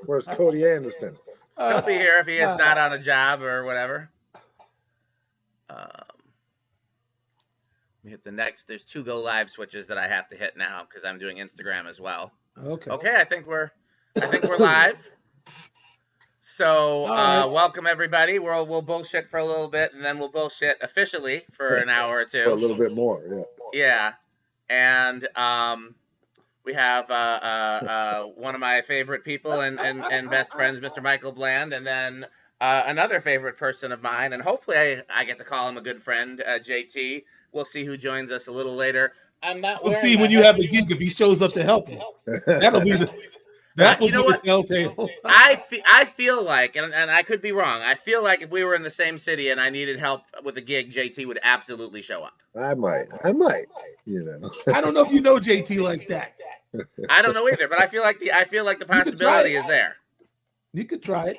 Where's Cody Anderson? He'll be here if he is not on a job or whatever. We hit the next. There's 2 go live switches that I have to hit now because I'm doing Instagram as well. Okay. Okay, I think we're live. So welcome everybody. We'll bullshit for a little bit and then we'll bullshit officially for an hour or two. For a little bit more, yeah. And we have one of my favorite people and best friends, Mr. Michael Bland, and then another favorite person of mine, and hopefully I get to call him a good friend, JT. We'll see who joins us a little later. I'm not. We'll see when you have the gig if he shows up to help you. That'll be the. That will be the telltale. I feel like, and I could be wrong. I feel like if we were in the same city and I needed help with a gig, JT would absolutely show up. I might. You know. I don't know if you know JT like that. I don't know either, but I feel like the possibility is there. You could try it.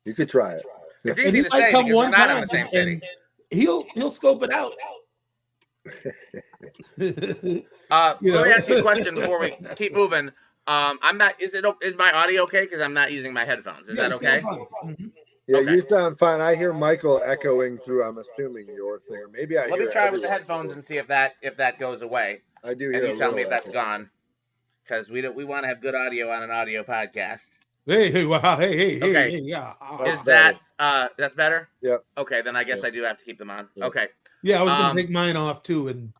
You could try it. It's easy to say because we're not in the same city. He'll scope it out. Let me ask you a question before we keep moving. I'm not. Is my audio okay? Because I'm not using my headphones. Is that okay? Mm-hmm. Yeah, okay. You sound fine. I hear Michael echoing through. I'm assuming your thing, or maybe I. Let me try with the headphones and see if that goes away. I do. And you tell me if that's gone, because we want to have good audio on an audio podcast. Hey, yeah. Is that that's better? Yeah. Okay, then I guess I do have to keep them on. Yeah. Okay. Yeah, I was gonna take mine off too, and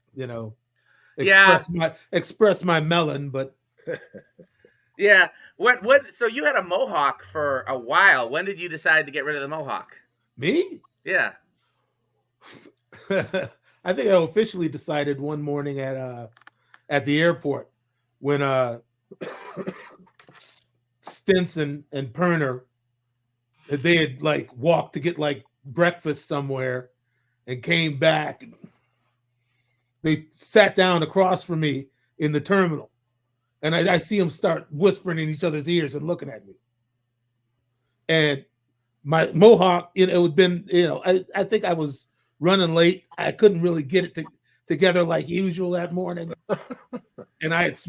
express my melon, but. Yeah. What? So you had a mohawk for a while. When did you decide to get rid of the mohawk? Me? Yeah. I think I officially decided one morning at the airport when Stinson and Perner, they had like walked to get like breakfast somewhere and came back. They sat down across from me in the terminal. And I see them start whispering in each other's ears and looking at me. And my mohawk, it would been, I think I was running late. I couldn't really get it together like usual that morning. And it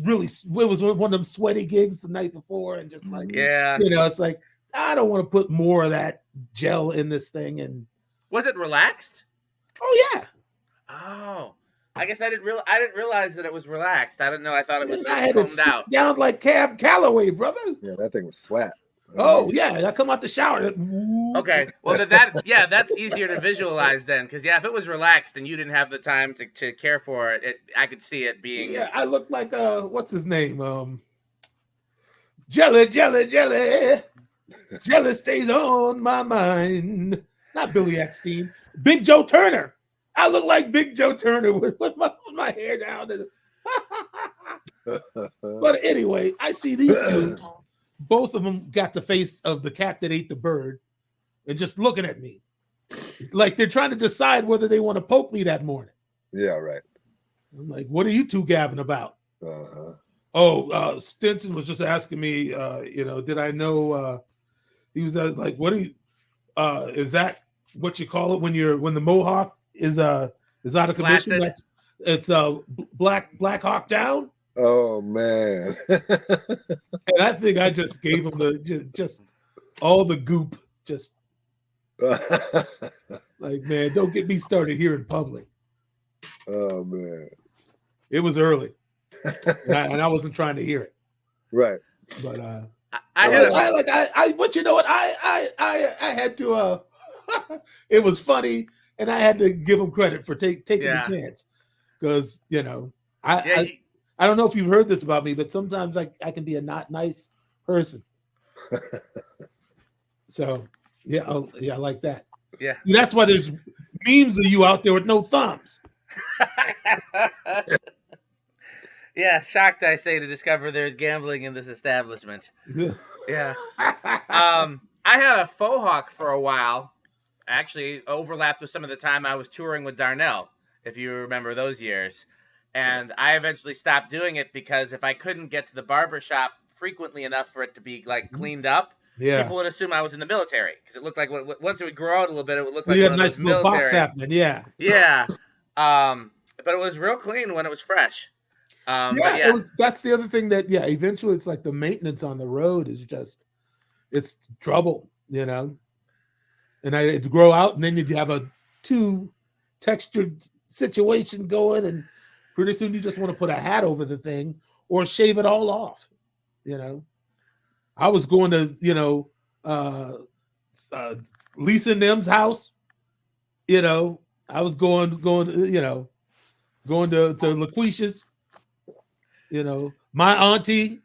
was one of them sweaty gigs the night before. And just like, it's like, I don't want to put more of that gel in this thing. And was it relaxed? Oh, yeah. Oh. I guess I didn't realize that it was relaxed. I didn't know. I thought it was I had combed out. Down like Cab Calloway, brother. Yeah, that thing was flat. Oh yeah, I come out the shower. Okay, well that's easier to visualize then, because if it was relaxed and you didn't have the time to care for it, I could see it being. Yeah, I look like what's his name? Jelly stays on my mind. Not Billy Eckstein, Big Joe Turner. I look like Big Joe Turner with my hair down. But anyway, I see these two. Both of them got the face of the cat that ate the bird and just looking at me. Like they're trying to decide whether they want to poke me that morning. Yeah, right. I'm like, what are you two gabbing about? Stinson was just asking me, did I know he was like, what do you is that what you call it when the mohawk is out of commission? It's Black Hawk Down. Oh man! And I think I just gave him just all the goop. Just like, man, don't get me started here in public. Oh man! It was early, and I wasn't trying to hear it. Right. But but you know what? I had to. It was funny. And I had to give him credit for taking the chance, because I don't know if you've heard this about me, but sometimes I can be a not nice person. So I like that. Yeah, that's why there's memes of you out there with no thumbs. Yeah, shocked I say to discover there's gambling in this establishment. Yeah. I had a faux hawk for a while. Actually overlapped with some of the time I was touring with Darnell, if you remember those years. And I eventually stopped doing it because if I couldn't get to the barber shop frequently enough for it to be like cleaned up, people would assume I was in the military, because it looked like once it would grow out a little bit, it would look like one of nice those little military. box happening, Yeah. But it was real clean when it was fresh. But yeah, that's the other thing that eventually it's like the maintenance on the road is just it's trouble, you know. And I had to grow out, and then you'd have a two textured situation going, and pretty soon you just want to put a hat over the thing or shave it all off, you know. I was going to, Lisa and them's house, you know. I was going to LaQuisha's, you know. My auntie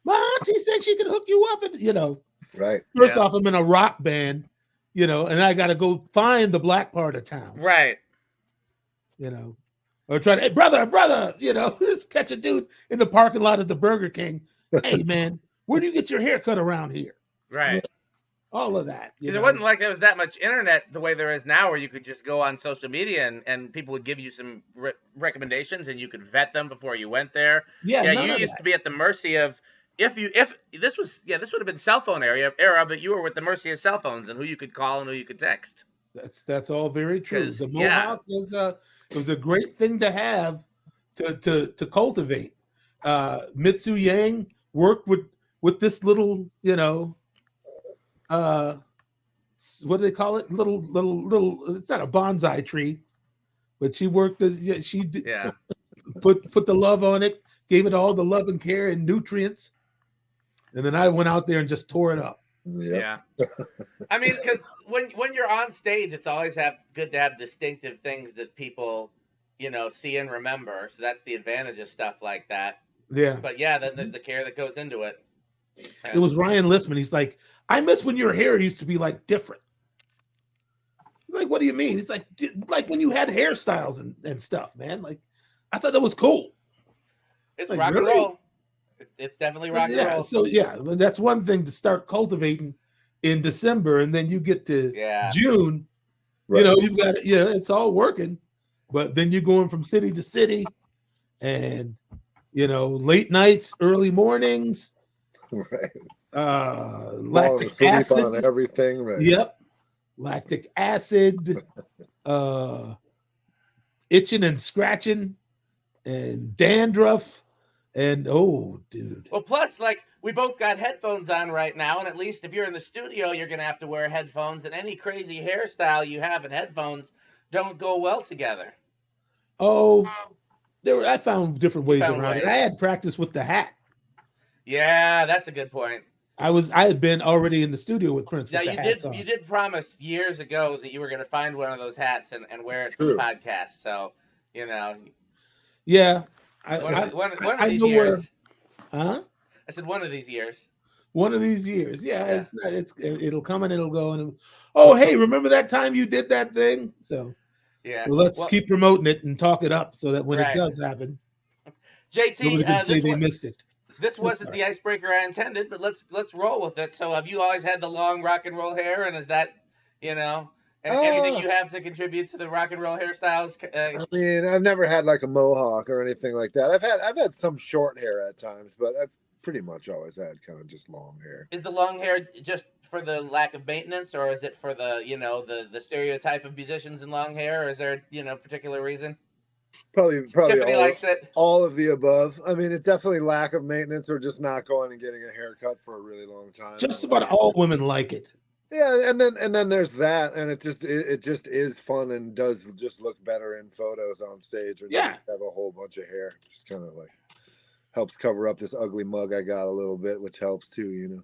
said she could hook you up, and Right. First off, I'm in a rock band, and I got to go find the black part of town, right. Or try to, hey, brother, just catch a dude in the parking lot of the Burger King. Hey, man, where do you get your haircut around here? Right. All of that. It wasn't like there was that much internet the way there is now, where you could just go on social media and people would give you some recommendations and you could vet them before you went there. Yeah, you used to be at the mercy of if this would have been cell phone era, but you were with the mercy of cell phones and who you could call and who you could text. That's all very true. The Mohawk was a great thing to have to cultivate. Mitsu Yang worked with this little, what do they call it? Little. It's not a bonsai tree, but she worked. She did, put the love on it, gave it all the love and care and nutrients, and then I went out there and just tore it up. Yeah. I mean, because when you're on stage, it's always good to have distinctive things that people, see and remember. So that's the advantage of stuff like that. Yeah. But then there's the care that goes into it. It was Ryan Listman. He's like, I miss when your hair used to be like different. He's like, what do you mean? He's like when you had hairstyles and stuff, man. Like, I thought that was cool. It's like, rock and roll. It's definitely rock and roll. So that's one thing to start cultivating in December, and then you get to June. Right. You've got it's all working, but then you're going from city to city, and late nights, early mornings. Right. Lactic acid on everything. Right. Yep. Lactic acid, itching and scratching, and dandruff, and dude. Well, plus, we both got headphones on right now, and at least if you're in the studio, you're gonna have to wear headphones, and any crazy hairstyle you have and headphones don't go well together. I found different ways around it. I had practice with the hat. Yeah, that's a good point. I had been already in the studio with Prince. Now you did promise years ago that you were going to find one of those hats and wear it for the podcast. So, Yeah. One of these years. Huh? I said one of these years. One of these years. Yeah. It'll come and it'll go. And hey, remember that time you did that thing? So let's keep promoting it and talk it up so that when it does happen, JT, nobody can say they missed it. This wasn't the icebreaker I intended, but let's roll with it. So have you always had the long rock and roll hair, and is that anything you have to contribute to the rock and roll hairstyles? I mean, I've never had like a mohawk or anything like that. I've had some short hair at times, but I've pretty much always had kind of just long hair. Is the long hair just for the lack of maintenance, or is it for the the stereotype of musicians in long hair, or is there particular reason? Probably all of the above. I mean, it's definitely lack of maintenance or just not going and getting a haircut for a really long time. Just about all women like it. Yeah, and then there's that, and it just is fun and does just look better in photos on stage. Or just have a whole bunch of hair, just kind of like helps cover up this ugly mug I got a little bit, which helps too,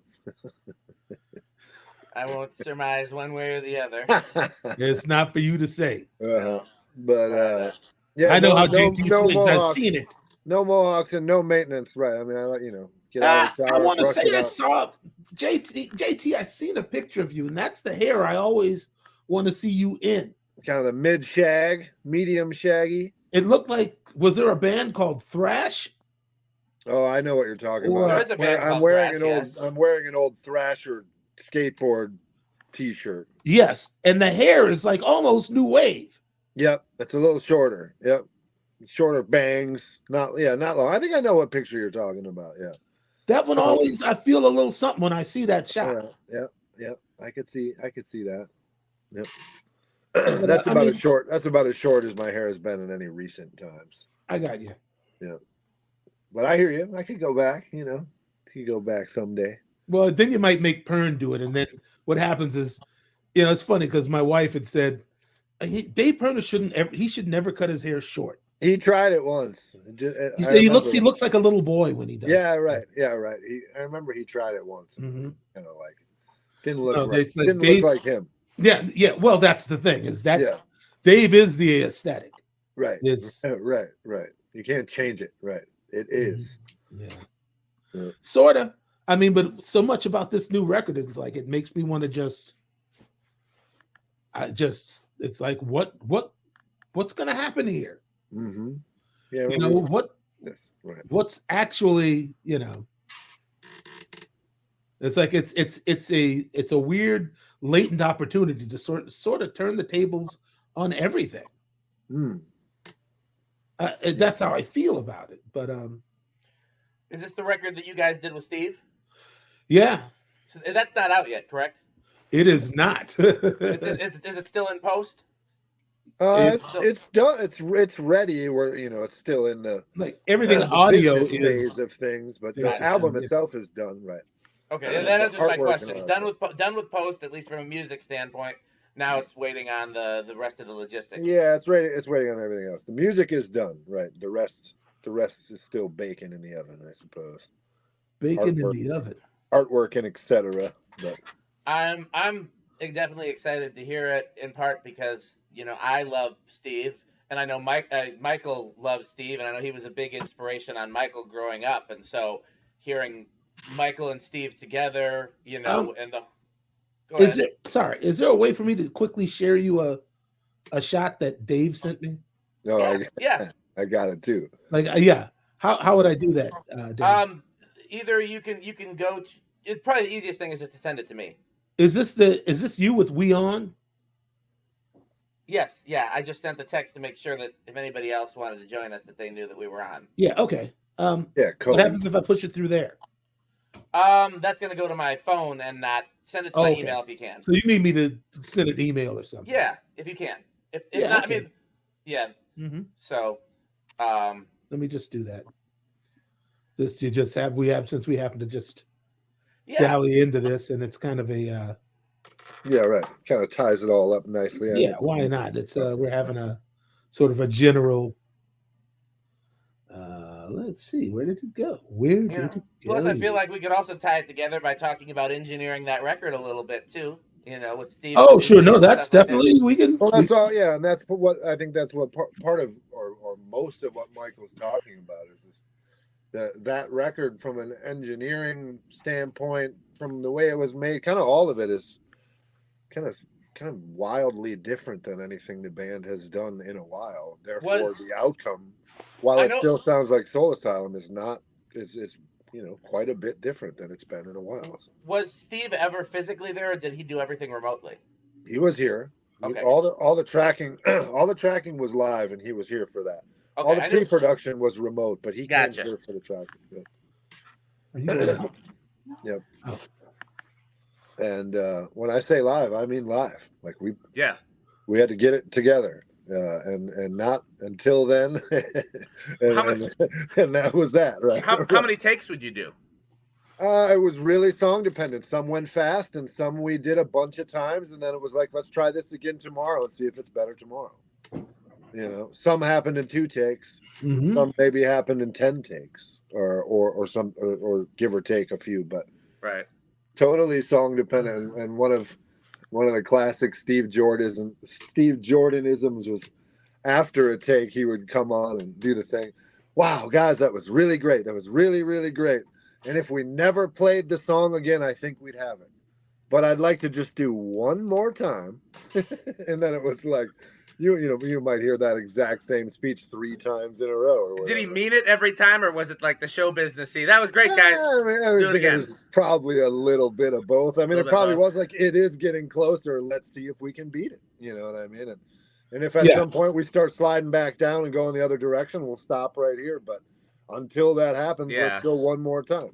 I won't surmise one way or the other. It's not for you to say. But yeah, I know how JT swings. I've seen it. No mohawks and no maintenance, right? I mean, I get out of the shower. I want to say I saw JT. I seen a picture of you, and that's the hair I always want to see you in. It's kind of the mid shag, medium shaggy. It looked like, was there a band called Thrash? Oh, I know what you're talking about. I'm wearing an old Thrasher skateboard T-shirt. Yes, and the hair is like almost new wave. Yep, it's a little shorter. Yep, shorter bangs. Not long. I think I know what picture you're talking about. Yeah, that one always. I feel a little something when I see that shot. Right. Yep. I could see that. Yep. That's about as short as my hair has been in any recent times. I got you. Yeah. But I hear you. I could go back. You know, could go back someday. Well, then you might make Pern do it, and then what happens is, it's funny because my wife had said, Dave Pirner he should never cut his hair short. He tried it once. He said he looks like a little boy when he does. Yeah, right. Yeah, right. I remember he tried it once. Mm-hmm. Kind of like didn't look right. Like didn't look like him. Yeah. Well, that's the thing Dave is the aesthetic. Right. Right. You can't change it. Right. It is. Yeah. Sort of. I mean, but so much about this new record is like it makes me want to it's like what's gonna happen here? Mm-hmm. Yeah. What's actually, it's like it's a weird latent opportunity to sort of turn the tables on everything. That's how I feel about it. But is this the record that you guys did with Steve? Yeah. So that's not out yet, correct? It is not. Is it still in post? It's done. It's ready. We're it's still in the like everything audio phase of things, but the album itself is done. Right. Okay, and that answers my question. It's done with post, at least from a music standpoint. Now it's waiting on the rest of the logistics. Yeah, it's ready. It's waiting on everything else. The music is done. Right. The rest is still baking in the oven, I suppose. Bacon in the oven. Artwork and etc. But I'm definitely excited to hear it, in part because I love Steve, and I know Michael loves Steve, and I know he was a big inspiration on Michael growing up, and so hearing Michael and Steve together, and the. Is there a way for me to quickly share you a shot that Dave sent me? No, I got it too. Like how would I do that? Dave? Either you can go. It's probably the easiest thing is just to send it to me. Is this you with We On? Yes, yeah. I just sent the text to make sure that if anybody else wanted to join us, that they knew that we were on. Yeah. Okay. Cody. What happens if I push it through there? That's gonna go to my phone and not send it to my email if you can. So you need me to send an email or something? Yeah, if you can. If not, okay. I mean, yeah. Mm-hmm. So, let me just do that. Since we happen to just dally into this, and it's kind of a kind of ties it all up nicely. Yeah, why not? It's we're having a sort of a general. Let's see, where did it go? Plus, I feel like we could also tie it together by talking about engineering that record a little bit too. With Steve. Oh, sure, no, that's definitely we can. Well, that's all. Yeah, and that's what I think. That's what part of or most of what Michael's talking about is that record from an engineering standpoint, from the way it was made. Kind of all of it is kind of wildly different than anything the band has done in a while. Therefore, the outcome, while it still sounds like Soul Asylum, is not. It's quite a bit different than it's been in a while. So. Was Steve ever physically there, or did he do everything remotely? He was here. Okay. All the tracking, all the tracking was live, and he was here for that. Okay, all the pre-production was remote, but he came here for the tracking. Yeah. Yep. Oh. And when I say live, I mean live. Like we had to get it together, and not until then. and that was that, right? How many takes would you do? It was really song dependent. Some went fast, and some we did a bunch of times, and then it was like, let's try this again tomorrow and see if it's better tomorrow. Some happened in 2 takes. Mm-hmm. Some maybe happened in 10 takes, or some, or give or take a few, but right. Totally song dependent. And one of the classic Steve Jordanisms was after a take he would come on and do the thing. Wow, guys, that was really great. That was really, really great. And if we never played the song again, I think we'd have it. But I'd like to just do one more time. And then it was like, you might hear that exact same speech 3 times in a row. Did he mean it every time, or was it like the show businessy? That was great, guys. Do it again. It was probably a little bit of both. I mean, it probably was like, it is getting closer. Let's see if we can beat it. You know what I mean? And if at some point we start sliding back down and go in the other direction, we'll stop right here. But until that happens, let's go one more time.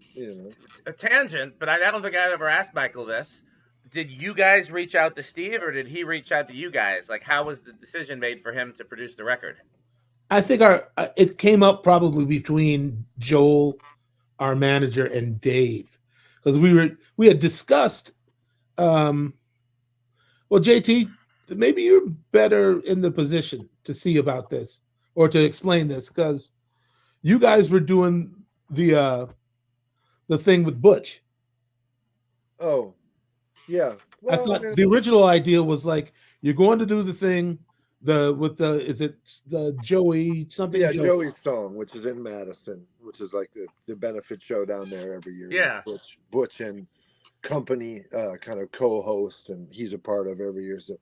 A tangent, but I don't think I've ever asked Michael this. Did you guys reach out to Steve, or did he reach out to you guys? Like, how was the decision made for him to produce the record? I think it came up probably between Joel, our manager, and Dave, because we had discussed. Well, JT, maybe you're better in the position to see about this or to explain this, because you guys were doing the thing with Butch. Oh, yeah. I Well, thought the original idea was like you're going to do the thing is it the Joey something? Yeah, Joey's song, which is in Madison, which is like the benefit show down there every year. Yeah. Butch and company kind of co-host, and he's a part of every year. So,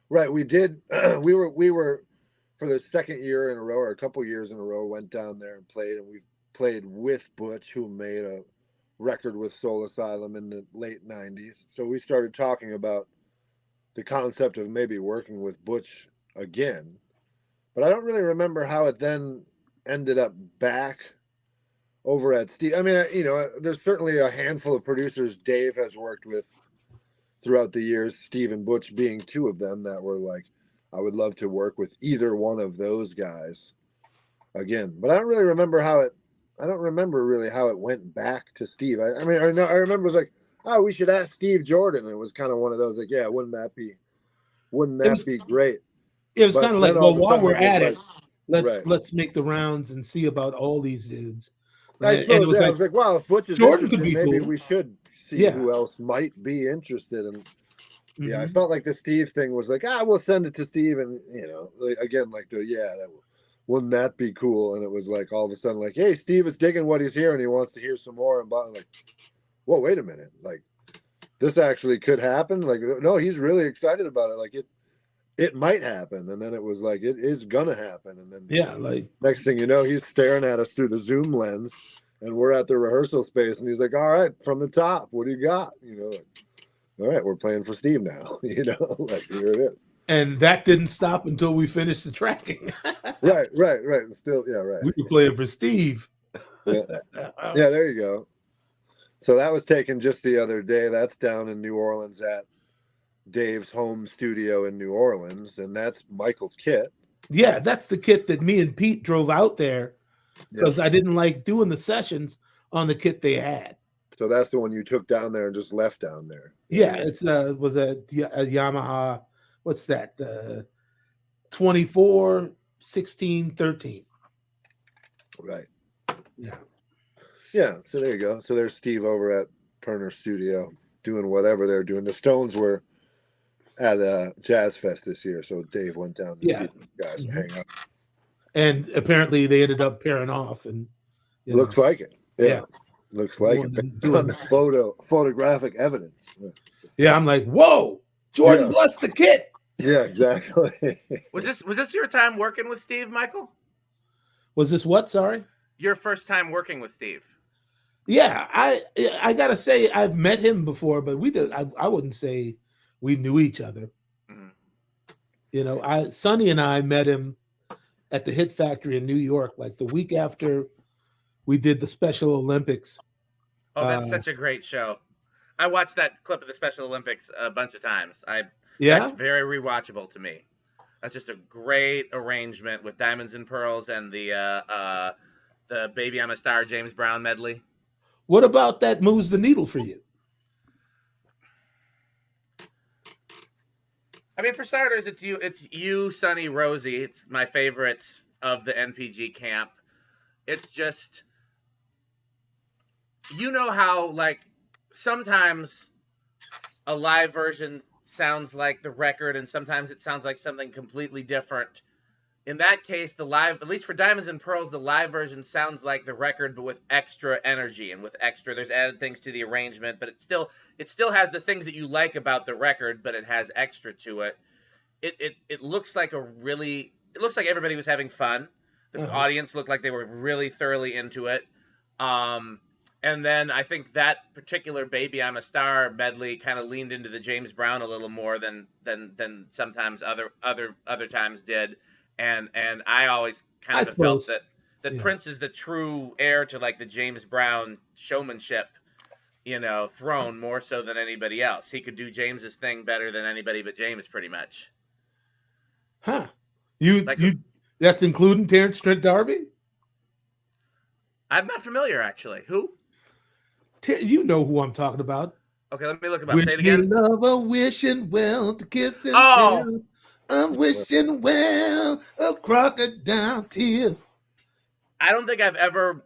right, we did. we were for the second year in a row, or a couple years in a row, went down there and played, and we played with Butch, who made a record with Soul Asylum in the late '90s. So we started talking about the concept of maybe working with Butch again, but I don't really remember how it then ended up back over at Steve. I mean, there's certainly a handful of producers Dave has worked with throughout the years, Steve and Butch being two of them, that were like, I would love to work with either one of those guys again. But I don't really remember how it went back to Steve. I remember it was like, oh, we should ask Steve Jordan. And it was kind of one of those like, yeah, wouldn't that be great? It was kind of like, well, while we're at it, right. let's make the rounds and see about all these dudes. I suppose, I was like, wow, if Butch is Jordan interested, could be maybe cool. we should see who else might be interested. And yeah, I felt like the Steve thing was like, we'll send it to Steve, and wouldn't that be cool? And it was like all of a sudden, like, hey, Steve is digging what he's hearing, he wants to hear some more. And like, whoa, wait a minute, like this actually could happen. Like, no, he's really excited about it. Like it might happen. And then it was like, it is gonna happen. And then like next thing you know, he's staring at us through the Zoom lens, and we're at the rehearsal space, and he's like, all right, from the top, what do you got? All right, we're playing for Steve now. Like, here it is. And that didn't stop until we finished the tracking. right. Still, yeah, right. We were playing for Steve. Yeah, there you go. So that was taken just the other day. That's down in New Orleans at Dave's home studio in New Orleans, and that's Michael's kit. Yeah, that's the kit that me and Pete drove out there because I didn't like doing the sessions on the kit they had. So that's the one you took down there and just left down there. Yeah, it was a Yamaha. What's that? 24, 16, 13. Right. Yeah. Yeah. So there you go. So there's Steve over at Perner's studio doing whatever they're doing. The Stones were at a Jazz Fest this year, so Dave went down to see the guys and hang out. And apparently they ended up pairing off, and looks like it. Yeah. Looks like it on the photographic evidence. Yeah, I'm like, whoa, Jordan blessed the kit. Yeah, exactly. Was this your time working with Steve, Michael? Was this what? Sorry, your first time working with Steve? Yeah, I gotta say I've met him before, but I wouldn't say we knew each other. Mm-hmm. Sonny and I met him at the Hit Factory in New York, like the week after we did the Special Olympics. Oh, that's such a great show. I watched that clip of the Special Olympics a bunch of times. That's very rewatchable to me. That's just a great arrangement with Diamonds and Pearls and the Baby I'm a Star James Brown medley. What about that moves the needle for you? I mean, for starters, it's you, Sonny, Rosie. It's my favorites of the NPG camp. It's just, how, like, sometimes a live version sounds like the record and sometimes it sounds like something completely different. In that case, at least for Diamonds and Pearls, the live version sounds like the record, but with extra energy and there's added things to the arrangement, but it still has the things that you like about the record, but it has extra to it. It looks like everybody was having fun. The audience looked like they were really thoroughly into it. And then I think that particular Baby I'm a Star medley kind of leaned into the James Brown a little more than sometimes other times did. And I always kind of felt that Prince is the true heir to like the James Brown showmanship, throne more so than anybody else. He could do James's thing better than anybody but James, pretty much. Huh. You That's including Terrence Trent D'Arby? I'm not familiar, actually. Who? You know who I'm talking about. Okay, let me look him up. Wish Say it me again. love, wishing well to kiss and Oh, tell. I'm wishing well a crocodile tear. I don't think I've ever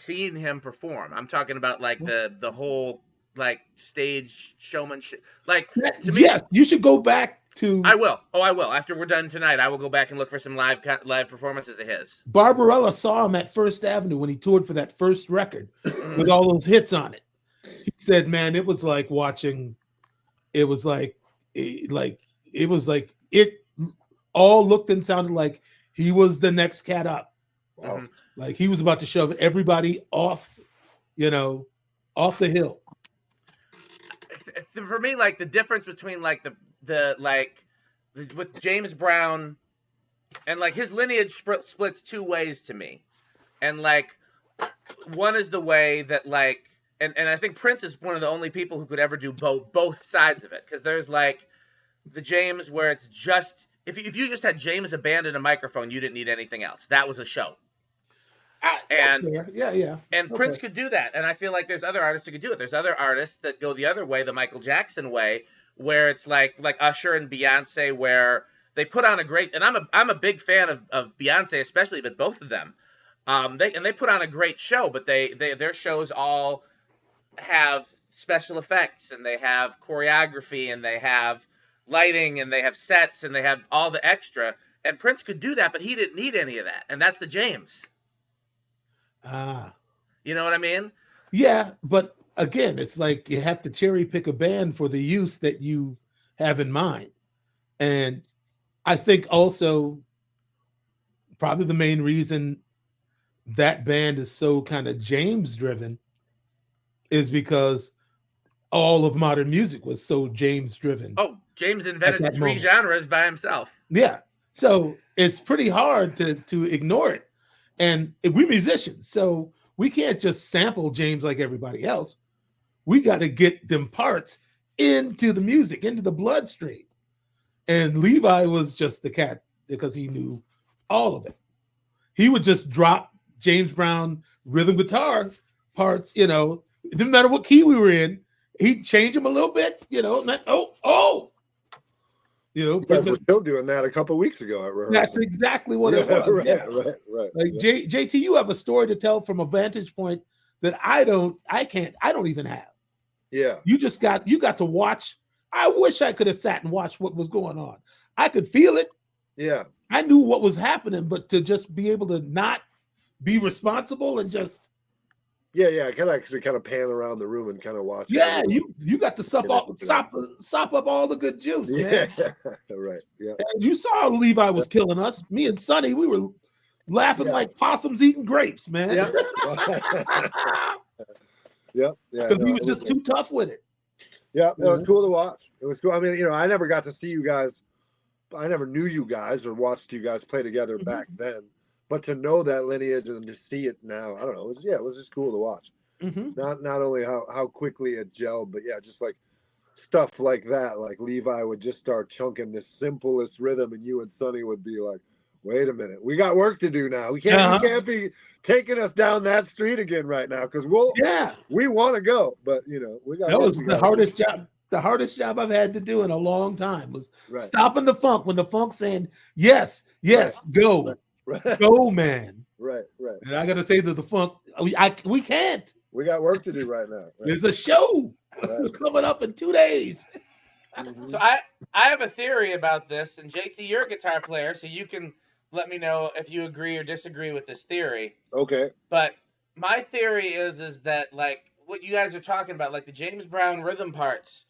seen him perform. I'm talking about like the whole like stage showmanship. Like to me, Yes, you should go back to. I will. Oh, I will. After we're done tonight, I will go back and look for some live performances of his. Barbarella saw him at First Avenue when he toured for that first record with all those hits on it. He said, "Man, it was like watching. It was like it all looked and sounded like he was the next cat up. Wow. Like he was about to shove everybody off, off the hill." For me, like the difference between like with James Brown and like his lineage splits two ways to me, and like one is the way that like and I think Prince is one of the only people who could ever do both sides of it, because there's like the James where it's just if you just had James, a band, and a microphone, you didn't need anything else. That was a show. And yeah. And okay. Prince could do that, and I feel like there's other artists who could do it. There's other artists that go the other way, the Michael Jackson way, where it's like Usher and Beyonce, where they put on a great. And I'm a big fan of Beyonce, especially, but both of them, they put on a great show, but their shows all have special effects, and they have choreography, and they have lighting, and they have sets, and they have all the extra. And Prince could do that, but he didn't need any of that, and that's the James. You know what I mean? Yeah, but again, it's like you have to cherry pick a band for the use that you have in mind. And I think also probably the main reason that band is so kind of James driven is because all of modern music was so James driven. Oh, James invented three genres by himself. Yeah. So it's pretty hard to ignore it. And we're musicians, so we can't just sample James like everybody else. We got to get them parts into the music, into the bloodstream. And Levi was just the cat because he knew all of it. He would just drop James Brown rhythm guitar parts, it didn't matter what key we were in. He'd change them a little bit, You guys were still doing that a couple of weeks ago at rehearsal. That's exactly what it was. Right. Like JT, you have a story to tell from a vantage point that I don't even have. Yeah. You got to watch. I wish I could have sat and watched what was going on. I could feel it. Yeah. I knew what was happening, but to just be able to not be responsible and just I can actually kind of pan around the room and kind of watch. Yeah, you got to sop up all the good juice. Yeah, man. Right. Yeah. And you saw Levi was killing us. Me and Sonny, we were laughing like possums eating grapes, man. Yeah. Yeah. Because he was just too tough with it. Yeah, it was cool to watch. It was cool. I mean, I never got to see you guys. I never knew you guys or watched you guys play together back then. But to know that lineage and to see it now, I don't know. It was just cool to watch. Not only how quickly it gelled, but just like stuff like that. Like Levi would just start chunking the simplest rhythm, and you and Sonny would be like, "Wait a minute, we got work to do now. We can't be taking us down that street again right now because we want to go, but we got." That was the hardest job. The hardest job I've had to do in a long time was stopping the funk when the funk's saying yes, go. Right. Go, man. Right. And I got to say to the funk, we can't. We got work to do right now. Right. There's a show coming up in 2 days. So I have a theory about this, and JT, you're a guitar player, so you can let me know if you agree or disagree with this theory. Okay. But my theory is that like what you guys are talking about, like the James Brown rhythm parts,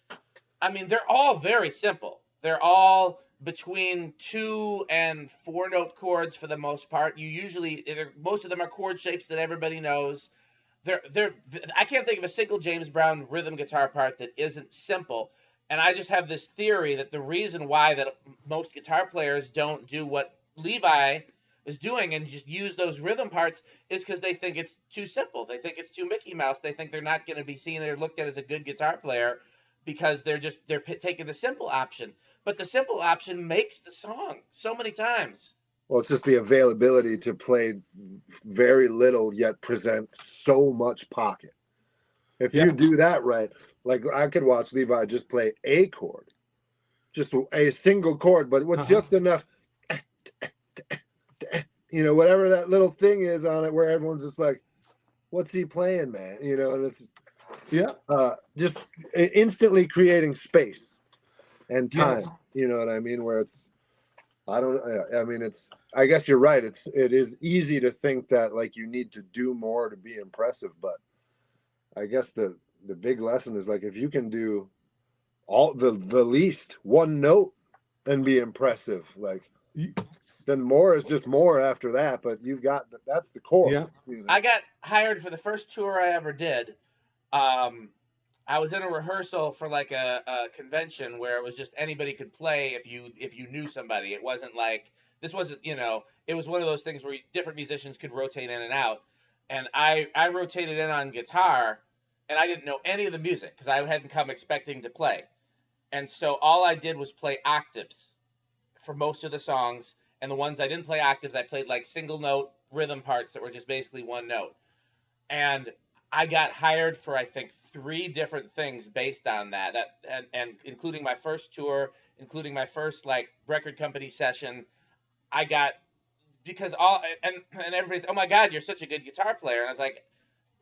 I mean, they're all very simple. They're all between 2 and 4 note chords for the most part. Most of them are chord shapes that everybody knows. I can't think of a single James Brown rhythm guitar part that isn't simple. And I just have this theory that the reason why that most guitar players don't do what Levi is doing and just use those rhythm parts is because they think it's too simple. They think it's too Mickey Mouse. They think they're not going to be seen or looked at as a good guitar player because they're taking the simple option. But the simple option makes the song so many times. Well, it's just the availability to play very little yet present so much pocket. If you do that right, like I could watch Levi just play a chord, just a single chord, but with just enough, whatever that little thing is on it, where everyone's just like, "What's he playing, man?" And it's just instantly creating space and time. You know what I mean? Where it's, I guess you're right. It is easy to think that like you need to do more to be impressive, but I guess the big lesson is like if you can do all the least one note and be impressive, like then more is just more after that. But that's the core. Yeah. I got hired for the first tour I ever did. I was in a rehearsal for like a convention where it was just anybody could play if you knew somebody. It wasn't like this wasn't it was one of those things where different musicians could rotate in and out. And I rotated in on guitar, and I didn't know any of the music because I hadn't come expecting to play. And so all I did was play octaves for most of the songs, and the ones I didn't play octaves, I played like single note rhythm parts that were just basically one note. And I got hired for I think 3 different things based on that and including my first tour, including my first like record company session. I got because and everybody's, "Oh my God, you're such a good guitar player," and I was like,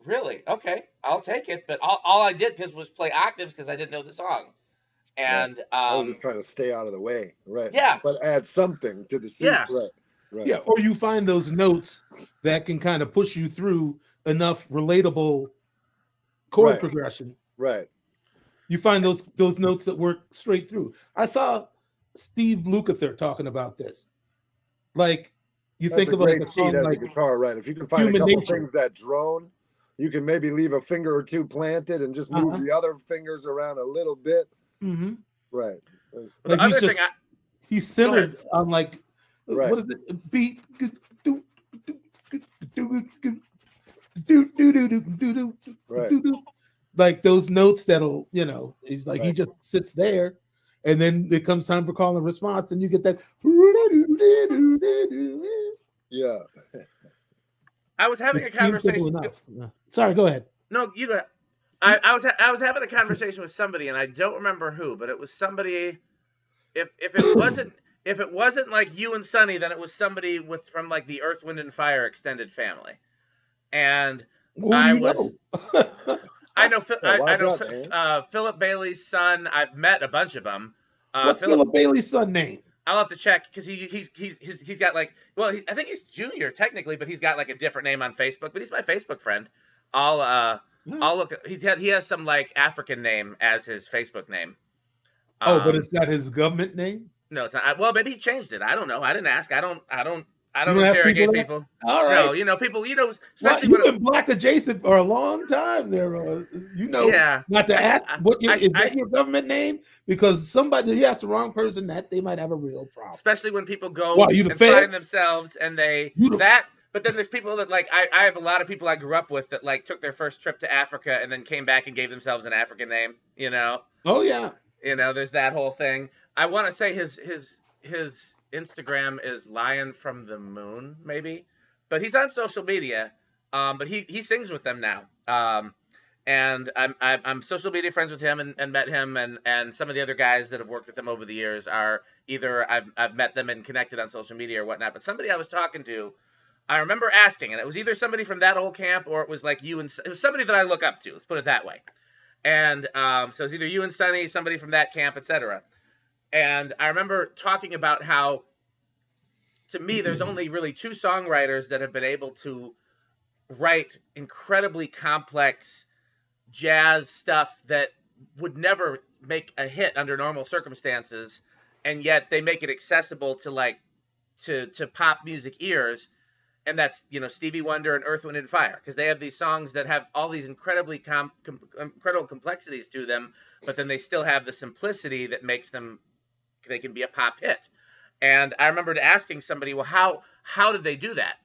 "Really? Okay, I'll take it." But all I did was play octaves because I didn't know the song. And I was just trying to stay out of the way, right? Yeah, but add something to the suit, yeah, right. Yeah, or you find those notes that can kind of push you through enough relatable chord progression. Right. You find those notes that work straight through. I saw Steve Lukather talking about this. Like you That's think of like a song as like a guitar, right? If you can find a couple things that drone, you can maybe leave a finger or two planted and just move the other fingers around a little bit. Mm-hmm. Right. Like he's centered on like what is it? Beat. Right. Like those notes that'll, he's like he just sits there, and then it comes time for call and response, and you get that. Yeah. I was having a conversation. Sorry, go ahead. No, you go ahead. I was having a conversation with somebody, and I don't remember who, but it was somebody. If it wasn't like you and Sonny, then it was somebody from like the Earth, Wind and Fire extended family, and I know Philip Bailey's son. I've met a bunch of them. What's Philip Bailey's son name? I'll have to check because he's got like I think he's junior technically, but he's got like a different name on Facebook. But he's my Facebook friend. I'll look. He has some like African name as his Facebook name. But it's not his government name. No, it's not. Well, maybe he changed it. I don't know. I didn't ask. I don't interrogate people. All right. No, people. Especially you've been black adjacent for a long time there. Not to ask is that your government name, because somebody asked the wrong person that they might have a real problem. Especially when people go and find themselves and But then there's people that like I have a lot of people I grew up with that like took their first trip to Africa and then came back and gave themselves an African name. Oh yeah. There's that whole thing. I want to say his Instagram is Lion from the Moon, maybe, but he's on social media. But he sings with them now. And I'm social media friends with him and met him and some of the other guys that have worked with him over the years are either I've met them and connected on social media or whatnot. But somebody I was talking to, I remember asking, and it was either somebody from that old camp or it was like you and it was somebody that I look up to. Let's put it that way. And so it's either you and Sonny, somebody from that camp, etc. And I remember talking about how, to me, there's only really 2 songwriters that have been able to write incredibly complex jazz stuff that would never make a hit under normal circumstances, and yet they make it accessible to pop music ears. And that's, Stevie Wonder and Earth, Wind and Fire, because they have these songs that have all these incredibly incredible complexities to them, but then they still have the simplicity that makes them, they can be a pop hit. And I remembered asking somebody, well, how did they do that?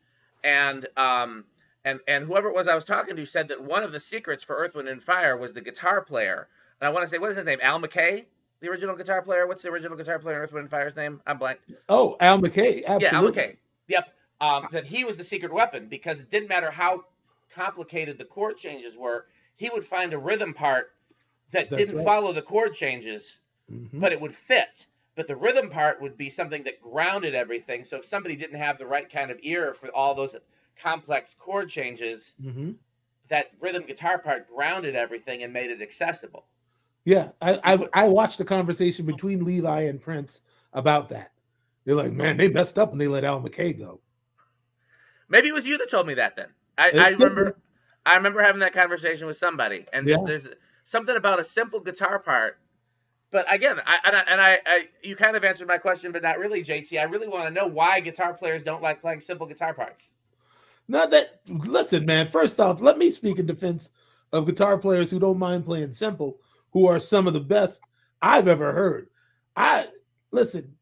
And whoever it was I was talking to said that one of the secrets for Earth, Wind and Fire was the guitar player. And I want to say, what is his name? Al McKay, the original guitar player? What's the original guitar player in Earth, Wind and Fire's name? I'm blank. Oh, Al McKay. Absolutely. Yeah, Al McKay. Yep. That he was the secret weapon because it didn't matter how complicated the chord changes were. He would find a rhythm part that didn't follow the chord changes, but it would fit. But the rhythm part would be something that grounded everything. So if somebody didn't have the right kind of ear for all those complex chord changes, that rhythm guitar part grounded everything and made it accessible. Yeah, I watched a conversation between Levi and Prince about that. They're like, man, they messed up when they let Al McKay go. Maybe it was you that told me that then. I remember having that conversation with somebody, and there's something about a simple guitar part. But again, you kind of answered my question, but not really, JT. I really want to know why guitar players don't like playing simple guitar parts. Listen, man, first off, let me speak in defense of guitar players who don't mind playing simple, who are some of the best I've ever heard. Listen,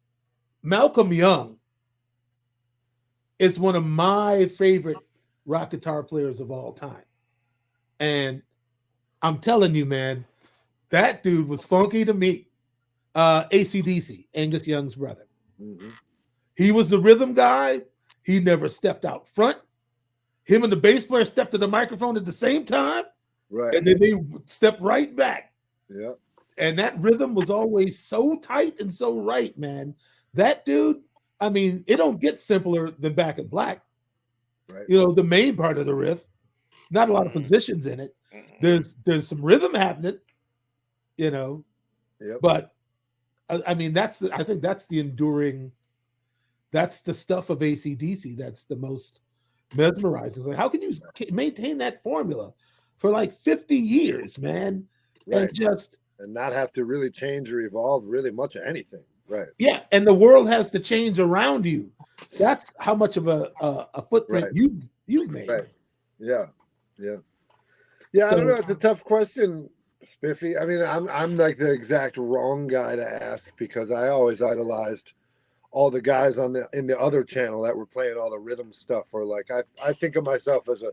Malcolm Young is one of my favorite rock guitar players of all time. And I'm telling you, man, that dude was funky to me. AC/DC, Angus Young's brother. He was the rhythm guy. He never stepped out front. Him and the bass player stepped to the microphone at the same time. Right. And then they stepped right back. Yeah. And that rhythm was always so tight and so right, man. That dude, I mean, it don't get simpler than Back in Black. Right. You know, the main part of the riff, not a lot of positions in it. There's some rhythm happening, you know. Yep. But I mean, I think that's the enduring, that's the stuff of AC/DC that's the most mesmerizing. It's like, how can you maintain that formula for like 50 years, man? Right. And not have to really change or evolve really much of anything. Right. Yeah, and the world has to change around you. That's how much of a footprint you've made. Right. Yeah. Yeah. Yeah. So, I don't know. It's a tough question, Spiffy. I mean, I'm like the exact wrong guy to ask because I always idolized all the guys in the other channel that were playing all the rhythm stuff. Or like I think of myself as a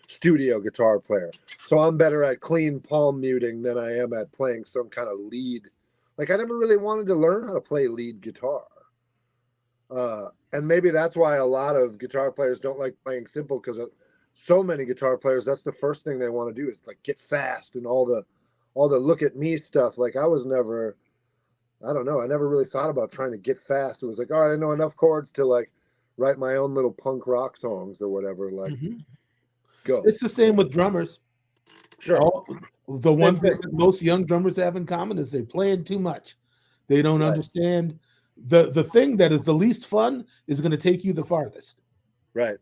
studio guitar player, so I'm better at clean palm muting than I am at playing some kind of lead. Like I never really wanted to learn how to play lead guitar, and maybe that's why a lot of guitar players don't like playing simple because so many guitar players, that's the first thing they want to do is like get fast and all the look at me stuff. Like I don't know, I never really thought about trying to get fast. It was like, all right, I know enough chords to like write my own little punk rock songs or whatever. Like go. It's the same with drummers. Sure. The one thing that most young drummers have in common is they're playing too much. They don't understand the thing that is the least fun is going to take you the farthest. Right.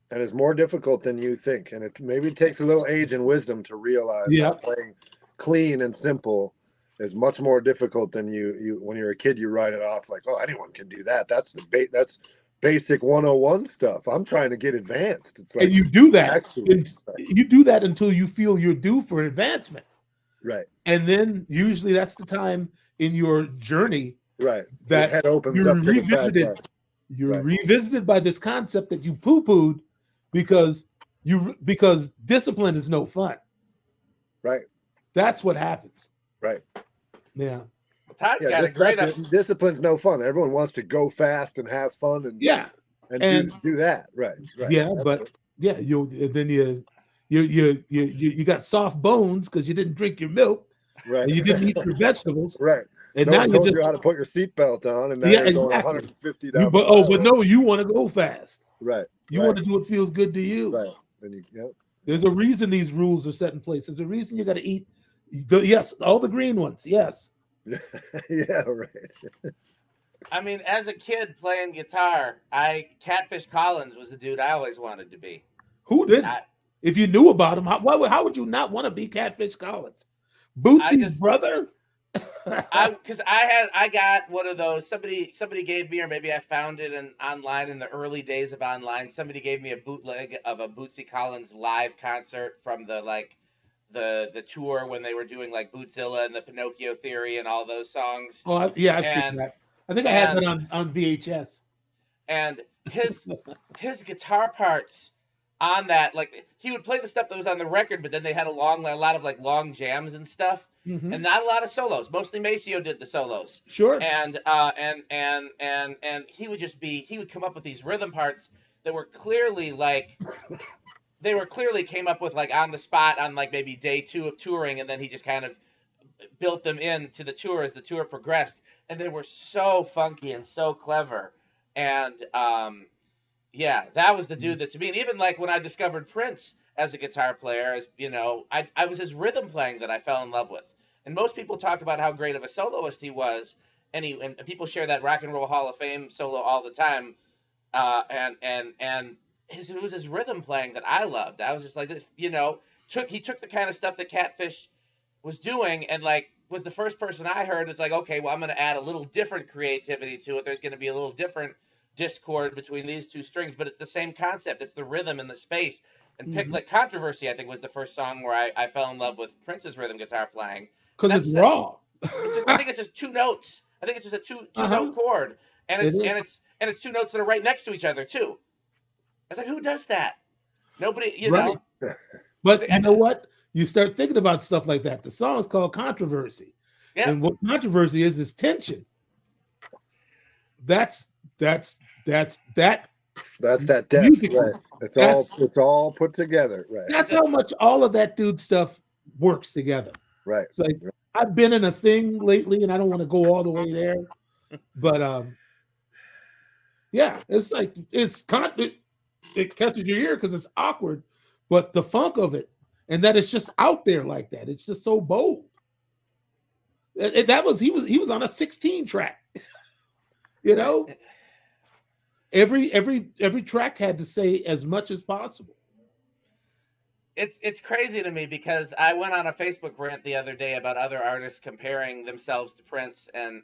And it's more difficult than you think. And it maybe takes a little age and wisdom to realize that playing clean and simple is much more difficult than you when you're a kid. You write it off like, oh, anyone can do that. That's basic 101 stuff. I'm trying to get advanced. It's like, and you do that. You do that until you feel you're due for advancement. Right. And then usually that's the time in your journey that your head opens up to revisited. You're revisited by this concept that you poo-pooed because discipline is no fun. Right. That's what happens. Right. Yeah. Discipline's no fun. Everyone wants to go fast and have fun and do that. Right. Yeah, but you got soft bones because you didn't drink your milk. Right. And you didn't eat your vegetables. Right. And no one told you how to put your seatbelt on, and now you're going 150 down. But no, you want to go fast. Right. You want to do what feels good to you. Right. And there's a reason these rules are set in place. There's a reason you got to eat. All the green ones. Yes. Yeah. Right. I mean, as a kid playing guitar, Catfish Collins was the dude I always wanted to be. Who didn't? If you knew about him, how would you not want to be Catfish Collins? Bootsy's brother. Because I got one of those. Somebody gave me, or maybe I found it online in the early days of online. Somebody gave me a bootleg of a Bootsy Collins live concert from the tour when they were doing like Bootzilla and the Pinocchio Theory and all those songs. Oh I've seen that. I think I had that on VHS. And his guitar parts on that, like he would play the stuff that was on the record, but then they had a lot of like long jams and stuff, and not a lot of solos. Mostly Maceo did the solos. Sure. And he would come up with these rhythm parts that were clearly like came up with like on the spot on like maybe day 2 of touring, and then he just kind of built them into the tour as the tour progressed, and they were so funky and so clever. And yeah, that was the dude that to me, and even like when I discovered Prince as a guitar player, as you know, I was his rhythm playing that I fell in love with. And most people talk about how great of a soloist he was, and people share that Rock and Roll Hall of Fame solo all the time. It was his rhythm playing that I loved. I was just like this, you know, he took the kind of stuff that Catfish was doing and like was the first person I heard. It's like, okay, well, I'm going to add a little different creativity to it. There's going to be a little different discord between these two strings, but it's the same concept. It's the rhythm and the space. And pick like Controversy, I think, was the first song where I fell in love with Prince's rhythm guitar playing. Because it's raw. I think it's just 2 notes. I think it's just a two note chord, and it's 2 notes that are right next to each other too. I was like, who does that? Nobody, you know. But you know what? You start thinking about stuff like that. The song is called Controversy, and what controversy is tension. That's that depth. Right. It's all put together. Right. That's how much all of that dude stuff works together. Right. It's like I've been in a thing lately, and I don't want to go all the way there, but yeah, it's like it catches your ear because it's awkward, but the funk of it, and that it's just out there like that. It's just so bold. And that was he was on a 16 track. You know, every track had to say as much as possible. It's crazy to me because I went on a Facebook rant the other day about other artists comparing themselves to Prince and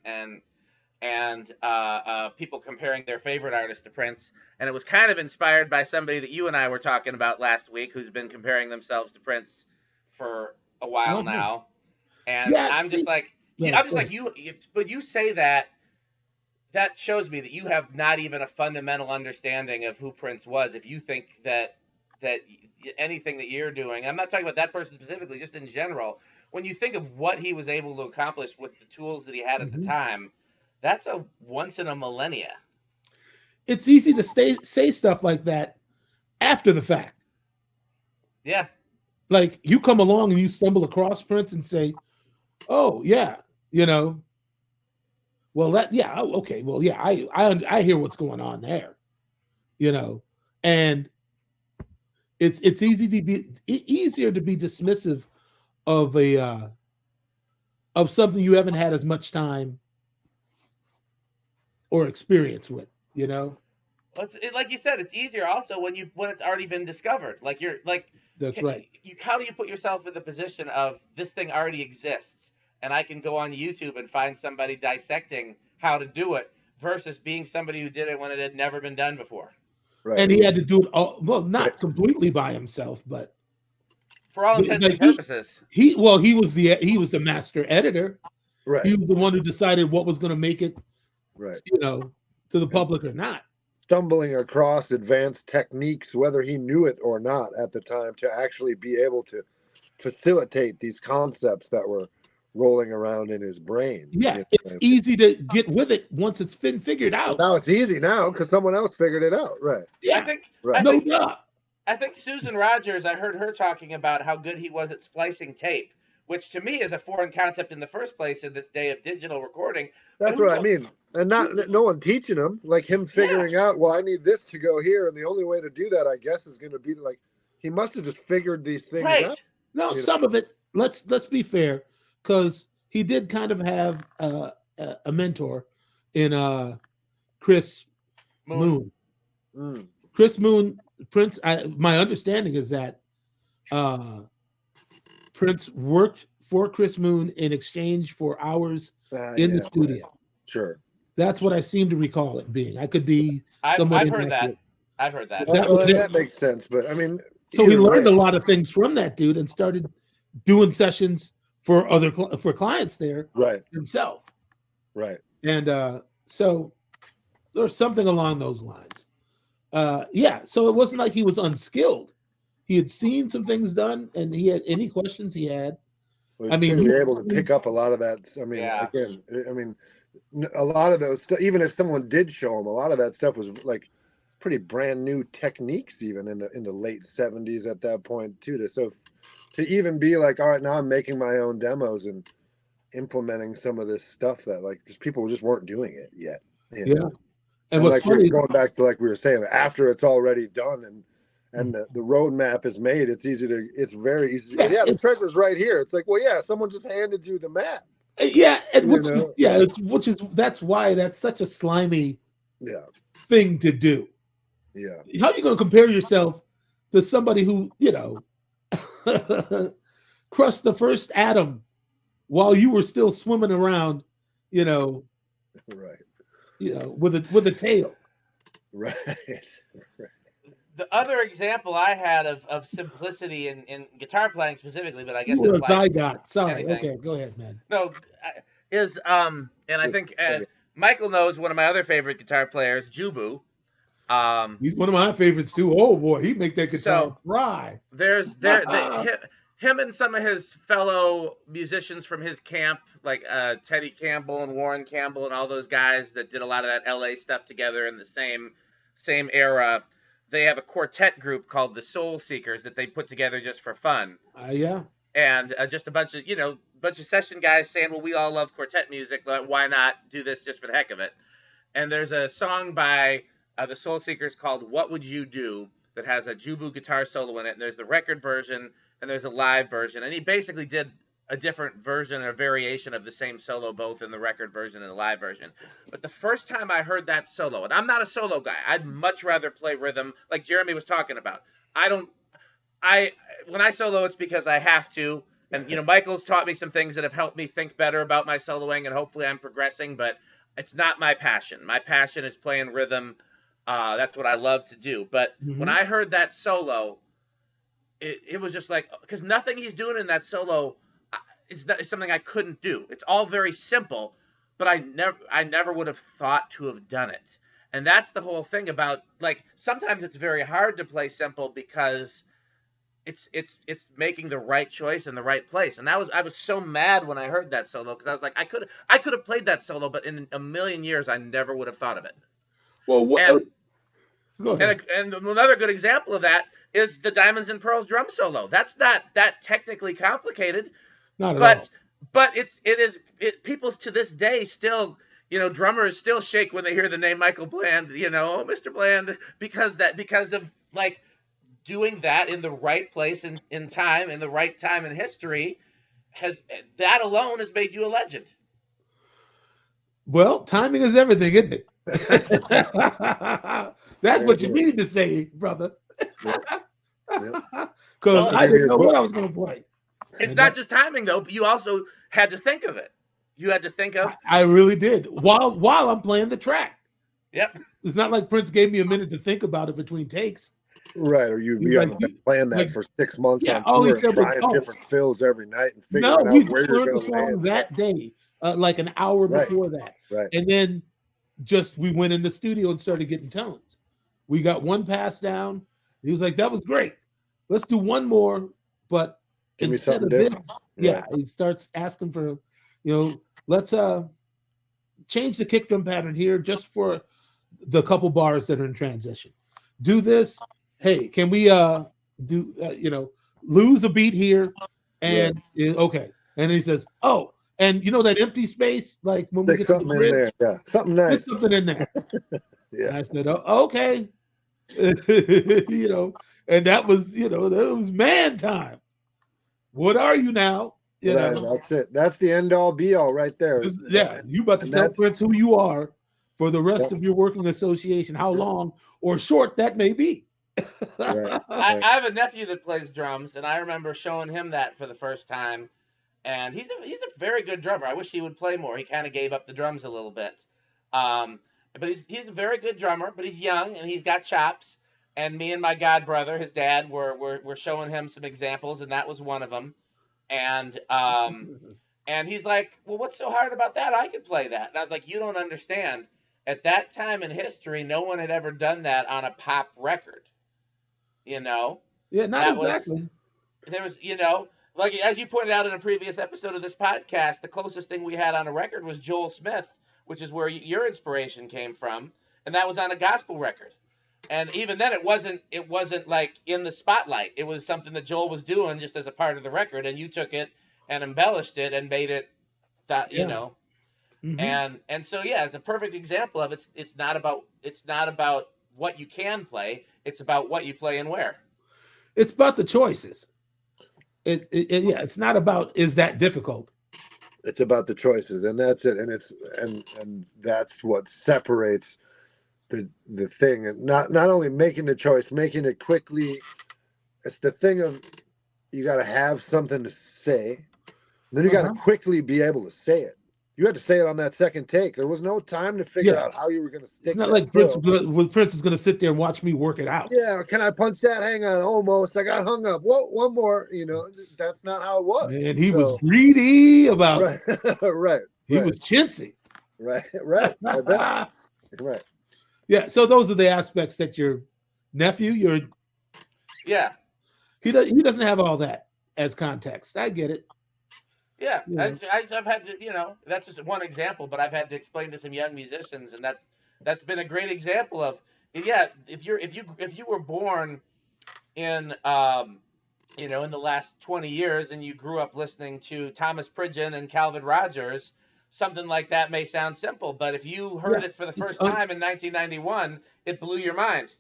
people comparing their favorite artist to Prince, and it was kind of inspired by somebody that you and I were talking about last week, who's been comparing themselves to Prince for a while now, and I'm just like you. But you say that shows me that you have not even a fundamental understanding of who Prince was. If you think that anything that you're doing, I'm not talking about that person specifically, just in general, when you think of what he was able to accomplish with the tools that he had at the time, that's a once in a millennia. It's easy to say stuff like that after the fact. Yeah. Like you come along and you stumble across Prince and say, oh yeah, you know, well okay, well yeah, I hear what's going on there, you know, and it's easier to be dismissive of of something you haven't had as much time or experience with, you know. Like you said, it's easier also when it's already been discovered. Like you're like that's right. How do you put yourself in the position of this thing already exists, and I can go on YouTube and find somebody dissecting how to do it versus being somebody who did it when it had never been done before. Right. And he had to do it all, well, not completely by himself, but for all intents and purposes. He was the master editor. Right. He was the one who decided what was going to make it, right, you know, to the public or not. Stumbling across advanced techniques, whether he knew it or not at the time, to actually be able to facilitate these concepts that were rolling around in his brain. Yeah, it's easy to get with it once it's been figured out. Well, now it's easy now because someone else figured it out, right? Yeah, I think Susan Rogers, I heard her talking about how good he was at splicing tape, which to me is a foreign concept in the first place in this day of digital recording. That's what I mean. And no one teaching him, like him figuring out, well, I need this to go here, and the only way to do that, I guess, is going to be like he must have just figured these things out. No, some of it. Let's be fair. Because he did kind of have a mentor in Chris Moon. Chris Moon, Prince. My understanding is that Prince worked for Chris Moon in exchange for hours in the studio. Right. Sure, that's what I seem to recall it being. I could be. I've heard that. I've heard that. That makes sense, but I mean, so he learned a lot of things from that dude and started doing sessions for for clients there, right, himself, right, and so there's something along those lines. yeah, so it wasn't like he was unskilled. He had seen some things done, and he had any questions he had. Was clearly able to pick up a lot of that. I mean, again, I mean, a lot of those, even if someone did show him, a lot of that stuff was like pretty brand new techniques, even in the late 70s at that point too. To even be like, all right, now I'm making my own demos and implementing some of this stuff that like just people just weren't doing it yet. You know? And what's like funny, going back to like we were saying, after it's already done and the roadmap is made, it's very easy. Yeah, the treasure's right here. It's like, well, yeah, someone just handed you the map. Yeah, and that's why that's such a slimy thing to do. Yeah. How are you going to compare yourself to somebody who, crushed the first atom while you were still swimming around, right. With a tail. Right. The other example I had of simplicity in guitar playing specifically, but I guess you were a zygote. Sorry. Anything. Okay, go ahead, man. No, is and I think Michael knows one of my other favorite guitar players, Jubu. He's one of my favorites too. Oh boy, he make that guitar cry. There's him and some of his fellow musicians from his camp, like Teddy Campbell and Warren Campbell and all those guys that did a lot of that LA stuff together in the same era. They have a quartet group called the Soul Seekers that they put together just for fun. Yeah. And just a bunch of session guys saying, well, we all love quartet music. Why not do this just for the heck of it? And there's a song by the Soul Seekers called What Would You Do that has a Jubu guitar solo in it. And there's the record version and there's a live version. And he basically did a different version or variation of the same solo, both in the record version and the live version. But the first time I heard that solo, and I'm not a solo guy, I'd much rather play rhythm like Jeremy was talking about. When I solo, it's because I have to. And, Michael's taught me some things that have helped me think better about my soloing, and hopefully I'm progressing, but it's not my passion. My passion is playing rhythm. That's what I love to do. But when I heard that solo, it was just like, because nothing he's doing in that solo is something I couldn't do. It's all very simple, but I never would have thought to have done it. And that's the whole thing about, like, sometimes it's very hard to play simple because it's making the right choice in the right place. And I was so mad when I heard that solo, because I was like, I could have played that solo, but in a million years I never would have thought of it. Well, and another good example of that is the Diamonds and Pearls drum solo. That's not that technically complicated, not at all. But people to this day still, drummers still shake when they hear the name Michael Bland, oh, Mr. Bland, because of like doing that in the right place in time, in the right time in history, that alone has made you a legend. Well, timing is everything, isn't it? That's what you need to say, brother. Because I didn't know what I was going to play. It's not just timing, though, but you also had to think of it. You had to think of. I really did while I'm playing the track. Yep. It's not like Prince gave me a minute to think about it between takes. Right, or you haven't been playing that for 6 months on tour, trying different fills every night and figuring out where you're going to land. That day, like an hour before that. Right. And then we went in the studio and started getting tones. We got one pass down. He was like, that was great. Let's do one more. But instead of this, he starts asking for, let's change the kick drum pattern here just for the couple bars that are in transition. Do this. Hey, can we lose a beat here? And okay. And he says, oh, and that empty space, like when we get something to the bridge, in there, something nice. Put something in there. And I said, oh, okay. And that was man time. What are you now? That's it. That's the end all be all right there. You about to tell Prince who you are for the rest of your working association, how long or short that may be. I have a nephew that plays drums, and I remember showing him that for the first time. And he's a very good drummer. I wish he would play more. He kind of gave up the drums a little bit. But he's a very good drummer, but he's young and he's got chops. And me and my god brother, his dad, were showing him some examples, and that was one of them. And he's like, well, what's so hard about that? I could play that. And I was like, you don't understand. at that time in history, no one had ever done that on a pop record. You know, Yeah, not that was exactly. there was like as you pointed out in a previous episode of this podcast, the closest thing we had on a record was Joel Smith, which is where your inspiration came from, and that was on a gospel record. And even then, it wasn't like in the spotlight. It was something that Joel was doing just as a part of the record, and you took it and embellished it and made it that Mm-hmm. and so yeah, it's a perfect example of it's not about what you can play. It's about what you play and where. It's about the choices. Yeah, it's not about is that difficult. It's about the choices, and that's it. And that's what separates the thing. And not only making the choice, making it quickly. It's the thing of you got to have something to say. Then you got to quickly be able to say it. You had to say it on that second take. There was no time to figure out how you were going to stick. It's not like Prince was going to sit there and watch me work it out. Yeah, can I punch that? Hang on, almost. I got hung up. Whoa, one more. That's not how it was. And he was greedy about it. Right. He was chintzy. Right. I bet. Right. Yeah. So those are the aspects that your nephew, he doesn't have all that as context. I get it. Yeah, I've had to, that's just one example, but I've had to explain to some young musicians, and that's been a great example of, if you were born in in the last 20 years and you grew up listening to Thomas Pridgeon and Calvin Rogers, something like that may sound simple, but if you heard it for the first time in 1991, it blew your mind.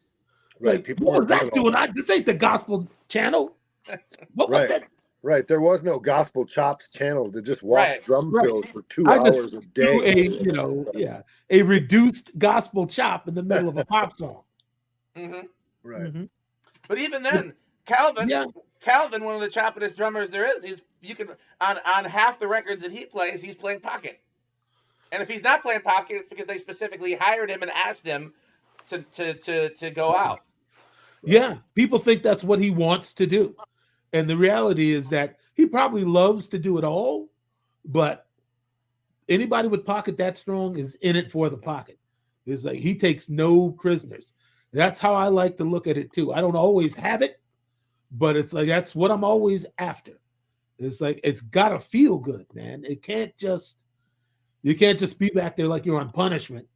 Right, people what was that doing? This ain't the gospel channel. What was that? Right, there was no gospel chops channel to just watch drum fills for 2 hours a day. A reduced gospel chop in the middle of a pop song. Mm-hmm. Right. Mm-hmm. But even then, Calvin, one of the choppingest drummers there is. You can on half the records that he plays, he's playing pocket. And if he's not playing pocket, it's because they specifically hired him and asked him to go out. Yeah, people think that's what he wants to do. And the reality is that he probably loves to do it all, but anybody with pocket that strong is in it for the pocket. It's like he takes no prisoners. That's how I like to look at it too. I don't always have it, but it's like that's what I'm always after. It's like it's gotta feel good, man. You can't just be back there like you're on punishment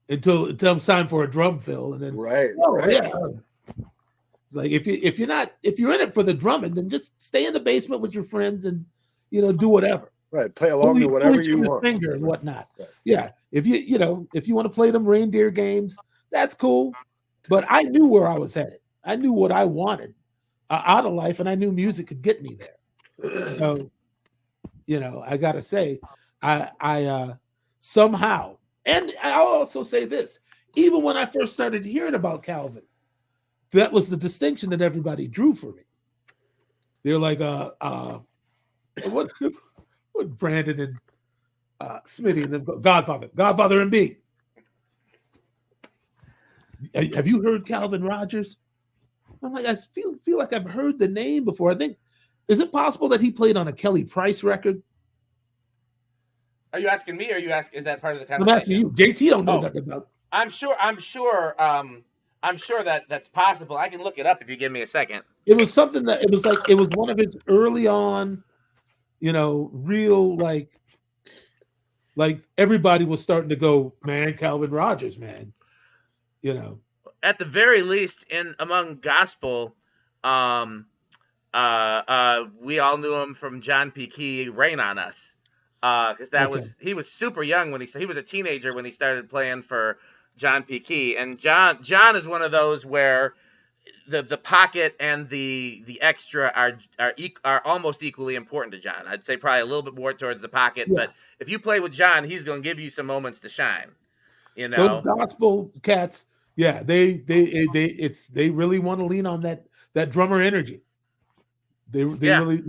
until it's time for a drum fill, and then right. Yeah. It's like if you're in it for the drumming, then just stay in the basement with your friends and do whatever. Right, play along to whatever you want. Finger and whatnot. Right. Yeah, if you want to play them reindeer games, that's cool. But I knew where I was headed. I knew what I wanted out of life, and I knew music could get me there. So, I gotta say, I somehow, and I'll also say this: even when I first started hearing about Calvin, that was the distinction that everybody drew for me. They're like, what Brandon and Smitty and the Godfather and B. Have you heard Calvin Rogers? I'm like, I feel like I've heard the name before. I think, is it possible that he played on a Kelly Price record? Are you asking me, or are you asking? Is that part of the conversation? I'm asking you. JT don't know nothing about. I'm sure that's possible. I can look it up if you give me a second. It was something that it was one of his early on, real like everybody was starting to go, man, Calvin Rogers, man. At the very least, among gospel, we all knew him from John P. Key, "Rain on Us," because he was super young when he was a teenager when he started playing for John P. Key, and John is one of those where the pocket and the extra are almost equally important to John. I'd say probably a little bit more towards the pocket, but if you play with John, he's going to give you some moments to shine. Those gospel cats, yeah, they really want to lean on that drummer energy. They really,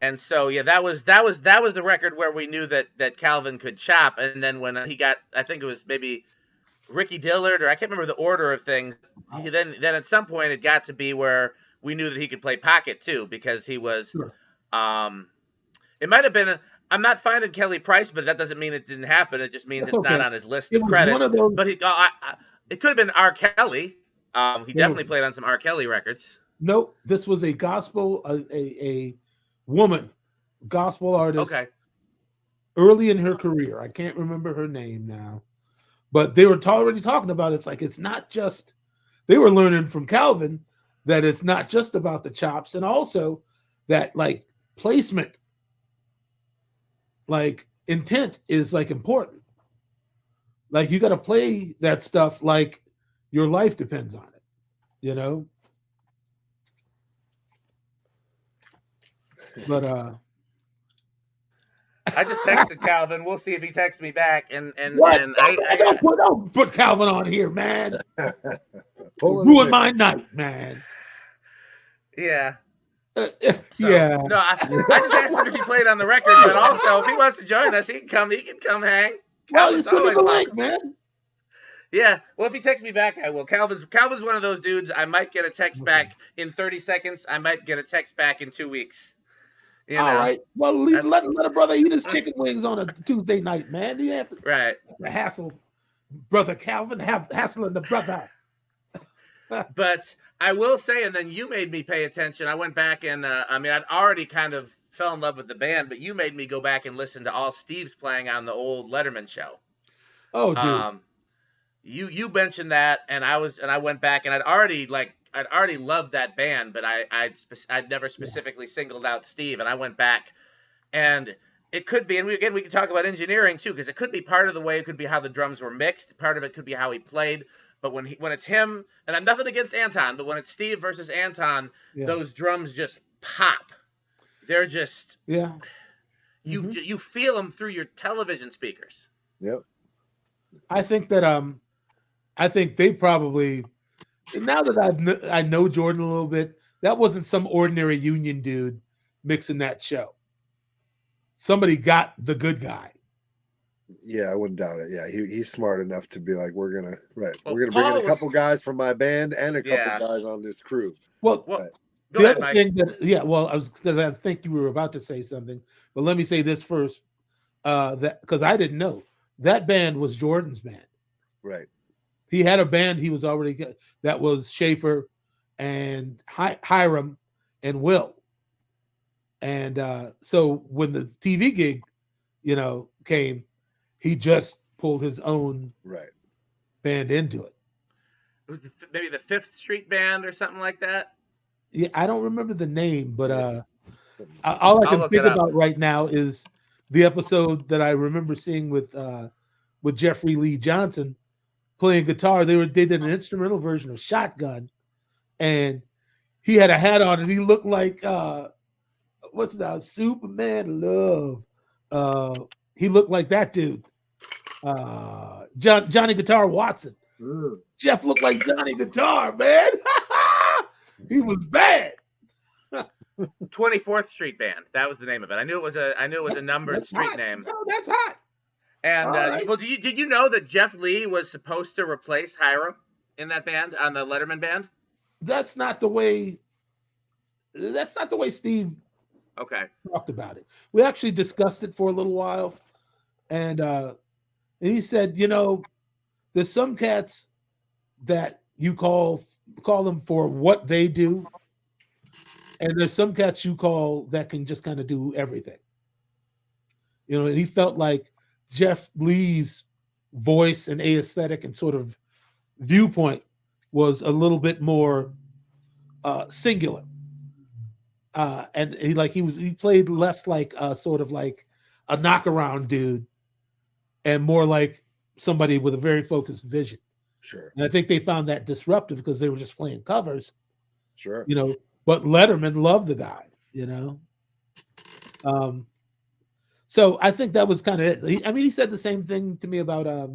And so that was the record where we knew that Calvin could chop, and then when he got, I think it was maybe Ricky Dillard, or I can't remember the order of things. Then at some point it got to be where we knew that he could play pocket too, because he was. It might have been I'm not finding Kelly Price, but that doesn't mean it didn't happen. It just means That's it's not okay. on his list It of was credits. one of those. But it could have been R. Kelly. He definitely played on some R. Kelly records. Nope, this was a gospel, a woman, gospel artist. Okay. Early in her career, I can't remember her name now, but they were already talking about it's like it's not just. They were learning from Calvin that it's not just about the chops, and also that like placement, like intent is like important. Like you got to play that stuff like your life depends on it, you know. But I just texted Calvin. We'll see if he texts me back. And what? and Don't put Calvin on here, man. Ruin my night, man. Yeah. Yeah. No, I just asked him if he played on the record, but also if he wants to join us, he can come. He can come hang. Well, you send him the link, man. Yeah. Well, if he texts me back, I will. Calvin's one of those dudes. I might get a text back in 30 seconds. I might get a text back in 2 weeks. You know? All right. Well, let a brother eat his chicken wings on a Tuesday night, man. You have to hassle brother Calvin, hassling the brother. But I will say, and then you made me pay attention. I went back and I mean, I'd already kind of fell in love with the band, but you made me go back and listen to all Steve's playing on the old Letterman show. Oh, dude. You mentioned that, and I went back, and I'd already loved that band, but I'd never specifically singled out Steve, and I went back, and it could be, and we can talk about engineering too, because it could be part of the way, it could be how the drums were mixed, part of it could be how he played, but when it's him, and I'm nothing against Anton, but when it's Steve versus Anton, those drums just pop. They're just you feel them through your television speakers. Yep. I think that I think they probably, now that I know Jordan a little bit, that wasn't some ordinary union dude mixing that show. Somebody got the good guy. Yeah, I wouldn't doubt it. Yeah, he's smart enough to be like, we're gonna bring in a couple guys from my band and a couple guys on this crew. Well, the other thing that I think you were about to say something, but let me say this first, that because I didn't know that band was Jordan's band. Right. He had a band he was already that was Schaefer and Hiram and Will. And so when the TV gig, came, he just pulled his own band into it. It was maybe the Fifth Street Band or something like that. Yeah, I don't remember the name, but all I can think about right now is the episode that I remember seeing with Jeffrey Lee Johnson playing guitar. They did an instrumental version of Shotgun, and he had a hat on, and he looked like what's that? Superman Love. He looked like that dude. Johnny Guitar Watson. Jeff looked like Johnny Guitar, man. He was bad. 24th Street Band. That was the name of it. I knew it was a numbered street name. Oh, that's hot. And well, did you know that Jeff Lee was supposed to replace Hiram in that band on the Letterman band? That's not the way Steve talked about it. We actually discussed it for a little while, and he said, there's some cats that you call them for what they do, and there's some cats you call that can just kind of do everything. And he felt like Jeff Lee's voice and aesthetic and sort of viewpoint was a little bit more singular, and he played less like sort of like a knockaround dude, and more like somebody with a very focused vision. Sure. And I think they found that disruptive because they were just playing covers. Sure. But Letterman loved the guy. So I think that was kind of it. He said the same thing to me about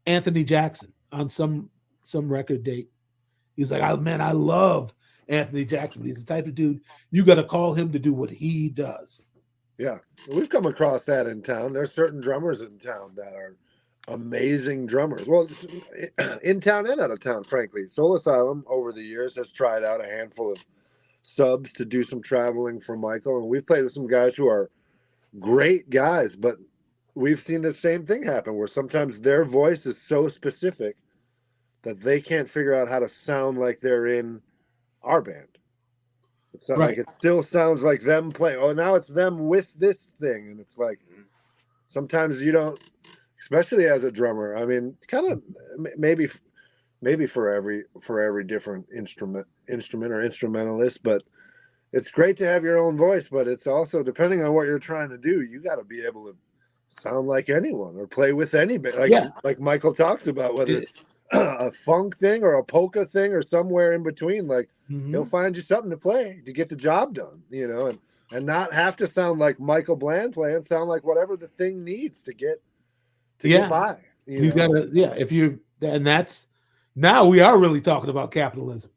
Anthony Jackson on some record date. He's like, I love Anthony Jackson, but he's the type of dude you got to call him to do what he does. Yeah, we've come across that in town. There's certain drummers in town that are amazing drummers. Well, in town and out of town, frankly. Soul Asylum over the years has tried out a handful of subs to do some traveling for Michael, and we've played with some guys who are great guys, but we've seen the same thing happen where sometimes their voice is so specific that they can't figure out how to sound like they're in our band. It's not like it still sounds like them playing. Oh, now it's them with this thing, and it's like sometimes you don't, especially as a drummer. I mean, kind of maybe for every different instrument or instrumentalist, but it's great to have your own voice. But it's also, depending on what you're trying to do, you got to be able to sound like anyone or play with anybody. Like Michael talks about, whether it's a funk thing or a polka thing or somewhere in between, like he'll find you something to play to get the job done, you know, and not have to sound like Michael Bland playing, sound like whatever the thing needs to get by. You gotta, if you, and that's, now we are really talking about capitalism.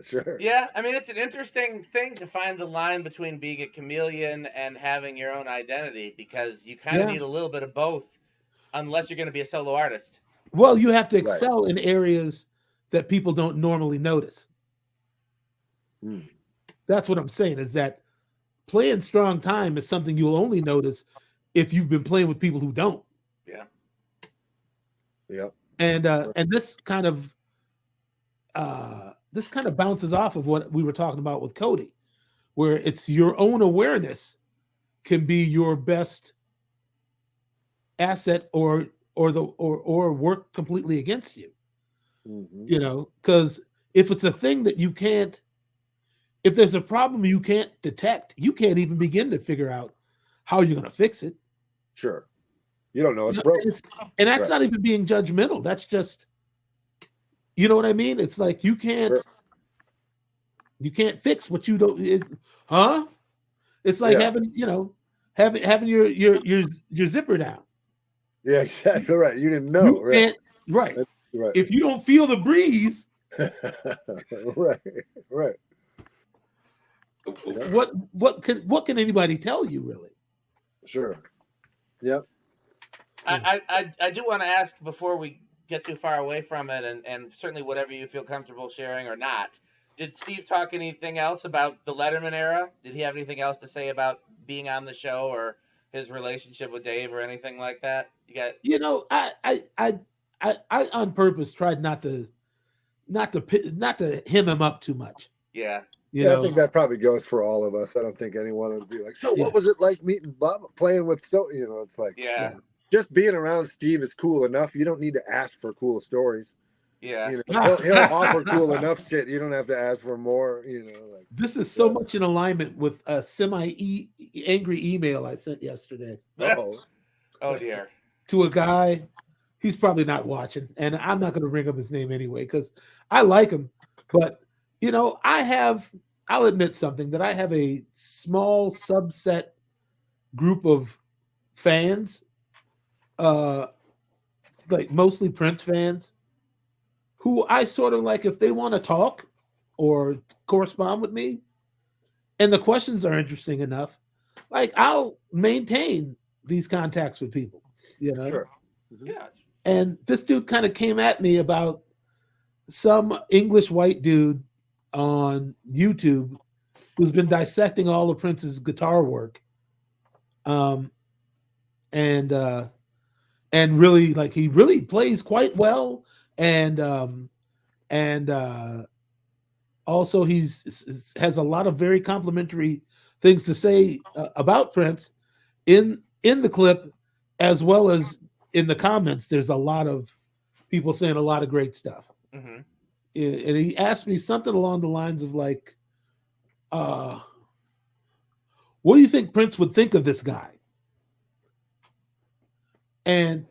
Sure. Yeah, I mean, it's an interesting thing to find the line between being a chameleon and having your own identity, because you kind of need a little bit of both, unless you're going to be a solo artist. Well, you have to excel in areas that people don't normally notice. That's what I'm saying, is that playing strong time is something you'll only notice if you've been playing with people who don't. Yeah. And this kind of bounces off of what we were talking about with Cody, where it's your own awareness can be your best asset or work completely against you. You know, because if it's a thing that you can't, if there's a problem you can't detect, you can't even begin to figure out how you're going to fix it. Sure. You don't know it's broken. And that's not even being judgmental. That's just, you know what I mean? It's like you can't fix what you don't. It's like having, you know, having your zipper down. Yeah, exactly right. You didn't know, right? Right. If you don't feel the breeze, right. What can anybody tell you, really? Sure. Yep. I do want to ask, before we get too far away from it, and certainly whatever you feel comfortable sharing or not, did Steve talk anything else about the Letterman era? Did he have anything else to say about being on the show or his relationship with Dave or anything like that? You know, I on purpose tried not to hem him up too much. Yeah. I think that probably goes for all of us. I don't think anyone would be like, so what was it like meeting Bob, playing with, you know, it's like, just being around Steve is cool enough. You don't need to ask for cool stories. Yeah. You know, he'll offer cool enough shit. You don't have to ask for more, you know. Like, this is so much in alignment with a angry email I sent yesterday. Oh dear. To a guy, he's probably not watching, and I'm not going to ring up his name anyway because I like him. But, you know, I'll admit something, that I have a small subset group of fans, like mostly Prince fans, who I sort of like, if they want to talk or correspond with me, and the questions are interesting enough, like I'll maintain these contacts with people, you know? Sure. Yeah. And this dude kind of came at me about some English white dude on YouTube who's been dissecting all of Prince's guitar work. And really, like, he really plays quite well. And also has a lot of very complimentary things to say about Prince in the clip, as well as in the comments. There's a lot of people saying a lot of great stuff. And he asked me something along the lines of like, what do you think Prince would think of this guy? And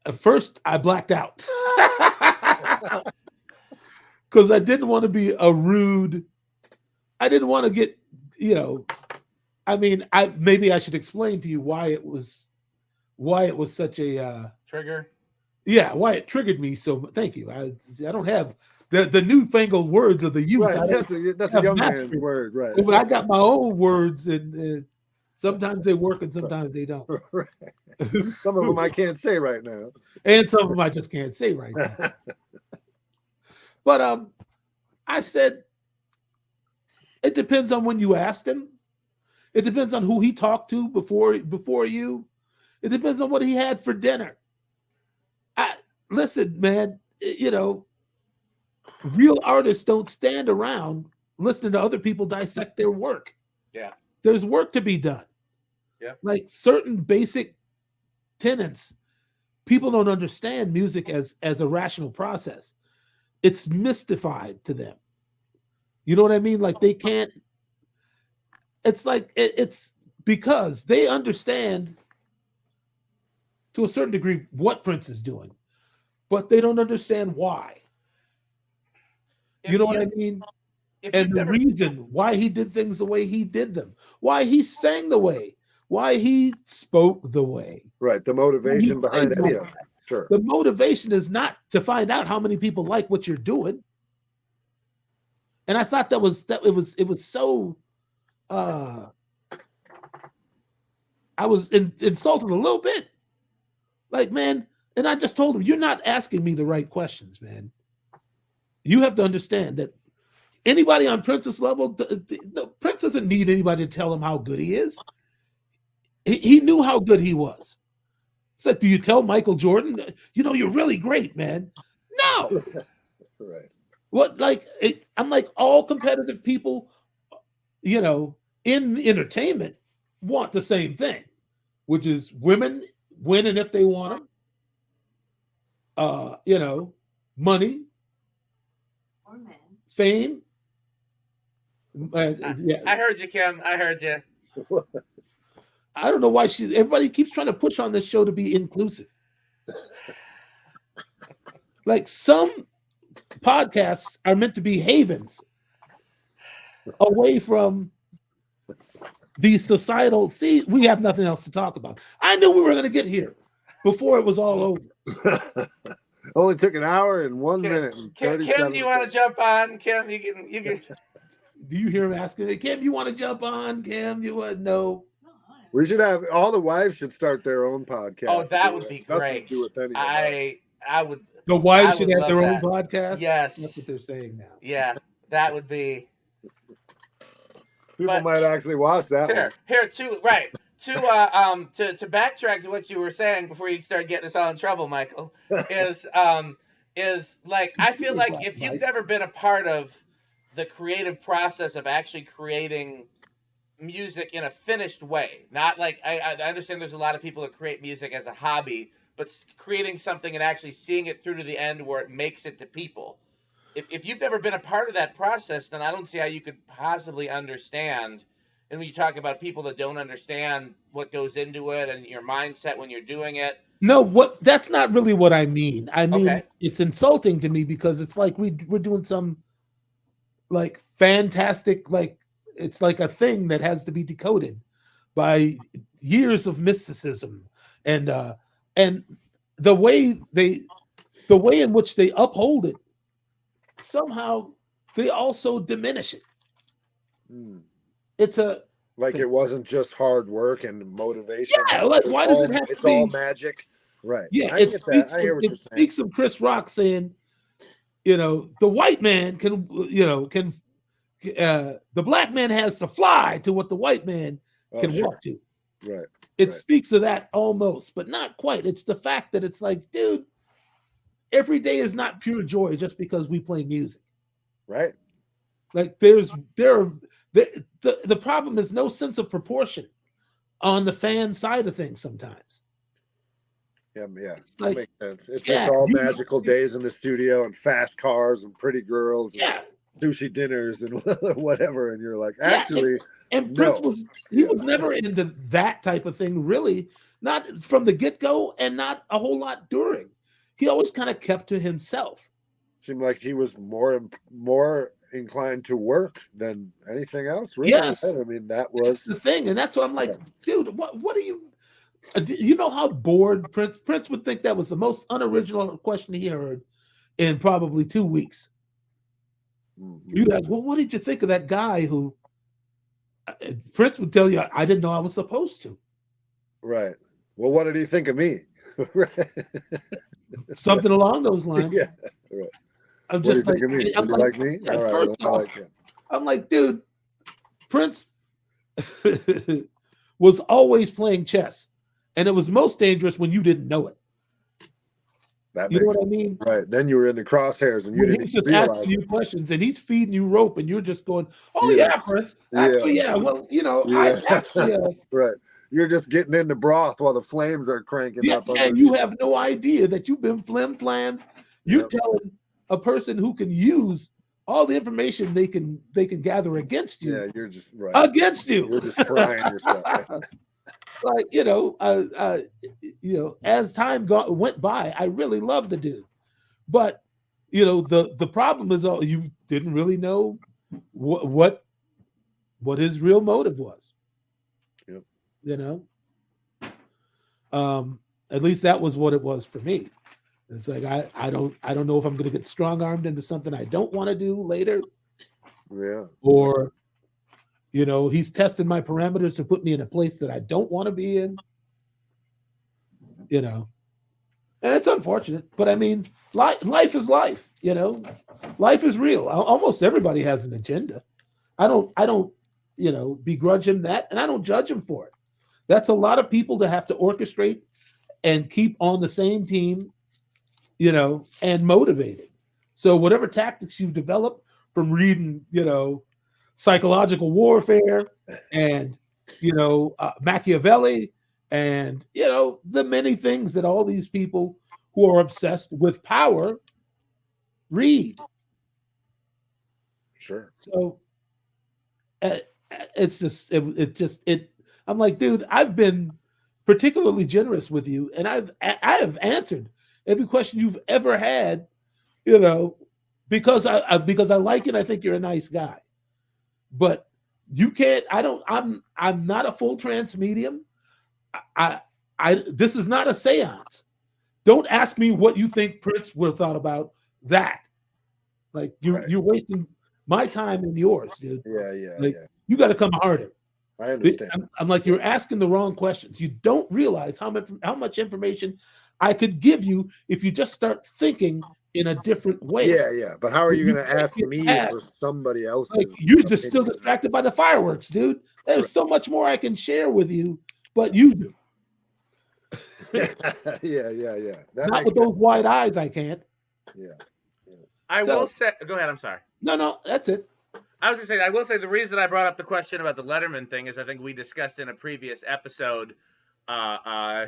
at first I blacked out because I didn't want to be a rude. I didn't want to get, you know, I mean, maybe I should explain to you why it was such a trigger. Yeah, why it triggered me. So thank you. I don't have the newfangled words of the youth. Right, that's a young man's word, right? But I got my own words, and sometimes they work and sometimes they don't. Right. Some of them I can't say right now, and some of them I just can't say right now. But I said it depends on when you asked him. It depends on who he talked to before you. It depends on what he had for dinner. Listen, man, real artists don't stand around listening to other people dissect their work. Yeah. There's work to be done. Yeah. Like certain basic tenets, people don't understand music as a rational process. It's mystified to them. You know what I mean? Like they can't, it's like, it's because they understand to a certain degree what Prince is doing, but they don't understand why. You know what I mean? And the reason why he did things the way he did them, why he sang the way, why he spoke the way. Right. The motivation behind any of it. Sure. The motivation is not to find out how many people like what you're doing. And I thought it was so I was insulted a little bit. Like, man, and I just told him, you're not asking me the right questions, man. You have to understand that anybody on Prince's level, the Prince doesn't need anybody to tell him how good he is. He knew how good he was. It's like, do you tell Michael Jordan, you're really great, man? No. Right. What, I'm like, all competitive people, in entertainment want the same thing, which is women winning if they want them. Money. Or men. Fame. Yeah. I heard you, Kim. I heard you. I don't know why everybody keeps trying to push on this show to be inclusive. Like some podcasts are meant to be havens away from the societal. See, we have nothing else to talk about. I knew we were going to get here before it was all over. Only took an hour and 1 minute and 37 Kim, do you want to jump on? Kim, you can. Do you hear him asking? Kim, you want to jump on? Kim, you would no. We should have all the wives should start their own podcast. Oh, that would be great. To do with any of I would. The wives should have their own podcast. Yes, that's what they're saying now. Yeah, that would be. People might actually watch that one. Here too, right? To backtrack to what you were saying before you start getting us all in trouble, Michael, is like, I feel like if you've never been a part of the creative process of actually creating music in a finished way, not like I understand there's a lot of people that create music as a hobby, but creating something and actually seeing it through to the end where it makes it to people. If you've never been a part of that process, then I don't see how you could possibly understand. And when you talk about people that don't understand what goes into it and your mindset when you're doing it. No, that's not really what I mean. I mean, It's insulting to me because it's like we're doing some like fantastic, like it's like a thing that has to be decoded by years of mysticism and the way in which they uphold it, somehow they also diminish it. It's it wasn't just hard work and motivation. Yeah, like why does it have to be? It's all magic, right? Yeah, it speaks of Chris Rock saying, the white man can the black man has to fly to what the white man can walk to. Right. It speaks of that almost, but not quite. It's the fact that it's like, dude, every day is not pure joy just because we play music. Right. Like the problem is no sense of proportion on the fan side of things sometimes. Yeah, that makes sense. It's just all magical days in the studio and fast cars and pretty girls and sushi dinners and whatever. And you're like, actually, and Prince was never into that type of thing, really, not from the get-go and not a whole lot during. He always kind of kept to himself. Seemed like he was more inclined to work than anything else, really. Yes. I mean, that's the thing, and that's what I'm like, dude, what are you? You know how bored Prince would think that was the most unoriginal question he heard in probably 2 weeks. You'd ask, well, what did you think of that guy who? Prince would tell you, I didn't know I was supposed to. Right. Well, what did he think of me? Something along those lines. Yeah. Right. I'm just like, me? I'm like me? Yeah, all right. first off, I'm like, dude, Prince was always playing chess, and it was most dangerous when you didn't know it. That You know makes what I mean? right. Then you were in the crosshairs and you When didn't he's just realize asking you it. questions and he's feeding you rope, and you're just going, "Oh Yeah. yeah, Prince. Actually, yeah. Well, you know, Yeah. I actually, Right. You're just getting in the broth while the flames are cranking yeah." up. And you have no idea that you've been flim-flammed. You're Yep. telling a person who can use all the information they can gather against you. Yeah, you're just right. Against you. You're just frying yourself. Like, as time went by, I really loved the dude. But, the problem is you didn't really know what his real motive was. Yep. At least that was what it was for me. It's like, I don't know if I'm going to get strong-armed into something I don't want to do later. Yeah. Or, he's testing my parameters to put me in a place that I don't want to be in. And it's unfortunate, but I mean, life is life. Life is real. Almost everybody has an agenda. I don't begrudge him that, and I don't judge him for it. That's a lot of people to have to orchestrate and keep on the same team, and motivated. So whatever tactics you've developed from reading, psychological warfare and, Machiavelli and, the many things that all these people who are obsessed with power read. Sure. So it's just, I'm like, dude, I've been particularly generous with you, and I have answered every question you've ever had, because I like it. I think you're a nice guy, but you can't. I'm not a full trance medium. This is not a seance. Don't ask me what you think Prince would have thought about that. Like you're wasting my time and yours, dude. Yeah. Like, you got to come harder. I understand. I'm like, you're asking the wrong questions. You don't realize how much information I could give you if you just start thinking in a different way. Yeah. But how are you going to ask me for somebody else's? Like, you're just still distracted by the fireworks, dude. There's so much more I can share with you, but you do. Yeah. Not with those wide eyes, I can't. Yeah. I will say, go ahead. I'm sorry. No, that's it. I was going to say, I will say the reason I brought up the question about the Letterman thing is I think we discussed in a previous episode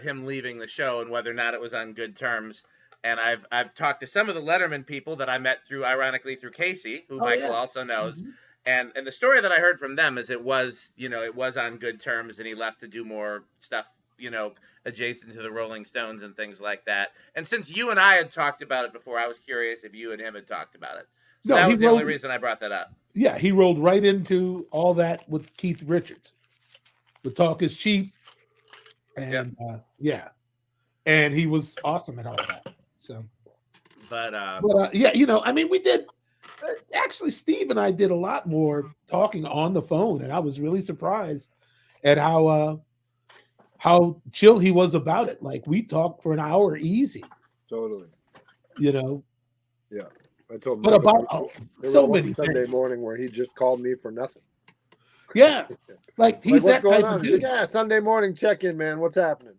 him leaving the show and whether or not it was on good terms. And I've talked to some of the Letterman people that I met ironically through Casey, who Michael also knows. Mm-hmm. And the story that I heard from them is it was on good terms, and he left to do more stuff, adjacent to the Rolling Stones and things like that. And since you and I had talked about it before, I was curious if you and him had talked about it. So that was the only reason I brought that up. Yeah, he rolled right into all that with Keith Richards. The talk is cheap. And and he was awesome at all that. So, but I mean, we did. Actually, Steve and I did a lot more talking on the phone, and I was really surprised at how chill he was about it. Like, we talked for an hour easy. Totally. Yeah. I told him. But about so many Sunday morning where he just called me for nothing. Yeah. Like, he's that type of dude. Yeah, Sunday morning check-in, man. What's happening?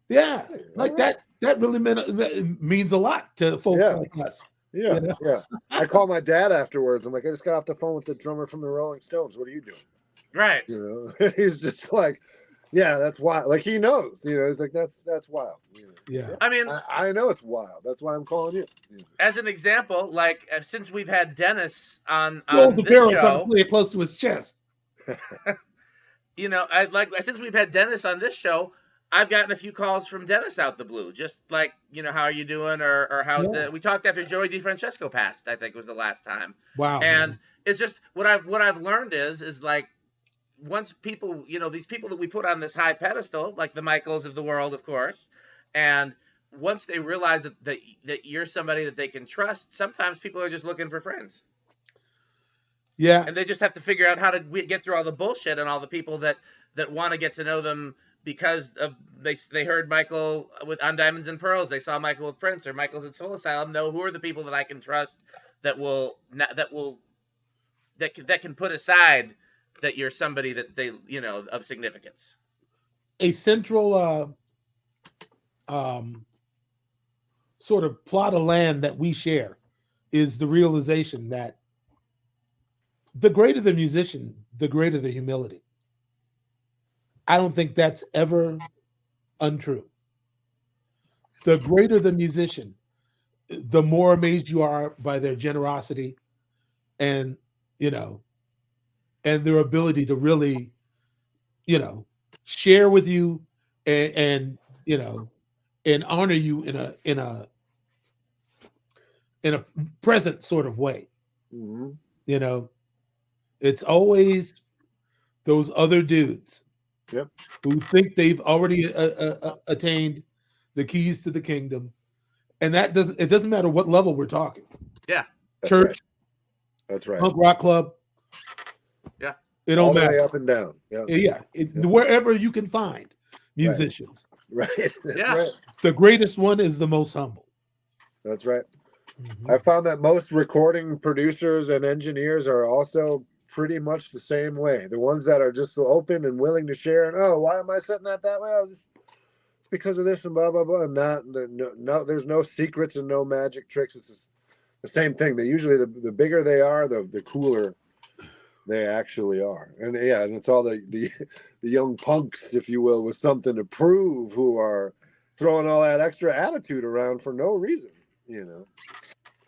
Yeah. Like that really means a lot to folks like us. Yeah. I called my dad afterwards. I'm like, I just got off the phone with the drummer from the Rolling Stones. What are you doing? Right. He's just like, yeah, that's wild. Like, he knows. He's like, that's wild. Yeah. I mean, I know it's wild. That's why I'm calling you. As an example, like, since we've had Dennis on Joel this show, trying to play it close to his chest. Since we've had Dennis on this show, I've gotten a few calls from Dennis out the blue, just like, how are you doing, or how's we talked after Joey DeFrancesco passed, I think was the last time. Wow. And it's just what I've learned is like, once people, these people that we put on this high pedestal, like the Michaels of the world, of course, and once they realize that you're somebody that they can trust, sometimes people are just looking for friends. Yeah. And they just have to figure out how to get through all the bullshit and all the people that want to get to know them because of they heard Michael on Diamonds and Pearls, they saw Michael with Prince, or Michael's at Soul Asylum. Know who are the people that I can trust that can put aside that you're somebody that they, of significance. A central sort of plot of land that we share is the realization that the greater the musician, the greater the humility. I don't think that's ever untrue. The greater the musician, the more amazed you are by their generosity and, and their ability to really, share with you and honor you in a present sort of way. Mm-hmm. It's always those other dudes who think they've already attained the keys to the kingdom, and it doesn't matter what level we're talking. Yeah, church, that's right. Punk rock club. Yeah, it don't matter. All the way up and down. Yeah, wherever you can find musicians. Right. That's yeah. right. The greatest one is the most humble. That's right. Mm-hmm. I found that most recording producers and engineers are also pretty much the same way. The ones that are just so open and willing to share, and why am I setting that way? It's because of this and blah blah blah. No, there's no secrets and no magic tricks. It's just the same thing. They usually the bigger they are, the cooler they actually are. And and it's all the young punks, if you will, with something to prove, who are throwing all that extra attitude around for no reason.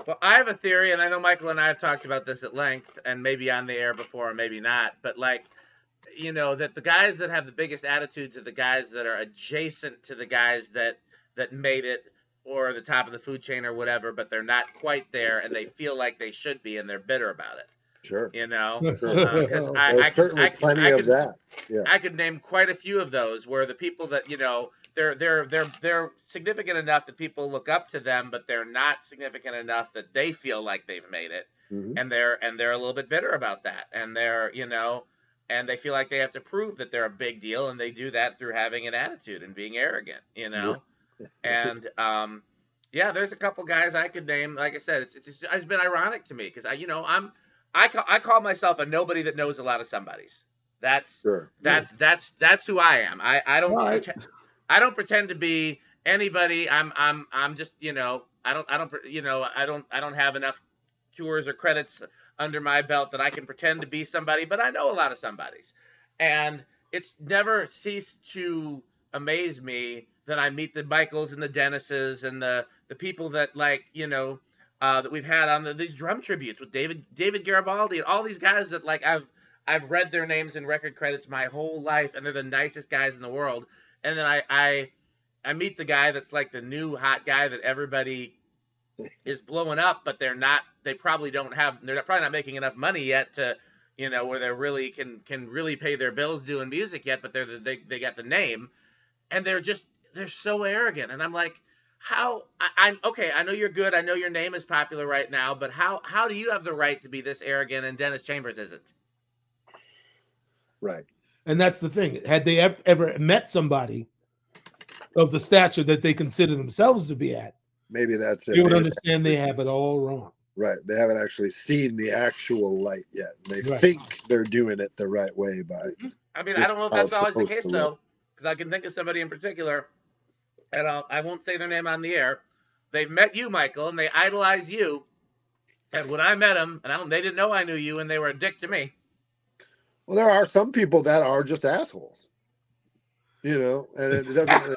Well, I have a theory, and I know Michael and I have talked about this at length, and maybe on the air before, or maybe not, but that the guys that have the biggest attitudes are the guys that are adjacent to the guys that made it, or the top of the food chain or whatever, but they're not quite there, and they feel like they should be, and they're bitter about it. Sure. Because There's certainly plenty of that. Yeah. I could name quite a few of those where the people that they're significant enough that people look up to them, but they're not significant enough that they feel like they've made it, and they're a little bit bitter about that, and they're and they feel like they have to prove that they're a big deal, and they do that through having an attitude and being arrogant, and there's a couple guys I could name. Like I said, it's been ironic to me because I call myself a nobody that knows a lot of somebodies. That's who I am. I don't pretend to be anybody. I'm just I don't have enough tours or credits under my belt that I can pretend to be somebody, but I know a lot of somebodies, and it's never ceased to amaze me that I meet the Michaels and the Dennises and the people that that we've had on these drum tributes with David Garibaldi and all these guys that I've read their names in record credits my whole life, and they're the nicest guys in the world. And then I meet the guy that's like the new hot guy that everybody is blowing up, but they're probably not making enough money yet to where they really can really pay their bills doing music yet, but they got the name, and they're so arrogant. And I'm like, how? I'm okay. I know you're good. I know your name is popular right now, but how do you have the right to be this arrogant and Dennis Chambers isn't? Right. And that's the thing. Had they ever met somebody of the stature that they consider themselves to be at, maybe that's it. They would understand they have it all wrong. Right. They haven't actually seen the actual light yet. They think they're doing it the right way by. I mean, I don't know if that's always the case though, because I can think of somebody in particular, and I won't say their name on the air. They've met you, Michael, and they idolize you. And when I met them, and they didn't know I knew you, and they were a dick to me. Well, there are some people that are just assholes, and it doesn't,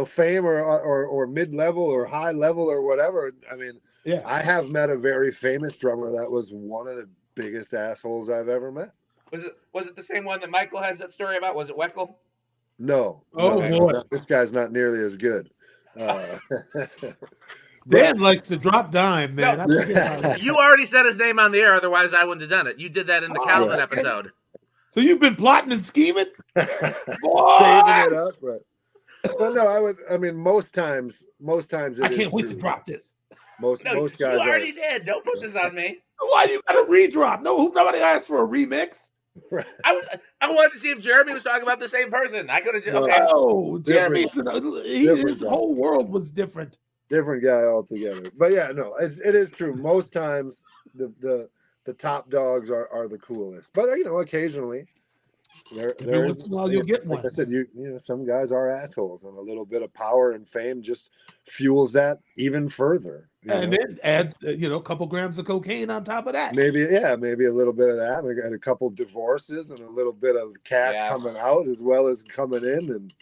fame or mid-level or high level or whatever. I mean, I have met a very famous drummer that was one of the biggest assholes I've ever met. Was it the same one that Michael has that story about? Was it Weckel? No. Boy. This guy's not nearly as good. Dan likes to drop dime, man. No, you already said his name on the air, otherwise I wouldn't have done it. You did that in the Calvin episode. So you've been plotting and scheming? Saving it up, right. Well, no, I mean, most times I can't wait to drop this. Most guys you already did. Don't put this on me. Why you got a redrop? No, nobody asked for a remix. Right. I wanted to see if Jeremy was talking about the same person. I could have just No, Jeremy, his whole world was different. Different guy altogether. But yeah, no, it is true. Most times the the top dogs are the coolest. But occasionally Every once in a while you'll get one. Like I said, some guys are assholes, and a little bit of power and fame just fuels that even further. And then add a couple grams of cocaine on top of that. Maybe a little bit of that. We got a couple divorces and a little bit of cash coming out as well as coming in, and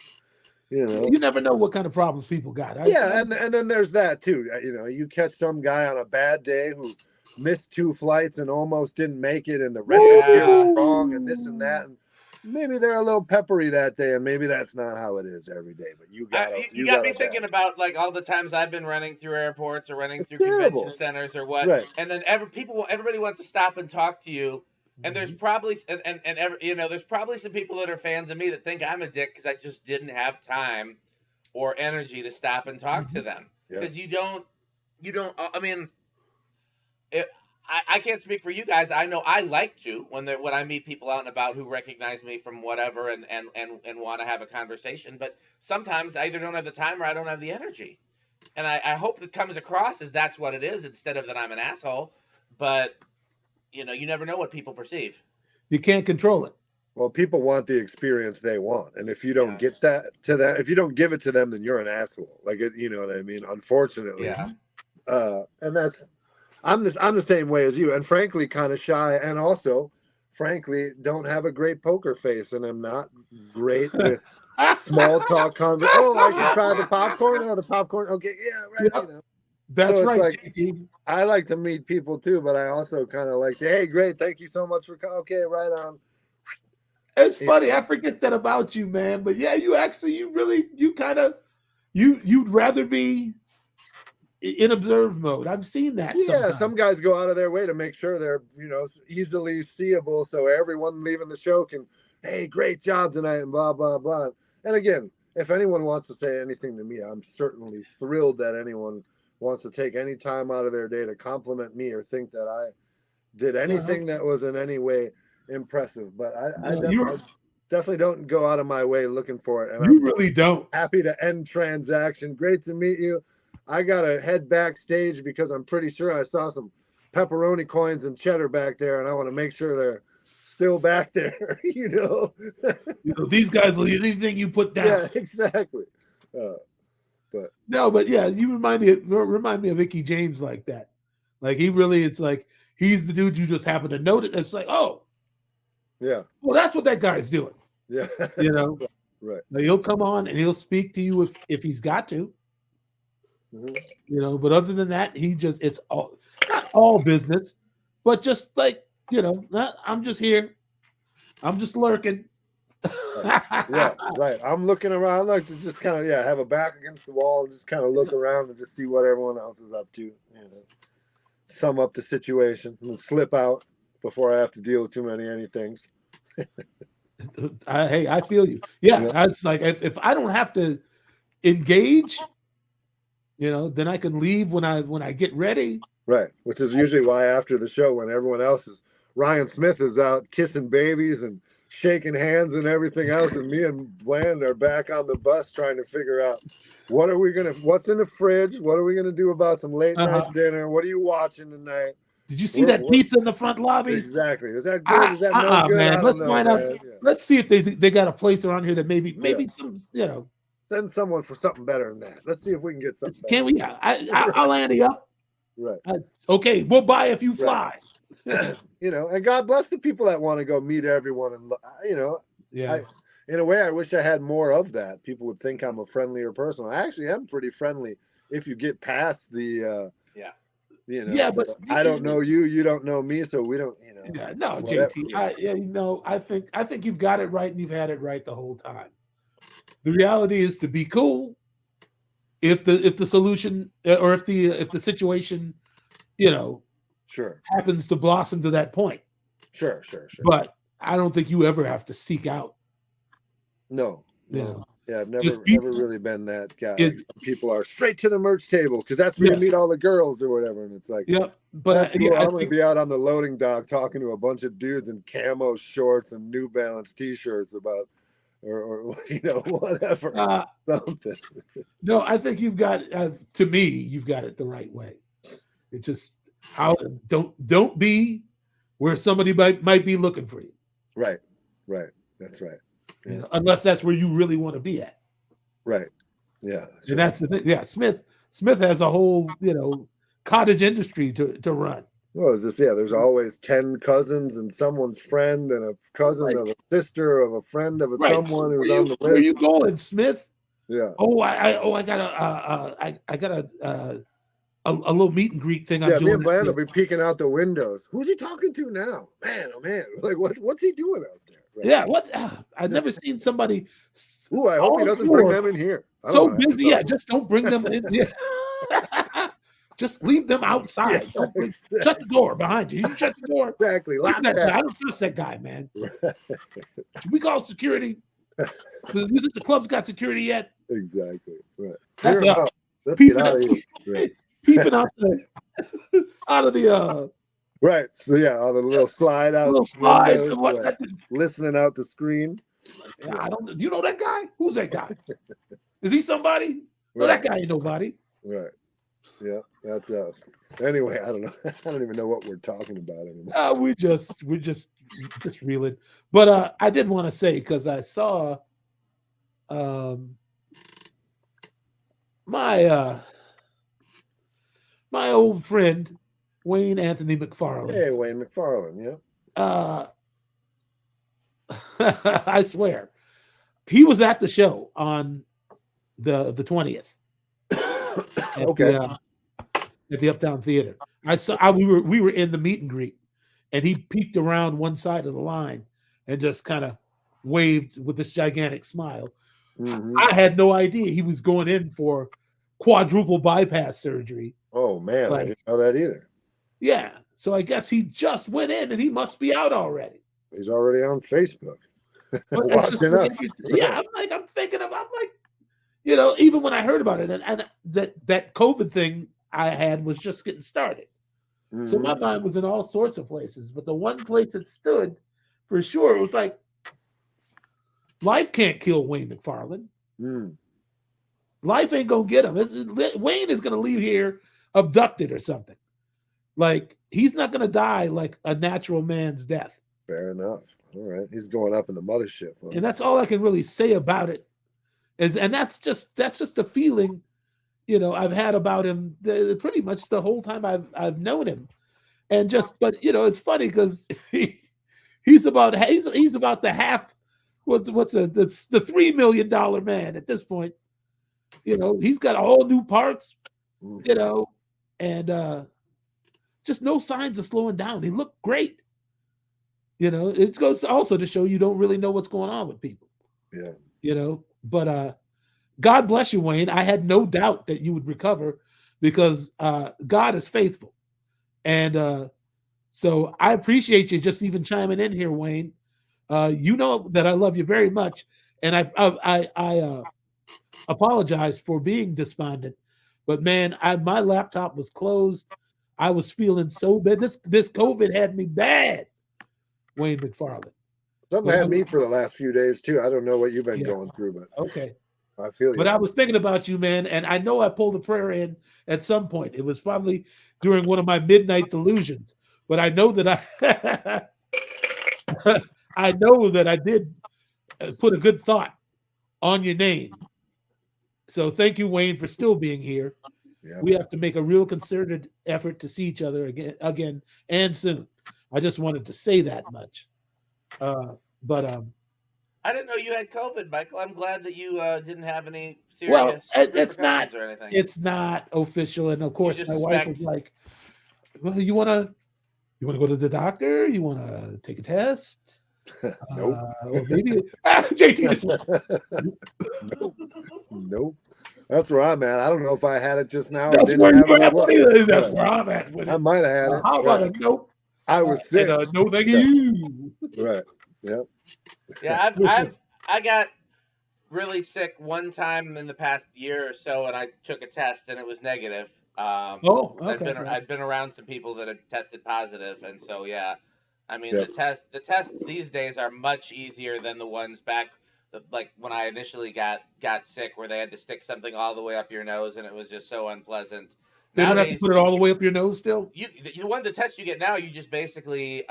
you never know what kind of problems people got. And then there's that too. You catch some guy on a bad day who missed 2 flights and almost didn't make it, and the rental gear was wrong, and this and that, and maybe they're a little peppery that day, and maybe that's not how it is every day. But you got me thinking about like all the times I've been running through airports or running through convention centers or what, and then everybody wants to stop and talk to you. And there's probably there's probably some people that are fans of me that think I'm a dick because I just didn't have time or energy to stop and talk to them. Because you don't. I mean, I can't speak for you guys. I know I like to when I meet people out and about who recognize me from whatever and want to have a conversation. But sometimes I either don't have the time or I don't have the energy. And I hope it comes across as that's what it is instead of that I'm an asshole. But you never know what people perceive. You can't control it. Well, people want the experience they want, and if you don't get that to them, if you don't give it to them, then you're an asshole. Like you know what I mean? Unfortunately, and that's I'm the same way as you, and frankly, kind of shy, and also, frankly, don't have a great poker face, and I'm not great with small talk conversation. Oh, I should try the popcorn. Oh, the popcorn. Okay, yeah, right. Yep. That's so right. Like, I like to meet people too, but I also kind of like, hey, great, thank you so much for coming. Okay, right on. It's funny, I forget that about you, man. But yeah, you'd rather be in observe mode. I've seen that. Yeah, sometimes. Some guys go out of their way to make sure they're easily seeable, so everyone leaving the show can, hey, great job tonight, and blah blah blah. And again, if anyone wants to say anything to me, I'm certainly thrilled that anyone wants to take any time out of their day to compliment me or think that I did anything that was in any way impressive. But I definitely don't go out of my way looking for it. And you really don't. Happy to end transaction. Great to meet you. I got to head backstage because I'm pretty sure I saw some pepperoni coins and cheddar back there, and I want to make sure they're still back there. These guys will eat anything you put down. Yeah, exactly. But yeah, you remind me of Icky James like that. Like it's like he's the dude you just happen to note it. It's like, oh, yeah. Well, that's what that guy's doing. Yeah. Right. Now, he'll come on and he'll speak to you if he's got to. Mm-hmm. But other than that, it's all not all business, but just like, I'm just here. I'm just lurking. Yeah, right. I'm looking around, like to just kind of have a back against the wall, and just kind of look around and just see what everyone else is up to. Sum up the situation and slip out before I have to deal with too many things. I feel you. Yeah, it's like if I don't have to engage, then I can leave when I get ready. Right, which is usually why after the show, when everyone else Ryan Smith is out kissing babies and shaking hands and everything else, and me and Bland are back on the bus trying to figure out what's in the fridge, what are we gonna do about some late night dinner, what are you watching tonight? Did you see that pizza in the front lobby? Exactly. Is that good? Is that no good? Man, let's find out. Yeah. Let's see if they got a place around here that maybe some send someone for something better than that. Let's see if we can get something. Can we? I'll ante up. Right. Okay, we'll buy if you fly. Right. And God bless the people that want to go meet everyone, and in a way, I wish I had more of that. People would think I'm a friendlier person. I actually am pretty friendly if you get past the but I don't know you, you don't know me, so we don't, Yeah, no, whatever. JT. I think you've got it right, and you've had it right the whole time. The reality is to be cool. If the solution or if the situation, sure, happens to blossom to that point. Sure. But I don't think you ever have to seek out. No. Yeah, I've never really been that guy. People are straight to the merch table because that's where you meet all the girls or whatever, and it's like, but cool. I'm going to be out on the loading dock talking to a bunch of dudes in camo shorts and New Balance t-shirts about, or whatever, something. No, I think you've got. To me, you've got it the right way. It's just don't be where somebody might be looking for you. Right. That's right. Yeah. You know, unless that's where you really want to be at. Right. Yeah. Sure. And that's the thing. Yeah. Smith has a whole, you know, cottage industry to run. Well, it's just, there's always 10 cousins and someone's friend and a cousin of a sister of a friend of someone who's on the list. Where are you going, Smith? Yeah. Oh, I got a little meet and greet thing. Yeah, me and Bland will be peeking out the windows. Who's he talking to now? Man, oh man! Like, what's he doing out there? Right? Yeah, what? I've never seen somebody. Ooh, I hope he doesn't bring them in here. So busy, yeah. Just don't bring them in. Yeah. Just leave them outside. Yeah, shut the door behind you. You shut the door. Exactly. I don't trust that guy, man. Should we call security? You think the club's got security yet? Exactly. Right. That's up. Let's get out of here. Right. Peeping out of the right. So on the little slide out, little slides windows, and what listening out the screen. I don't. You know that guy? Who's that guy? Is he somebody? No, that guy ain't nobody. Right. Yeah, that's us. Anyway, I don't know. I don't even know what we're talking about anymore. We're just reeling. But I did want to say, because I saw my old friend Wayne Anthony McFarlane. Hey, Wayne McFarlane. Yeah. I swear, he was at the show on the 20th. Okay. At the Uptown Theater. We were in the meet and greet, and he peeked around one side of the line and just kind of waved with this gigantic smile. Mm-hmm. I had no idea he was going in for quadruple bypass surgery. Oh man, I didn't know that either. Yeah, so I guess he just went in, and he must be out already. He's already on Facebook. Watching us. Yeah, I'm thinking, you know, even when I heard about it, and that COVID thing I had was just getting started. Mm-hmm. So my mind was in all sorts of places, but the one place it stood for sure, it was like, life can't kill Wayne McFarlane. Mm. Life ain't gonna get him. Wayne is gonna leave here abducted or something. Like, he's not gonna die like a natural man's death. Fair enough. All right, he's going up in the mothership, huh? And that's all I can really say about it. And that's just the feeling, you know, I've had about him pretty much the whole time I've known him. And but you know, it's funny because he's about the half. That's the $3 million man at this point. You know, he's got all new parts. You know, and just no signs of slowing down. He looked great. You know, it goes also to show you don't really know what's going on with people. Yeah. You know, but God bless you, Wayne. I had no doubt that you would recover because God is faithful. And so I appreciate you just even chiming in here, Wayne. You know that I love you very much. And I apologize for being despondent. But man, my laptop was closed. I was feeling so bad. This COVID had me bad, Wayne McFarlane. Something had me for the last few days too. I don't know what you've been going through, but okay. I feel you. But I was thinking about you, man, and I know I pulled a prayer in at some point. It was probably during one of my midnight delusions. But I know that I know that I did put a good thought on your name. So thank you, Wayne, for still being here. Yeah. We have to make a real concerted effort to see each other again and soon. I just wanted to say that much. But I didn't know you had COVID, Michael. I'm glad that you didn't have any serious it's not or anything. It's not official, and of course my wife was like, "Well, you want to go to the doctor? You want to take a test?" Nope. Or maybe JT just nope. That's where I'm at. I don't know if I had it just now. That's where I'm at. I might have had it. How about a nope? I was sick. No, thank you. Right. Yep. Yeah, I got really sick one time in the past year or so, and I took a test and it was negative. Okay. I've been around some people that have tested positive, and so yeah. I mean, the tests these days are much easier than the ones back, like when I initially got sick, where they had to stick something all the way up your nose, and it was just so unpleasant. They don't have to put it all the way up your nose still? The test you get now, you just basically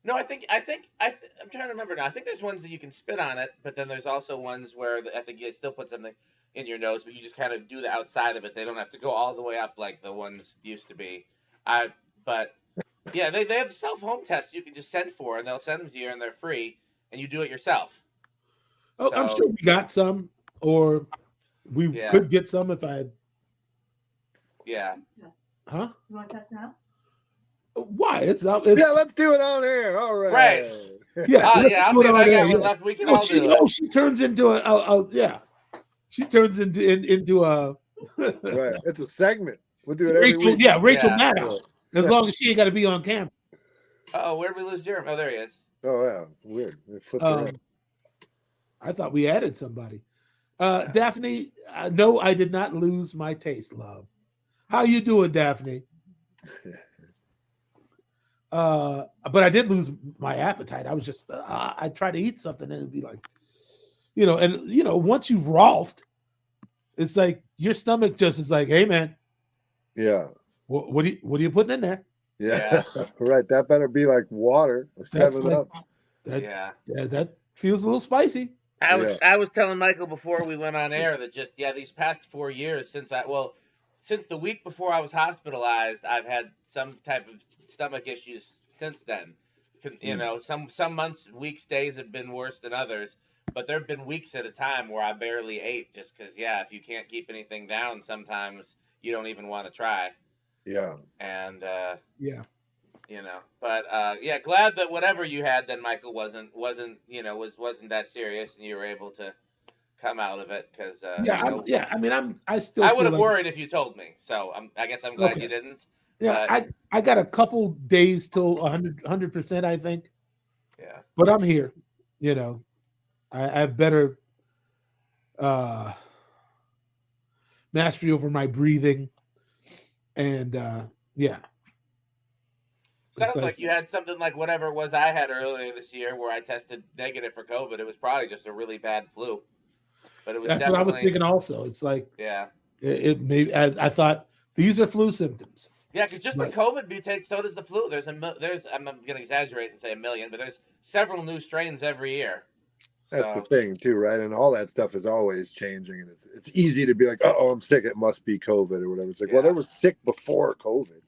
no, I'm trying to remember now. I think there's ones that you can spit on it, but then there's also ones where I think you still put something in your nose, but you just kind of do the outside of it. They don't have to go all the way up like the ones used to be. But yeah, they have self-home tests you can just send for, and they'll send them to you, and they're free, and you do it yourself. Oh, so, I'm sure we got some, or we could get some if I had. Yeah. Huh? You want to test now? Why? It's yeah, let's do it on air. All right. Right. Yeah. I'll see if I got one left. We can all do it. She turns into a She turns into a right. It's a segment. We'll do it every week. Yeah, Rachel Maddow. As long as she ain't got to be on camera. Oh, where did we lose Jeremy? Oh, there he is. Oh yeah, weird. Flipped around. I thought we added somebody. Daphne, no, I did not lose my taste, love. How you doing, Daphne? But I did lose my appetite. I was just, I tried to eat something and it'd be like, once you've rolfed, it's like your stomach just is like, hey man. Yeah. What are you putting in there? Yeah. Right. That better be like water or 7-Up. That feels a little spicy. I was telling Michael before we went on air that these past 4 years since the week before I was hospitalized, I've had some type of stomach issues since then. Some months, weeks, days have been worse than others, but there have been weeks at a time where I barely ate just because, if you can't keep anything down, sometimes you don't even want to try. Yeah. And but glad that whatever you had then, Michael, wasn't that serious, and you were able to come out of it because I would have worried if you told me, so I guess I'm glad you didn't. Yeah, I got a couple days till 100%, I think. Yeah, but I'm here. I have better mastery over my breathing, and sounds like you had something like whatever it was I had earlier this year where I tested negative for COVID. It was probably just a really bad flu. But it was that's what I was thinking also. It's like, it maybe I thought these are flu symptoms. Yeah, because just like COVID mutates, so does the flu. I'm going to exaggerate and say 1 million, but there's several new strains every year. That's the thing too, right? And all that stuff is always changing, and it's easy to be like, oh, I'm sick. It must be COVID or whatever. It's like, well, there was sick before COVID.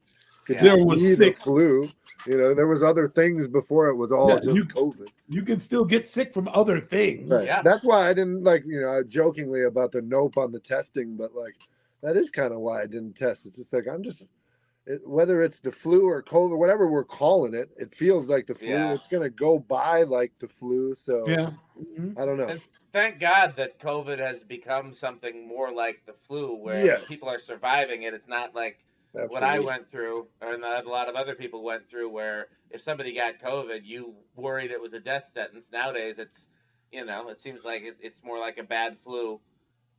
There was sick flu. There was other things before it was all just COVID. You can still get sick from other things. Right. Yeah. That's why I didn't jokingly about the nope on the testing, but that is kind of why I didn't test. It's just like whether it's the flu or COVID, whatever we're calling it, it feels like the flu. Yeah. It's gonna go by like the flu. So I don't know. And thank God that COVID has become something more like the flu, where people are surviving it. It's not like what I went through, and a lot of other people went through, where if somebody got COVID, you worried it was a death sentence. Nowadays, it's it seems like it's more like a bad flu.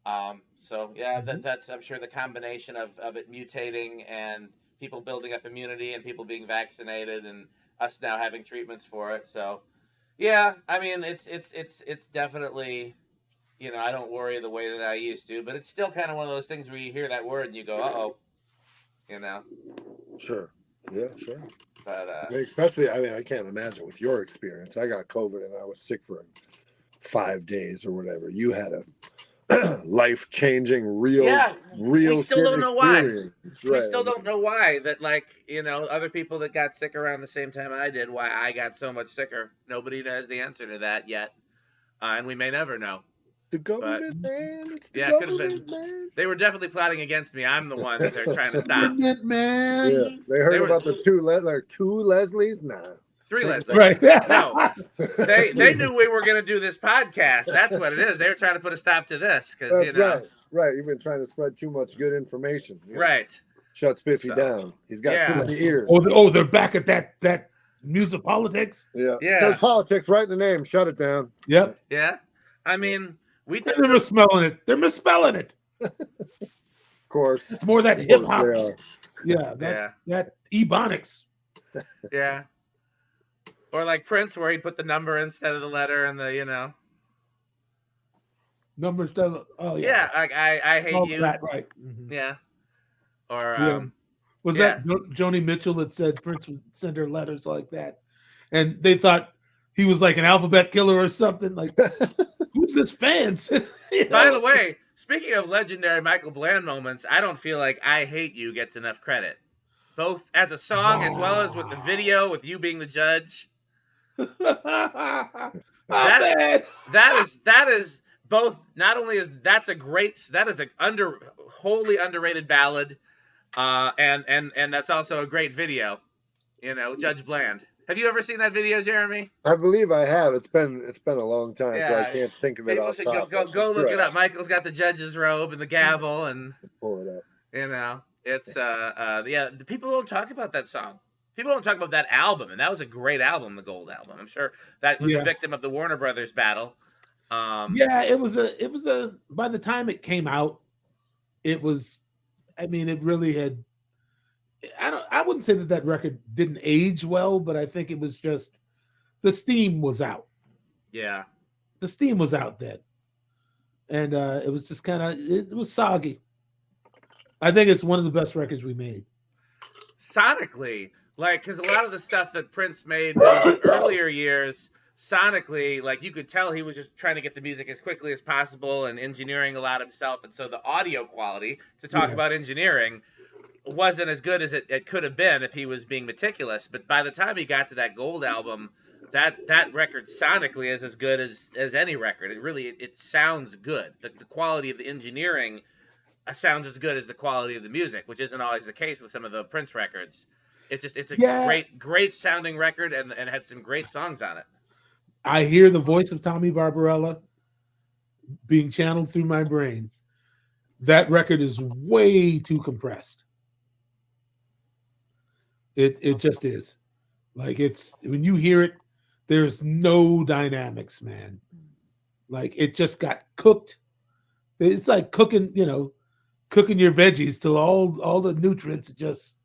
That's I'm sure the combination of it mutating and people building up immunity and people being vaccinated and us now having treatments for it. So, I mean, it's definitely, I don't worry the way that I used to, but it's still kind of one of those things where you hear that word and you go, uh-oh, Sure. Yeah, sure. But especially, I mean, I can't imagine with your experience. I got COVID and I was sick for 5 days or whatever. You had a life-changing, real we still don't know why. Right. We still don't know why that, other people that got sick around the same time I did, why I got so much sicker. Nobody has the answer to that yet, and we may never know. The government, man. It's the government, man. They were definitely plotting against me. I'm the one that they're trying to stop. Man. Yeah. They heard about the two Leslies? Nah. 3 Leslies. Right. No. They knew we were going to do this podcast. That's what it is. They were trying to put a stop to this. Right. You've been trying to spread too much good information. Right. Shut Spiffy down. He's got too many ears. They're back at that MUSiPOLiTiX? Yeah. So politics right in the name. Shut it down. Yep. Yeah. I mean, they're misspelling it. They're misspelling it. Of course. It's more that hip hop. That ebonics. Yeah. Or like Prince, where he put the number instead of the letter and the, Number instead of, I hate you. That, right. Mm-hmm. Yeah. Or Was yeah. that Joni Mitchell that said Prince would send her letters like that? And they thought he was like an alphabet killer or something. Like, who's this fan? By the way, speaking of legendary Michael Bland moments, I don't feel like "I Hate You" gets enough credit, both as a song as well as with the video, with you being the judge. That is both. Not only is that is a wholly underrated ballad, and that's also a great video. You know, Judge Bland. Have you ever seen that video, Jeremy? I believe I have. It's been a long time, so I Yeah. can't think of it People off should top. go look it up. Michael's got the judge's robe and the gavel, and Pull it up. you know, it's the people don't talk about that song. People don't talk about that album, and that was a great album, the Gold album. I'm sure that was a victim of the Warner Brothers battle. Yeah, it was a. By the time it came out, it was. I mean, it really had. I wouldn't say that record didn't age well, but I think it was just the steam was out. Yeah, the steam was out then, and it was just kind of it was soggy. I think it's one of the best records we made. Sonically, like, because a lot of the stuff that Prince made in the earlier years, sonically, like, you could tell he was just trying to get the music as quickly as possible and engineering a lot himself, and so the audio quality, to talk about engineering, wasn't as good as it could have been if he was being meticulous. But by the time he got to that Gold album, that record sonically is as good as any record. It sounds good. The quality of the engineering sounds as good as the quality of the music, which isn't always the case with some of the Prince records. It's a great sounding record and had some great songs on it. I hear the voice of Tommy Barbarella being channeled through my brain. That record is way too compressed. It just is. Like, it's when you hear it, there's no dynamics, man. Like, it just got cooked. It's like cooking your veggies till all the nutrients just.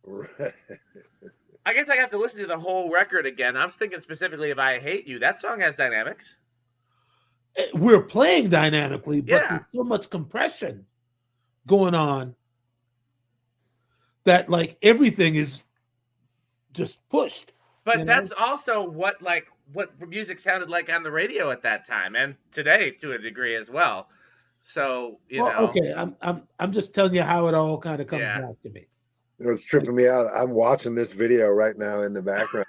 I guess I have to listen to the whole record again. I'm thinking specifically of "I Hate You." That song has dynamics. We're playing dynamically, but there's so much compression going on that, like, everything is just pushed. But that's also what music sounded like on the radio at that time, and today to a degree as well. So okay, I'm just telling you how it all kind of comes back to me. It's tripping me out. I'm watching this video right now in the background,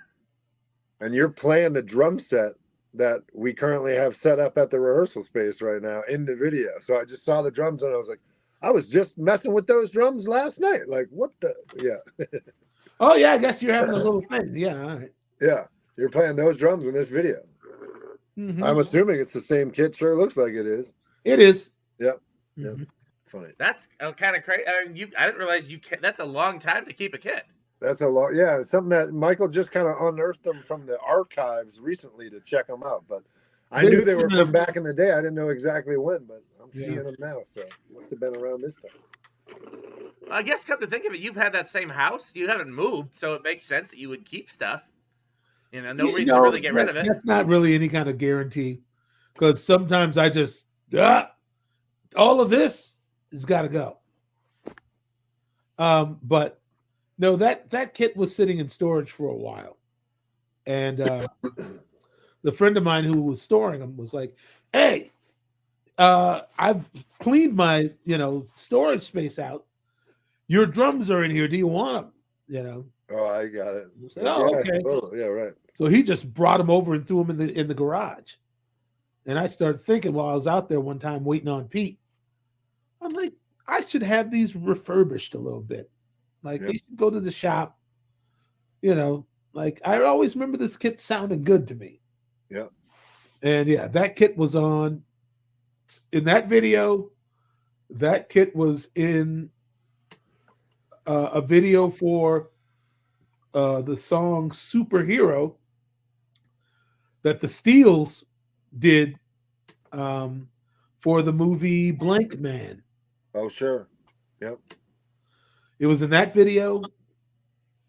and you're playing the drum set that we currently have set up at the rehearsal space right now in the video. So I just saw the drums and I was like, I was just messing with those drums last night. Like, what the? Yeah. Oh, yeah, I guess you're having a little thing. Yeah, all right. Yeah, you're playing those drums in this video. Mm-hmm. I'm assuming it's the same kit. Sure looks like it is. It is. Yep. Mm-hmm. Yep. Funny. That's kind of crazy. I didn't realize that's a long time to keep a kit. That's a lot. Yeah, it's something that Michael just kind of unearthed them from the archives recently to check them out. But I knew they were from back in the day. I didn't know exactly when, but I'm seeing them now. So it must have been around this time. I guess, come to think of it, you've had that same house. You haven't moved, so it makes sense that you would keep stuff. No reason to really get rid of it. That's not really any kind of guarantee, because sometimes I just all of this has got to go. But no, that kit was sitting in storage for a while, and the friend of mine who was storing them was like, "Hey, I've cleaned my storage space out. Your drums are in here. Do you want them?" Oh, I got it. Like, okay. Yeah, right. So he just brought them over and threw them in the garage. And I started thinking while I was out there one time waiting on Pete, I'm like, I should have these refurbished a little bit. Like, they should go to the shop. Like, I always remember this kit sounding good to me. Yeah. And that kit was in that video. That kit was in a video for the song Superhero that the Steels did for the movie Blank Man. Oh, sure. Yep. It was in that video.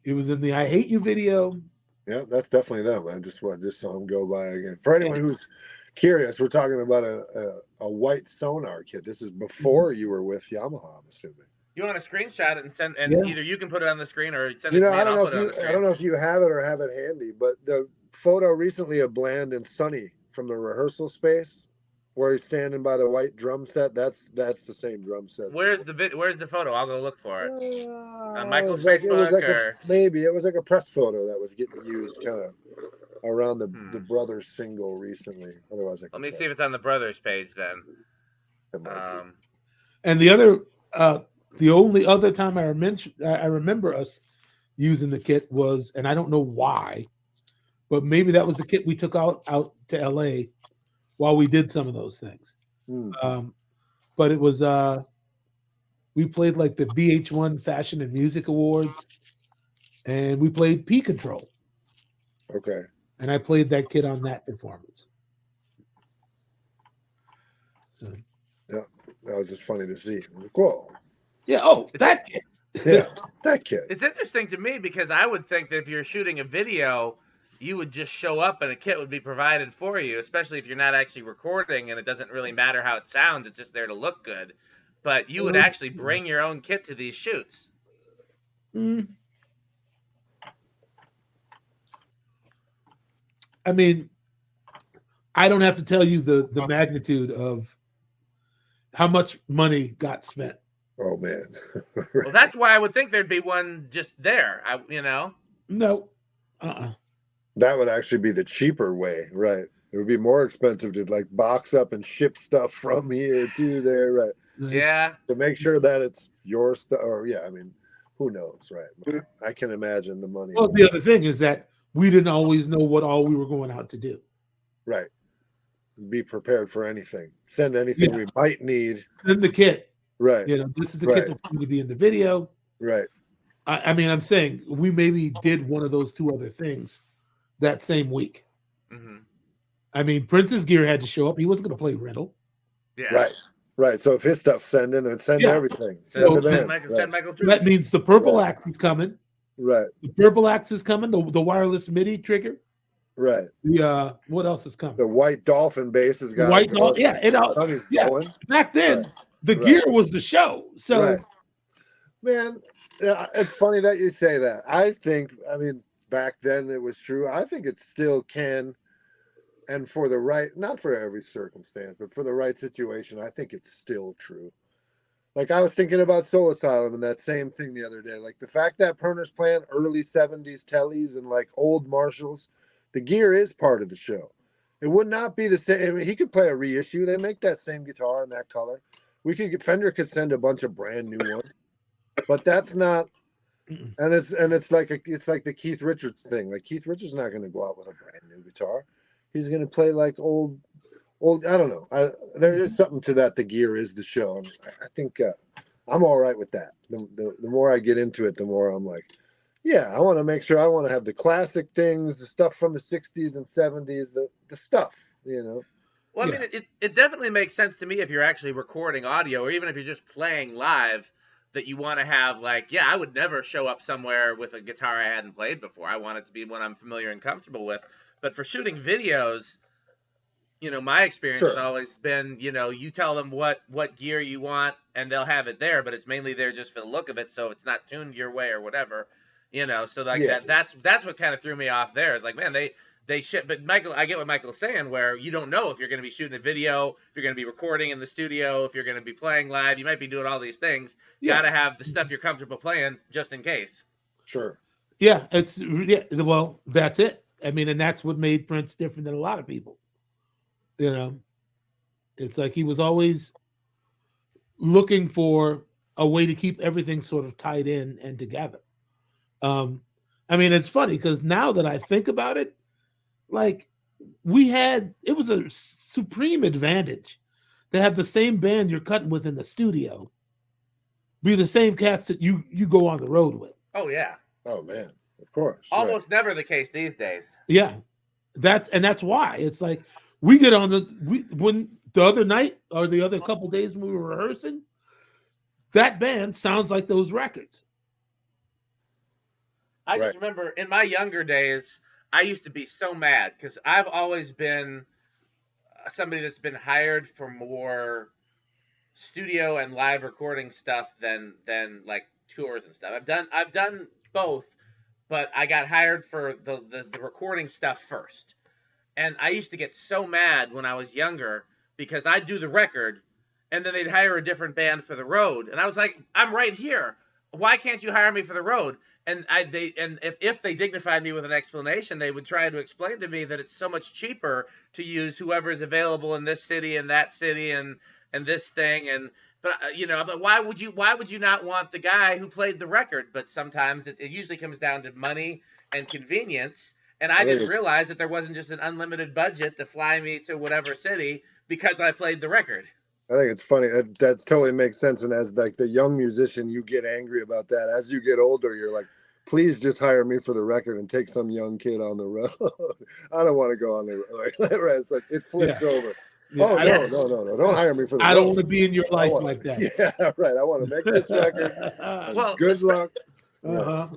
It was in the I Hate You video. Yeah, that's definitely them. I just saw them go by again. For anyone who's curious, we're talking about a white sonar kit. This is before you were with Yamaha, I'm assuming. You want to screenshot it and send, and Yeah. either you can put it on the screen or send it You to know, me I and don't I'll know put it on the screen. I don't know if you have it or have it handy, but the photo recently of Bland and Sonny from the rehearsal space, where he's standing by the white drum set. That's the same drum set. Where's the photo? I'll go look for it. On Michael's it was Facebook like or maybe it was like a press photo that was getting used kind of around the Brothers single recently. Otherwise, let me see if it's on the Brothers page then. It might be. And the only other time I remember us using the kit was, and I don't know why, but maybe that was the kit we took out to LA while we did some of those things. But it was we played like the VH1 Fashion and Music Awards, and we played P Control. Okay. And I played that kit on that performance. So. Yeah, that was just funny to see. Cool. Yeah. Oh, that kid. Yeah, that kid. It's interesting to me because I would think that if you're shooting a video, you would just show up and a kit would be provided for you, especially if you're not actually recording and it doesn't really matter how it sounds. It's just there to look good. But you would actually bring your own kit to these shoots. I mean, I don't have to tell you the magnitude of how much money got spent. Oh man. Right. Well, that's why I would think there'd be one just there. No. That would actually be the cheaper way, right? It would be more expensive to like box up and ship stuff from here to there, right? Yeah. To make sure that it's your stuff, or I mean, who knows, right? I can imagine the money. Well, the other thing is that we didn't always know what all we were going out to do. Right. Be prepared for anything. Send anything we might need. Send the kit. Right. This is the kit that's going to be in the video. Right. I mean, I'm saying we maybe did one of those two other things that same week. Mm-hmm. I mean, Prince's gear had to show up. He wasn't going to play rental. Yeah. Right. Right. So if his stuff send in, then send everything. Send Michael through. That means the purple axe is coming. Right. The purple axe is coming. The wireless MIDI trigger. Right. The what else is coming? The white dolphin bass has got white dolphin. Yeah. Going. Back then, the gear was the show. So, man, it's funny that you say that. I mean, back then it was true. I think it still can. And for the right, not for every circumstance, but for the right situation, I think it's still true. Like I was thinking about Soul Asylum and that same thing the other day. Like the fact that Perner's playing early 70s tellies and like old Marshalls, the gear is part of the show. It would not be the same. I mean, he could play a reissue. They make that same guitar in that color. Fender could send a bunch of brand new ones, but that's not. And it's like the Keith Richards thing. Like Keith Richards is not going to go out with a brand new guitar. He's going to play like old. I don't know. There is something to that. The gear is the show. And I think I'm all right with that. The more I get into it, the more I'm like, yeah, I want to make sure I want to have the classic things, the stuff from the 60s and 70s, the stuff, Well, I mean, it definitely makes sense to me if you're actually recording audio or even if you're just playing live that you want to have like, I would never show up somewhere with a guitar I hadn't played before. I want it to be one I'm familiar and comfortable with. But for shooting videos, my experience has always been, you tell them what gear you want and they'll have it there, but it's mainly there just for the look of it. So it's not tuned your way or whatever, so like that's what kind of threw me off there. Is like, man, they ship, but Michael, I get what Michael's saying, where you don't know if you're going to be shooting a video, if you're going to be recording in the studio, if you're going to be playing live, you might be doing all these things. Got to have the stuff you're comfortable playing just in case. Sure. Yeah. Well, that's it. I mean, and that's what made Prince different than a lot of people. It's like he was always looking for a way to keep everything sort of tied in and together. I mean, it's funny because now that I think about it, like it was a supreme advantage to have the same band you're cutting with in the studio be the same cats that you go on the road with. Oh, yeah. Oh, man. Of course. Almost never the case these days. Yeah. That's why it's like we get on when the other night or the other couple days when we were rehearsing, that band sounds like those records. I just remember in my younger days, I used to be so mad because I've always been somebody that's been hired for more studio and live recording stuff than like tours and stuff. I've done both, but I got hired for the recording stuff first. And I used to get so mad when I was younger because I'd do the record and then they'd hire a different band for the road. And I was like, I'm right here. Why can't you hire me for the road? And if they dignified me with an explanation, they would try to explain to me that it's so much cheaper to use whoever's available in this city and that city and this thing. But why would you not want the guy who played the record? But sometimes it usually comes down to money and convenience. And I didn't realize that there wasn't just an unlimited budget to fly me to whatever city because I played the record. I think it's funny. That totally makes sense. And as like the young musician, you get angry about that. As you get older, you're like, please just hire me for the record and take some young kid on the road. I don't want to go on the road. Right? It's like it flips over. Yeah. Oh, no. Don't hire me for the road. I don't want to be in your life like that. Yeah, right. I want to make this record. Well, good luck. Uh-huh.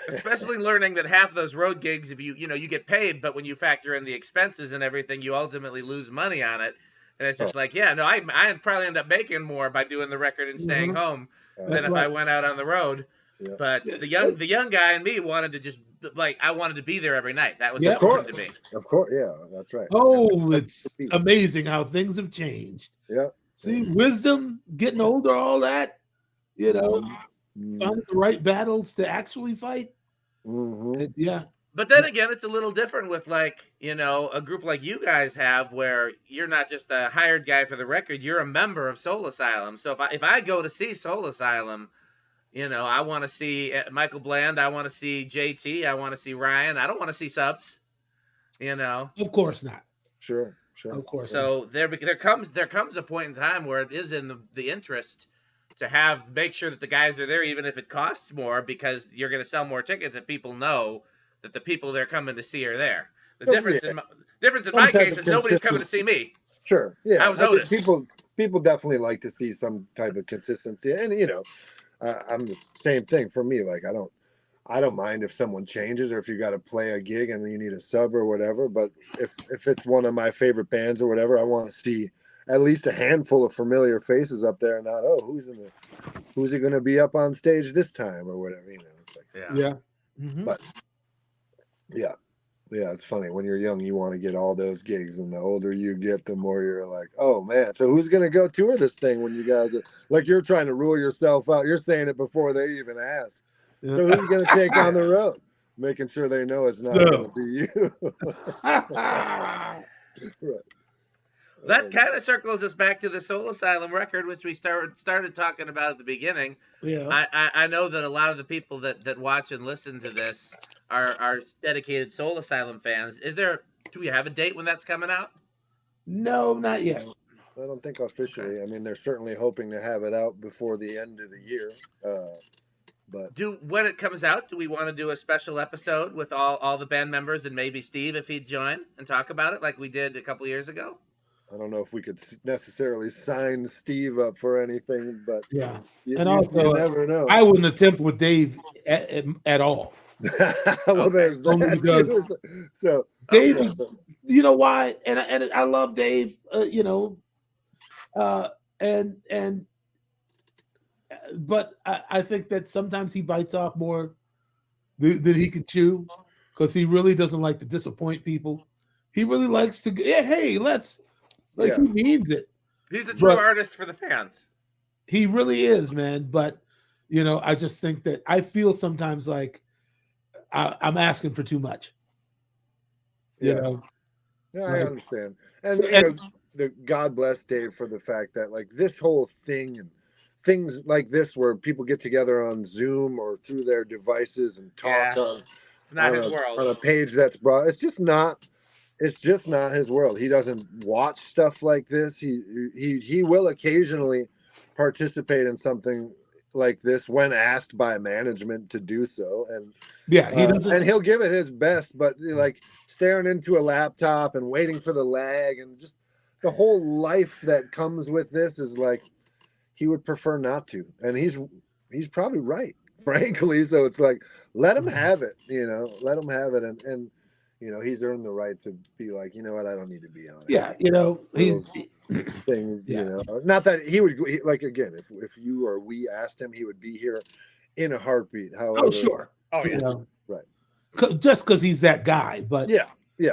Especially learning that half those road gigs, if you get paid, but when you factor in the expenses and everything, you ultimately lose money on it. And it's just like, I probably end up making more by doing the record and staying home than if I went out on the road. Yeah. But the young guy in me wanted to just I wanted to be there every night. That was important to me. Of course, yeah, that's right. Oh, it's amazing how things have changed. Yeah. See, wisdom, getting older, all that, finding the right battles to actually fight. Mm-hmm. Yeah. But then again, it's a little different with a group like you guys have where you're not just a hired guy for the record, you're a member of Soul Asylum. So if I go to see Soul Asylum, I want to see Michael Bland, I want to see JT, I want to see Ryan, I don't want to see subs. Of course not. Sure. Of course. So there comes a point in time where it is in the interest to make sure that the guys are there, even if it costs more, because you're going to sell more tickets if people know that the people they're coming to see are there. The difference in my case is nobody's coming to see me. Sure. Yeah. I was Otis. People definitely like to see some type of consistency, and I'm the same thing for me. Like I don't mind if someone changes or if you got to play a gig and you need a sub or whatever. But if it's one of my favorite bands or whatever, I want to see at least a handful of familiar faces up there, and not who's it going to be up on stage this time or whatever. It's like yeah. Mm-hmm. But yeah, it's funny. When you're young, you want to get all those gigs, and the older you get, the more you're like, oh man, so who's gonna go tour this thing when you guys are like, you're trying to rule yourself out. You're saying it before they even ask. Yeah. So who's gonna take on the road? Making sure they know it's not gonna be you. Right. That kind of circles us back to the Soul Asylum record, which we started talking about at the beginning. Yeah. I know that a lot of the people that watch and listen to this are dedicated Soul Asylum fans. Do we have a date when that's coming out? No, not yet. I don't think officially. Okay. I mean, they're certainly hoping to have it out before the end of the year. But when it comes out, do we want to do a special episode with all the band members and maybe Steve if he'd join and talk about it like we did a couple years ago? I don't know if we could necessarily sign Steve up for anything, but yeah, you never know. I wouldn't attempt with Dave at all. Well, there's that. So Dave is, you know why? And I love Dave, but I think that sometimes he bites off more than he can chew, because he really doesn't like to disappoint people. He really likes to, he means it. He's a true artist for the fans. He really is, man. But, I just think that I feel sometimes like I'm asking for too much. Yeah, I understand. And God bless Dave for the fact that like this whole thing and things like this where people get together on Zoom or through their devices and talk on a page that's brought. It's just not his world. He doesn't watch stuff like this. He will occasionally participate in something like this when asked by management to do so, and he doesn't, and he'll give it his best. But like staring into a laptop and waiting for the lag and just the whole life that comes with this is like he would prefer not to, and he's probably right, frankly. So it's like let him have it, let him have it, and he's earned the right to be like, you know what, I don't need to be on it. Yeah, things, Yeah. you know. Not that he would like again, if you or we asked him, he would be here in a heartbeat. However, Oh, sure. Oh, yeah. You know, right. Just because he's that guy, but Yeah.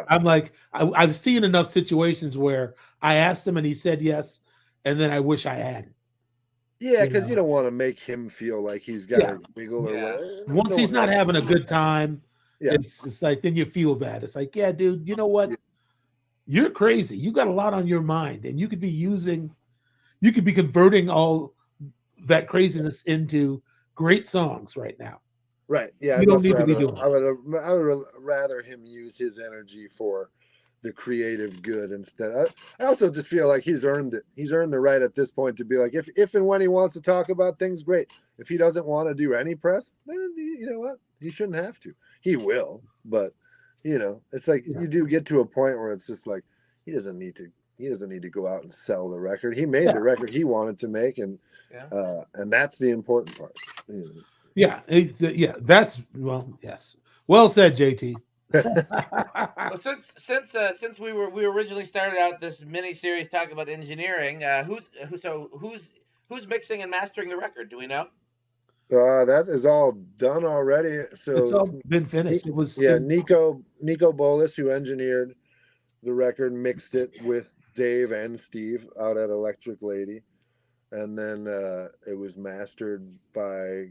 I'm like, I've seen enough situations where I asked him and he said yes, and then I wish I hadn't. Yeah, because you don't want to make him feel like he's got to wiggle or whatever. Once he's not having a good time, yeah, it's like then you feel bad. It's like, yeah, dude, you know what? Yeah. You're crazy. You got a lot on your mind, and you could be converting all that craziness into great songs right now. Right. Yeah. You don't need to be doing. I would rather him use his energy for the creative good instead. I also just feel like he's earned it. He's earned the right at this point to be like, if and when he wants to talk about things, great. If he doesn't want to do any press, then you know what? He shouldn't have to. He will, but you know, it's like you do get to a point where it's just like he doesn't need to go out and sell the record. He made the record he wanted to make, and that's the important part. Yeah, that's yes. Well said, JT. Well, since we originally started out this mini series talking about engineering, who's mixing and mastering the record? Do we know? That is all done already. So it's all been finished. It was Nico Bolas, who engineered the record, mixed it with Dave and Steve out at Electric Lady, and then it was mastered by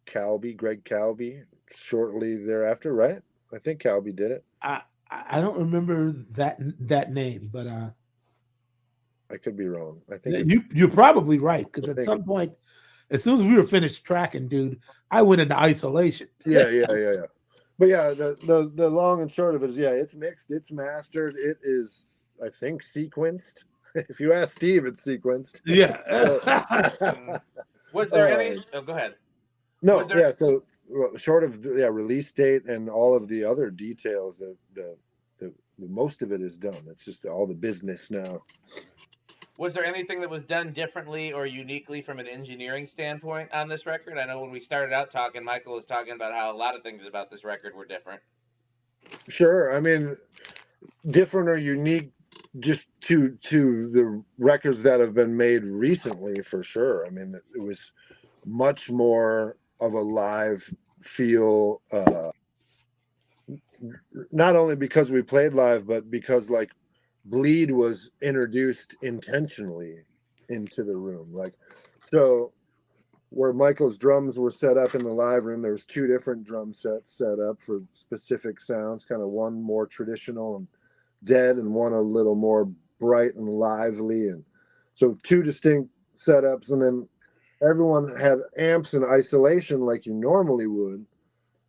Greg Calby shortly thereafter, right? I think Calby did it. I don't remember that name, but I could be wrong. I think you're probably right, because at some point, as soon as we were finished tracking, dude, I went into isolation. Yeah. But yeah, the long and short of it is, it's mixed, it's mastered, it is, I think, sequenced. If you ask Steve, it's sequenced. Yeah. Was there any? Oh, go ahead. No, yeah. So short of release date and all of the other details, the most of it is done. It's just all the business now. Was there anything that was done differently or uniquely from an engineering standpoint on this record? I know when we started out talking, Michael was talking about how a lot of things about this record were different. Sure. I mean, different or unique just to the records that have been made recently, for sure. I mean, it was much more of a live feel, not only because we played live, but because like bleed was introduced intentionally into the room. Like, so where Michael's drums were set up in the live room, there was 2 different drum sets set up for specific sounds, kind of one more traditional and dead and one a little more bright and lively. And so 2 distinct setups, and then everyone had amps in isolation like you normally would,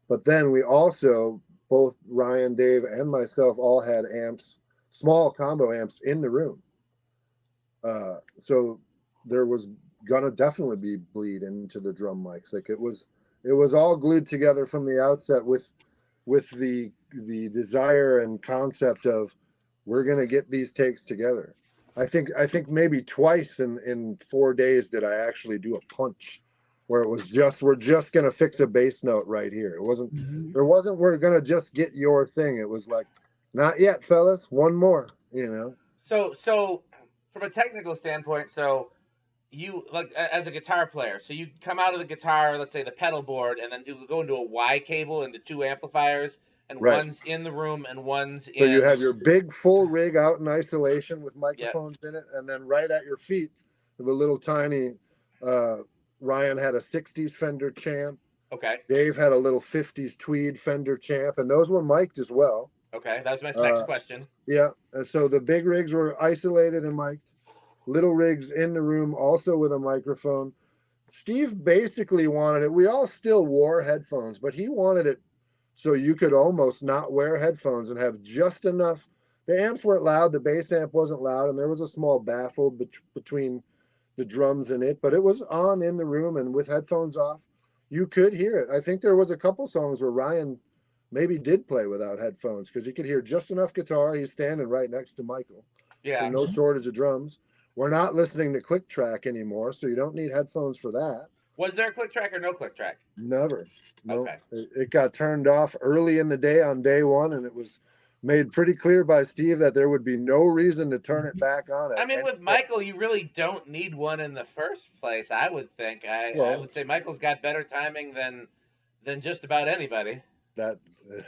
but then we also, both Ryan, Dave, and myself, all had amps, small combo amps in the room. So there was gonna definitely be bleed into the drum mics. Like it was all glued together from the outset with the desire and concept of we're gonna get these takes together. I think maybe twice in 4 days did I actually do a punch where it was just, we're just gonna fix a bass note right here. It wasn't we're gonna just get your thing. It was like, not yet, fellas, one more, you know. So from a technical standpoint, so you, like, as a guitar player, so you come out of the guitar, let's say the pedal board, and then go into a Y cable into 2 amplifiers, and one's in the room and one's in. So you have your big full rig out in isolation with microphones in it, and then right at your feet, with a little tiny. Ryan had a 60s Fender Champ. Okay. Dave had a little 50s Tweed Fender Champ, and those were mic'd as well. Okay, that was my next question. Yeah, and so the big rigs were isolated and mic'd. Little rigs in the room, also with a microphone. Steve basically wanted it. We all still wore headphones, but he wanted it so you could almost not wear headphones and have just enough. The amps weren't loud, the bass amp wasn't loud, and there was a small baffle between the drums and it, but it was on in the room, and with headphones off, you could hear it. I think there was a couple songs where Ryan maybe did play without headphones because he could hear just enough guitar. He's standing right next to Michael. Yeah. So no shortage of drums. We're not listening to click track anymore, so you don't need headphones for that. Was there a click track or no click track? Never. No. Okay. It got turned off early in the day on day 1, and it was made pretty clear by Steve that there would be no reason to turn it back on. I mean, with Michael, you really don't need one in the first place, I would think. I would say Michael's got better timing than just about anybody. That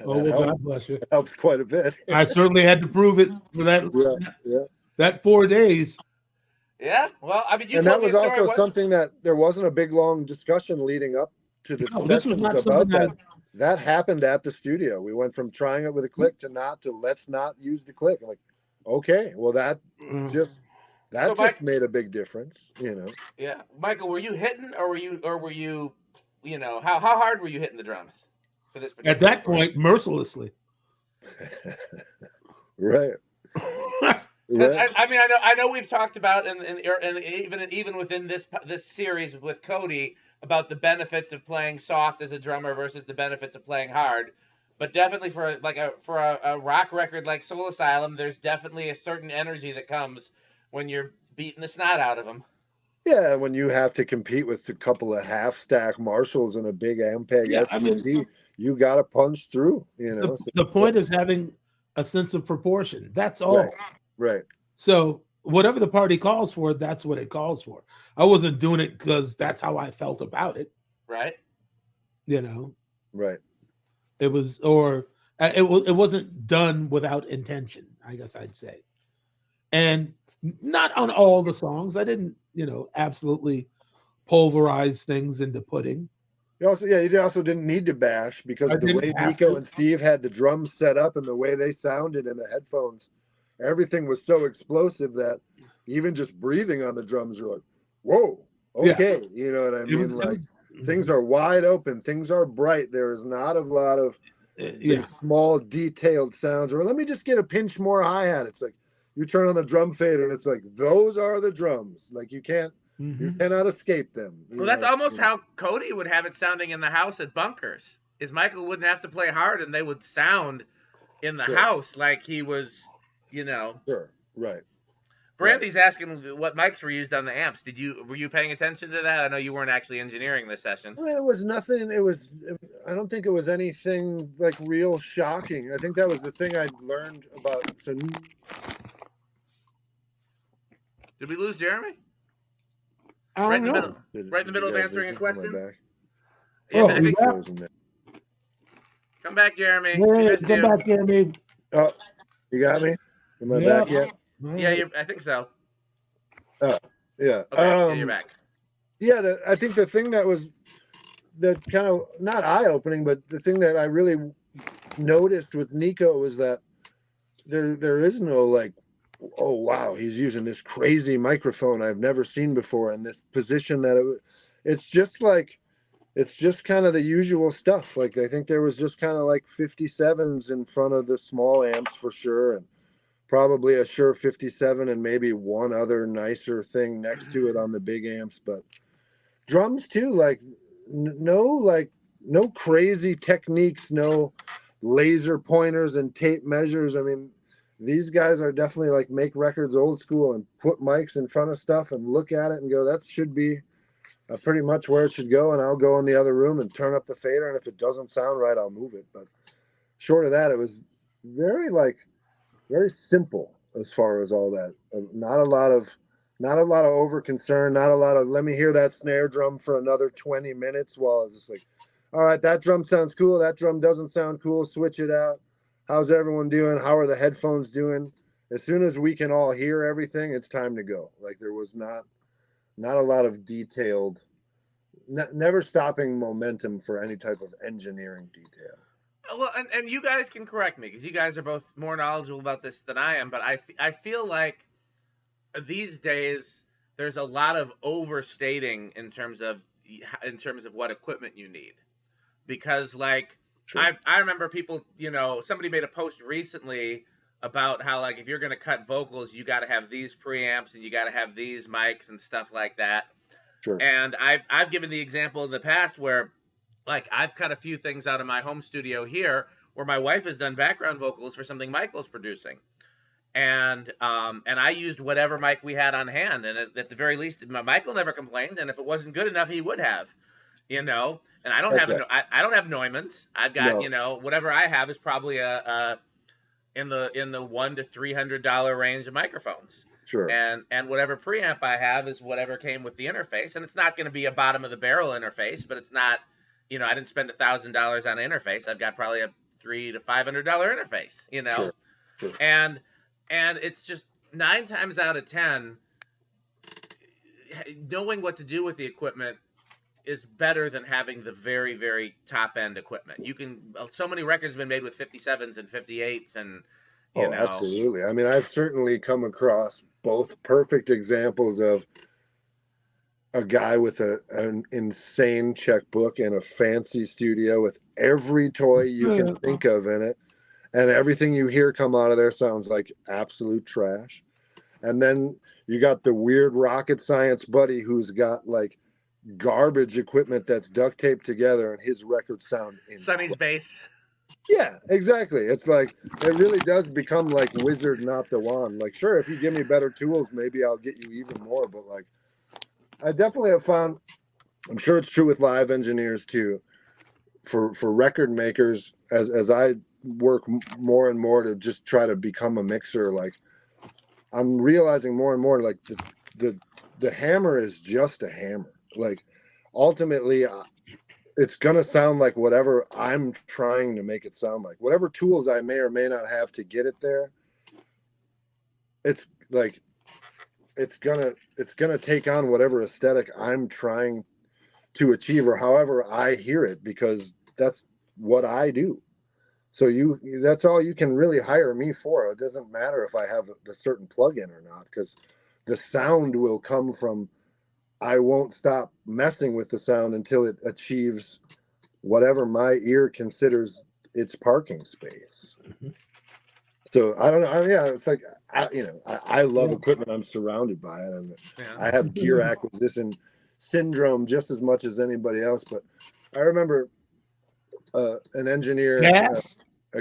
well, helps. God bless you. It helps quite a bit. I certainly had to prove it for that 4 days. Yeah, well, I mean, and that was also something that there wasn't a big long discussion leading up to the this was not about that. That happened at the studio. We went from trying it with a click to let's not use the click. I'm like, okay, well that just made a big difference, you know. Yeah, Michael, were you hitting or were you, you know, how hard were you hitting the drums for this? At that point, mercilessly. Right. Right. I mean, I know we've talked about and even within this series with Cody about the benefits of playing soft as a drummer versus the benefits of playing hard, but definitely for a rock record like Soul Asylum, there's definitely a certain energy that comes when you're beating the snot out of them. Yeah, when you have to compete with a couple of half-stack Marshalls and a big Ampeg SVT, you got to punch through. You know, the point is having a sense of proportion. That's all. Right. So whatever the party calls for, that's what it calls for. I wasn't doing it because that's how I felt about it. Right. You know. Right. It was, or it wasn't done without intention, I guess I'd say. And not on all the songs. I didn't, you know, absolutely pulverize things into pudding. You also didn't need to bash because of the way Nico and Steve had the drums set up and the way they sounded in the headphones. Everything was so explosive that even just breathing on the drums, you're like, whoa, okay. Yeah. You know what I mean? Things are wide open. Things are bright. There is not a lot of small, detailed sounds. Or let me just get a pinch more hi-hat. It's like you turn on the drum fader and it's like, those are the drums. Like you cannot escape them. Well, that's almost how Cody would have it sounding in the house at Bunkers. Is Michael wouldn't have to play hard and they would sound in the house like he was... You know, sure, right. Brandy's asking what mics were used on the amps. Were you paying attention to that? I know you weren't actually engineering this session. Well, it was nothing. I don't think it was anything like real shocking. I think that was the thing I learned about. So, did we lose Jeremy? Right in the middle. Right in the middle of answering a question. Come back, Jeremy. Come back, Jeremy. Oh, you got me? Am I back yet? Yeah, I think so. Oh, yeah. Okay, you're back. Yeah, I think the thing that kind of not eye-opening, but the thing that I really noticed with Nico was that there is no like, oh wow, he's using this crazy microphone I've never seen before in this position it's just kind of the usual stuff. Like I think there was just kind of like 57s in front of the small amps for sure, and probably a Shure 57 and maybe one other nicer thing next to it on the big amps. But drums too, like no crazy techniques, no laser pointers and tape measures. I mean, these guys are definitely like make records old school and put mics in front of stuff and look at it and go, that should be pretty much where it should go, and I'll go in the other room and turn up the fader, and if it doesn't sound right, I'll move it. But short of that, it was very simple as far as all that. Not a lot of over concern, not a lot of let me hear that snare drum for another 20 minutes while it's just like, all right, that drum sounds cool, that drum doesn't sound cool, switch it out. How's everyone doing? How are the headphones doing? As soon as we can all hear everything, it's time to go. Like there was not a lot of detailed, never stopping momentum for any type of engineering detail. Well, and you guys can correct me because you guys are both more knowledgeable about this than I am, but I feel like these days there's a lot of overstating in terms of what equipment you need, because like sure. I remember people, you know, somebody made a post recently about how like if you're going to cut vocals, you got to have these preamps and you got to have these mics and stuff like that. Sure. And I've given the example in the past where like I've cut a few things out of my home studio here where my wife has done background vocals for something Michael's producing. And I used whatever mic we had on hand, and at the very least, Michael never complained. And if it wasn't good enough, he would have, you know. And I don't have Neumann's. I've got you know whatever I have is probably a in the $100 to $300 range of microphones. Sure. And whatever preamp I have is whatever came with the interface, and it's not going to be a bottom of the barrel interface, but it's not, you know, I didn't spend $1,000 on an interface. I've got probably a $300 to $500 interface, you know, Sure. and it's just 9 times out of 10, knowing what to do with the equipment is better than having the very, very top end equipment. You can, so many records have been made with 57s and 58s, and you know. Absolutely. I mean, I've certainly come across both perfect examples of a guy with an insane checkbook and a fancy studio with every toy you can think of in it, and everything you hear come out of there sounds like absolute trash. And then you got the weird rocket science buddy who's got like garbage equipment that's duct taped together, and his records sound Sonny's bass. Yeah, exactly. It's like, it really does become like wizard, not the wand. Like, sure, if you give me better tools, maybe I'll get you even more. But like, I definitely have found, I'm sure it's true with live engineers too, for record makers, as I work more and more to just try to become a mixer, like I'm realizing more and more, like the hammer is just a hammer. Like, ultimately, it's gonna sound like whatever I'm trying to make it sound like. Whatever tools I may or may not have to get it there, it's like it's gonna take on whatever aesthetic I'm trying to achieve, or however I hear it, because that's what I do. So that's all you can really hire me for. It doesn't matter if I have the certain plug-in or not, because the sound will come from, I won't stop messing with the sound until it achieves whatever my ear considers its parking space. So I don't know. Yeah, it's like, I love equipment. I'm surrounded by it. And I have gear acquisition syndrome just as much as anybody else. But I remember an engineer.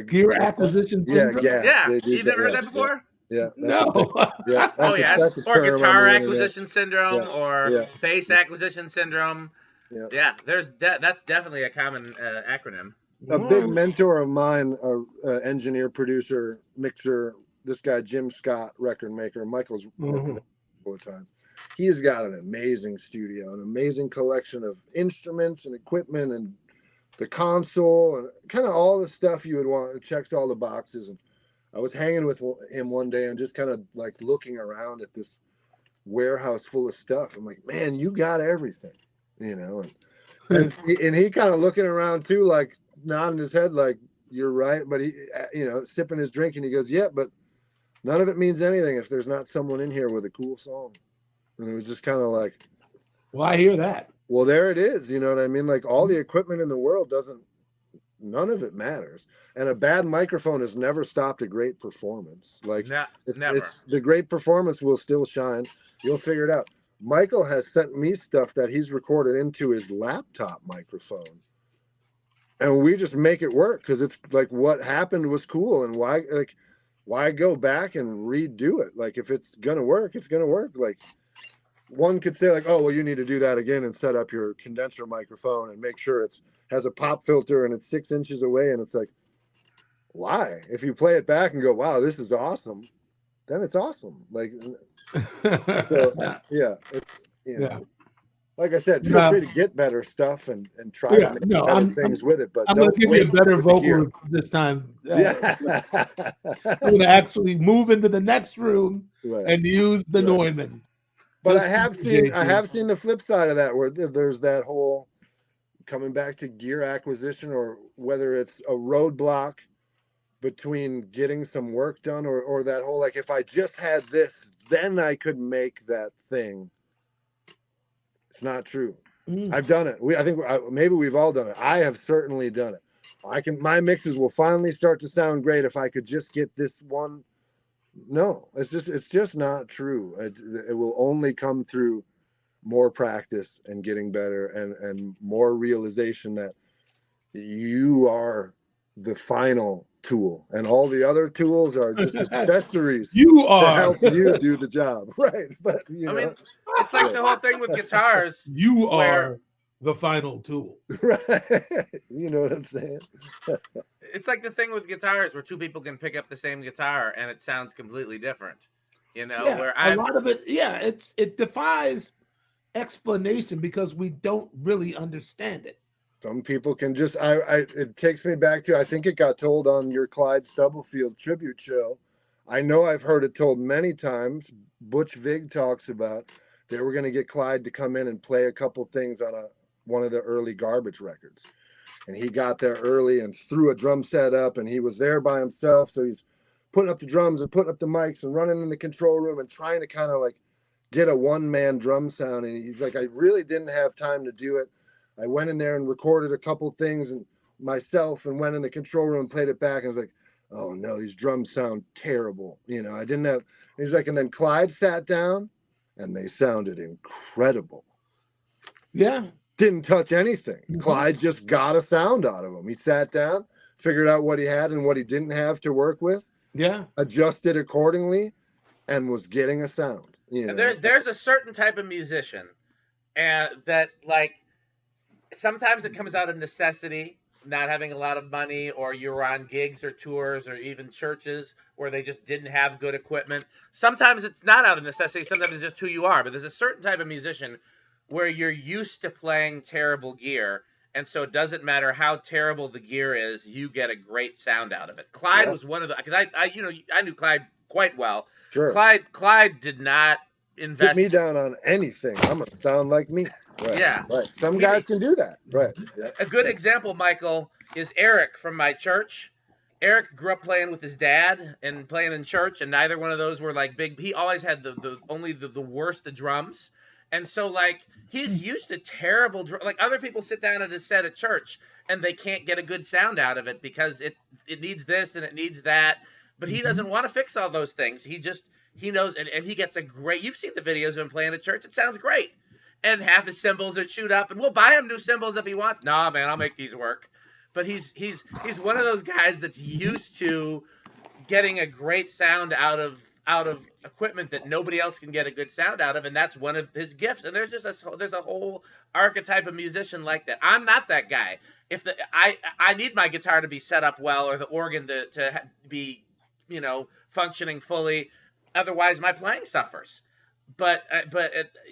Gear acquisition syndrome? Yeah. You've never heard that before? Yeah. No. Yeah. Or guitar acquisition syndrome, or bass acquisition syndrome. Yeah. That's definitely a common acronym. A big mentor of mine, engineer, producer, mixer, this guy Jim Scott, record maker. Michael's worked with him all the time. He has got an amazing studio, an amazing collection of instruments and equipment, and the console, and kind of all the stuff you would want. It checks all the boxes. And I was hanging with him one day and just kind of like looking around at this warehouse full of stuff. I'm like, man, you got everything, and he kind of looking around too, like nodding his head like, you're right. But he, sipping his drink, and he goes, yeah, but none of it means anything if there's not someone in here with a cool song. And it was just kind of like, well, I hear that. Well, there it is. You know what I mean? Like, all the equipment in the world none of it matters. And a bad microphone has never stopped a great performance. Like, never. The great performance will still shine. You'll figure it out. Michael has sent me stuff that he's recorded into his laptop microphone. And we just make it work, because it's like, what happened was cool. And why go back and redo it? Like, if it's going to work, it's going to work. Like, one could say like, oh, well, you need to do that again and set up your condenser microphone and make sure it has a pop filter and it's 6 inches away. And it's like, why? If you play it back and go, wow, this is awesome, then it's awesome. Like, so, yeah, it's, like I said, feel free to get better stuff and try to make better things with it. But I'm going to give you a better vocal this time. I'm going to actually move into the next room and use the Neumann. But I have seen the flip side of that, where there's that whole coming back to gear acquisition, or whether it's a roadblock between getting some work done, or that whole, like, if I just had this, then I could make that thing. It's not true. I've done it. I think maybe we've all done it. I have certainly done it. My mixes will finally start to sound great if I could just get this one. No, it's just not true. It will only come through more practice and getting better, and more realization that you are the final tool, and all the other tools are just accessories to help you do the job. Right. But I mean, it's like the whole thing with guitars. You are the final tool. Right. You know what I'm saying? It's like the thing with guitars where two people can pick up the same guitar and it sounds completely different. You know, Yeah, where a lot of it, yeah, it defies explanation because we don't really understand it. Some people can just it takes me back to, I think it got told on your Clyde Stubblefield tribute show. I know I've heard it told many times. Butch Vig talks about they were going to get Clyde to come in and play a couple things on one of the early Garbage records. And he got there early and threw a drum set up, and he was there by himself. So he's putting up the drums and putting up the mics and running in the control room and trying to kind of like get a one-man drum sound. And he's like, I really didn't have time to do it. I went in there and recorded a couple things and myself and went in the control room and played it back. And I was like, oh no, these drums sound terrible. You know, I didn't have, he's like, and then Clyde sat down and they sounded incredible. Yeah. Didn't touch anything. Mhm. Clyde just got a sound out of him. He sat down, figured out what he had and what he didn't have to work with. Yeah. Adjusted accordingly and was getting a sound. You know? And there's a certain type of musician and that like sometimes it comes out of necessity, not having a lot of money, or you're on gigs or tours or even churches where they just didn't have good equipment. Sometimes it's not out of necessity, sometimes it's just who you are. But there's a certain type of musician where you're used to playing terrible gear, and so it doesn't matter how terrible the gear is, you get a great sound out of it. Clyde was one of the, because I knew Clyde quite well. Sure. Clyde did not invest. Sit me down on anything. I'm gonna sound like me. Right. Yeah. Right. Some guys can do that. Right. Yeah. A good example, Michael, is Eric from my church. Eric grew up playing with his dad and playing in church, and neither one of those were like big. He always had the worst of drums. And so, like, he's used to terrible like other people sit down at a set at church and they can't get a good sound out of it because it needs this and it needs that. But he doesn't want to fix all those things. He knows, and he gets a great. You've seen the videos of him playing at church. It sounds great. And half his cymbals are chewed up, and we'll buy him new cymbals if he wants. Nah, man, I'll make these work. But he's one of those guys that's used to getting a great sound out of equipment that nobody else can get a good sound out of, and that's one of his gifts. And there's a whole archetype of musician like that. I'm not that guy. I need my guitar to be set up well, or the organ to be, functioning fully. Otherwise, my playing suffers. But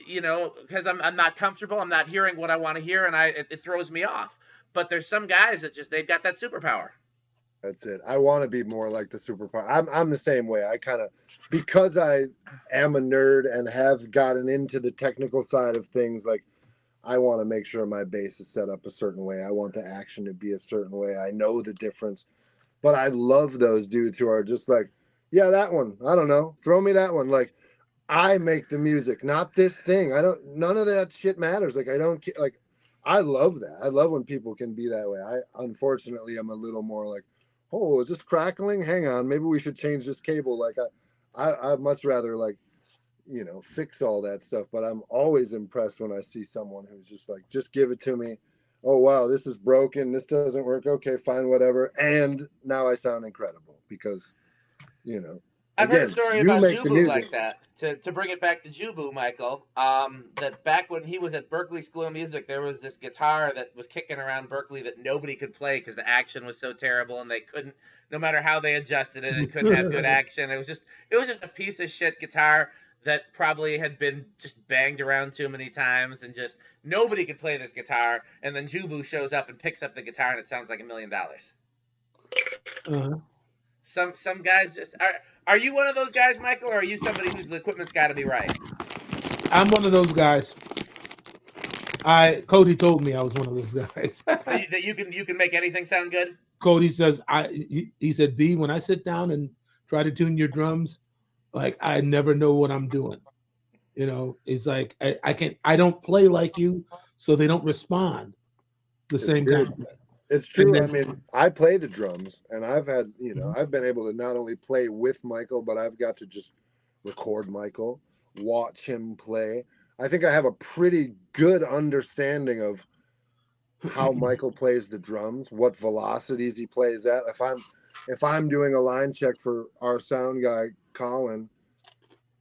because I'm not comfortable, I'm not hearing what I want to hear, and it throws me off. But there's some guys that they've got that superpower. That's it. I want to be more like the superpower. I'm the same way. I kind of, because I am a nerd and have gotten into the technical side of things, like I want to make sure my bass is set up a certain way. I want the action to be a certain way. I know the difference. But I love those dudes who are just like, yeah, that one. I don't know. Throw me that one. Like, I make the music, not this thing. None of that shit matters. Like, I love that. I love when people can be that way. Unfortunately, I'm a little more like, oh, is this crackling? Hang on, maybe we should change this cable. Like, I'd much rather like, fix all that stuff. But I'm always impressed when I see someone who's just like, just give it to me. Oh wow, this is broken. This doesn't work. Okay, fine, whatever. And now I sound incredible because, I've heard a story you about make the Jubu music. like that. To bring it back to Jubu, Michael, that back when he was at Berklee School of Music, there was this guitar that was kicking around Berklee that nobody could play because the action was so terrible and they couldn't, no matter how they adjusted it, it couldn't have good action. It was just a piece of shit guitar that probably had been just banged around too many times, and just nobody could play this guitar. And then Jubu shows up and picks up the guitar and it sounds like $1 million. Uh-huh. Some guys just are you one of those guys, Michael, or are you somebody whose equipment's got to be right? I'm one of those guys. Cody told me I was one of those guys. that you can make anything sound good. Cody says he said, B, when I sit down and try to tune your drums, like I never know what I'm doing. It's like I don't play like you, so they don't respond the same kind of way. It's true. I mean, I play the drums, and I've had, I've been able to not only play with Michael, but I've got to just record Michael, watch him play. I think I have a pretty good understanding of how Michael plays the drums, what velocities he plays at. If I'm doing a line check for our sound guy, Colin,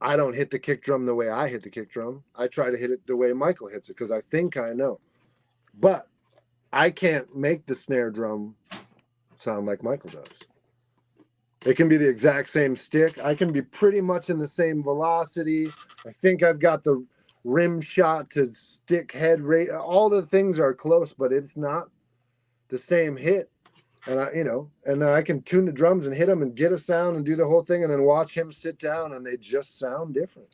I don't hit the kick drum the way I hit the kick drum. I try to hit it the way Michael hits it because I think I know. But I can't make the snare drum sound like Michael does. It can be the exact same stick. I can be pretty much in the same velocity. I think I've got the rim shot to stick head rate. All the things are close, but it's not the same hit. And and then I can tune the drums and hit them and get a sound and do the whole thing, and then watch him sit down, and they just sound different.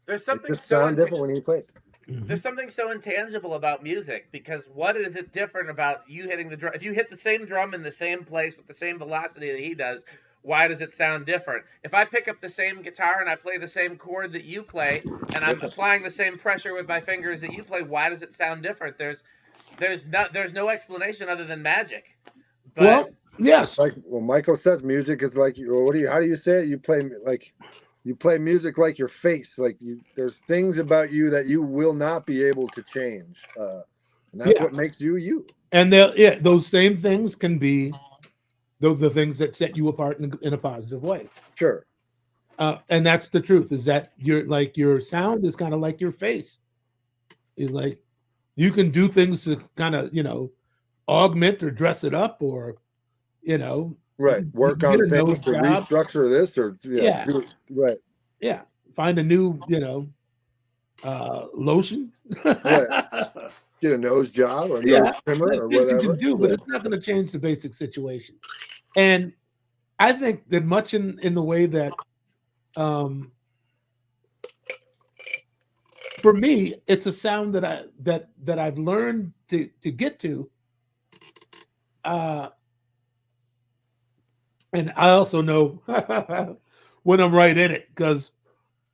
There's something They just sound different when he plays. There's something so intangible about music, because what is it different about you hitting the drum? If you hit the same drum in the same place with the same velocity that he does, why does it sound different? If I pick up the same guitar and I play the same chord that you play, and I'm applying the same pressure with my fingers that you play, why does it sound different? There's no explanation other than magic. But, well, yes. Like Michael says, music is like, how do you say it? You play music like your face. Like there's things about you that you will not be able to change. And that's what makes you you. And those same things can be the things that set you apart in a positive way. Sure. And that's the truth, is that your sound is kind of like your face. It's like you can do things to kind of, augment or dress it up, or, right. Work on things to restructure this, or do it, right. Yeah. Find a new, lotion. Right. Get a nose job or nose trimmer or whatever. You can do, but it's not going to change the basic situation. And I think that much in the way that, for me, it's a sound that I've learned to get to. And I also know when I'm right in it, because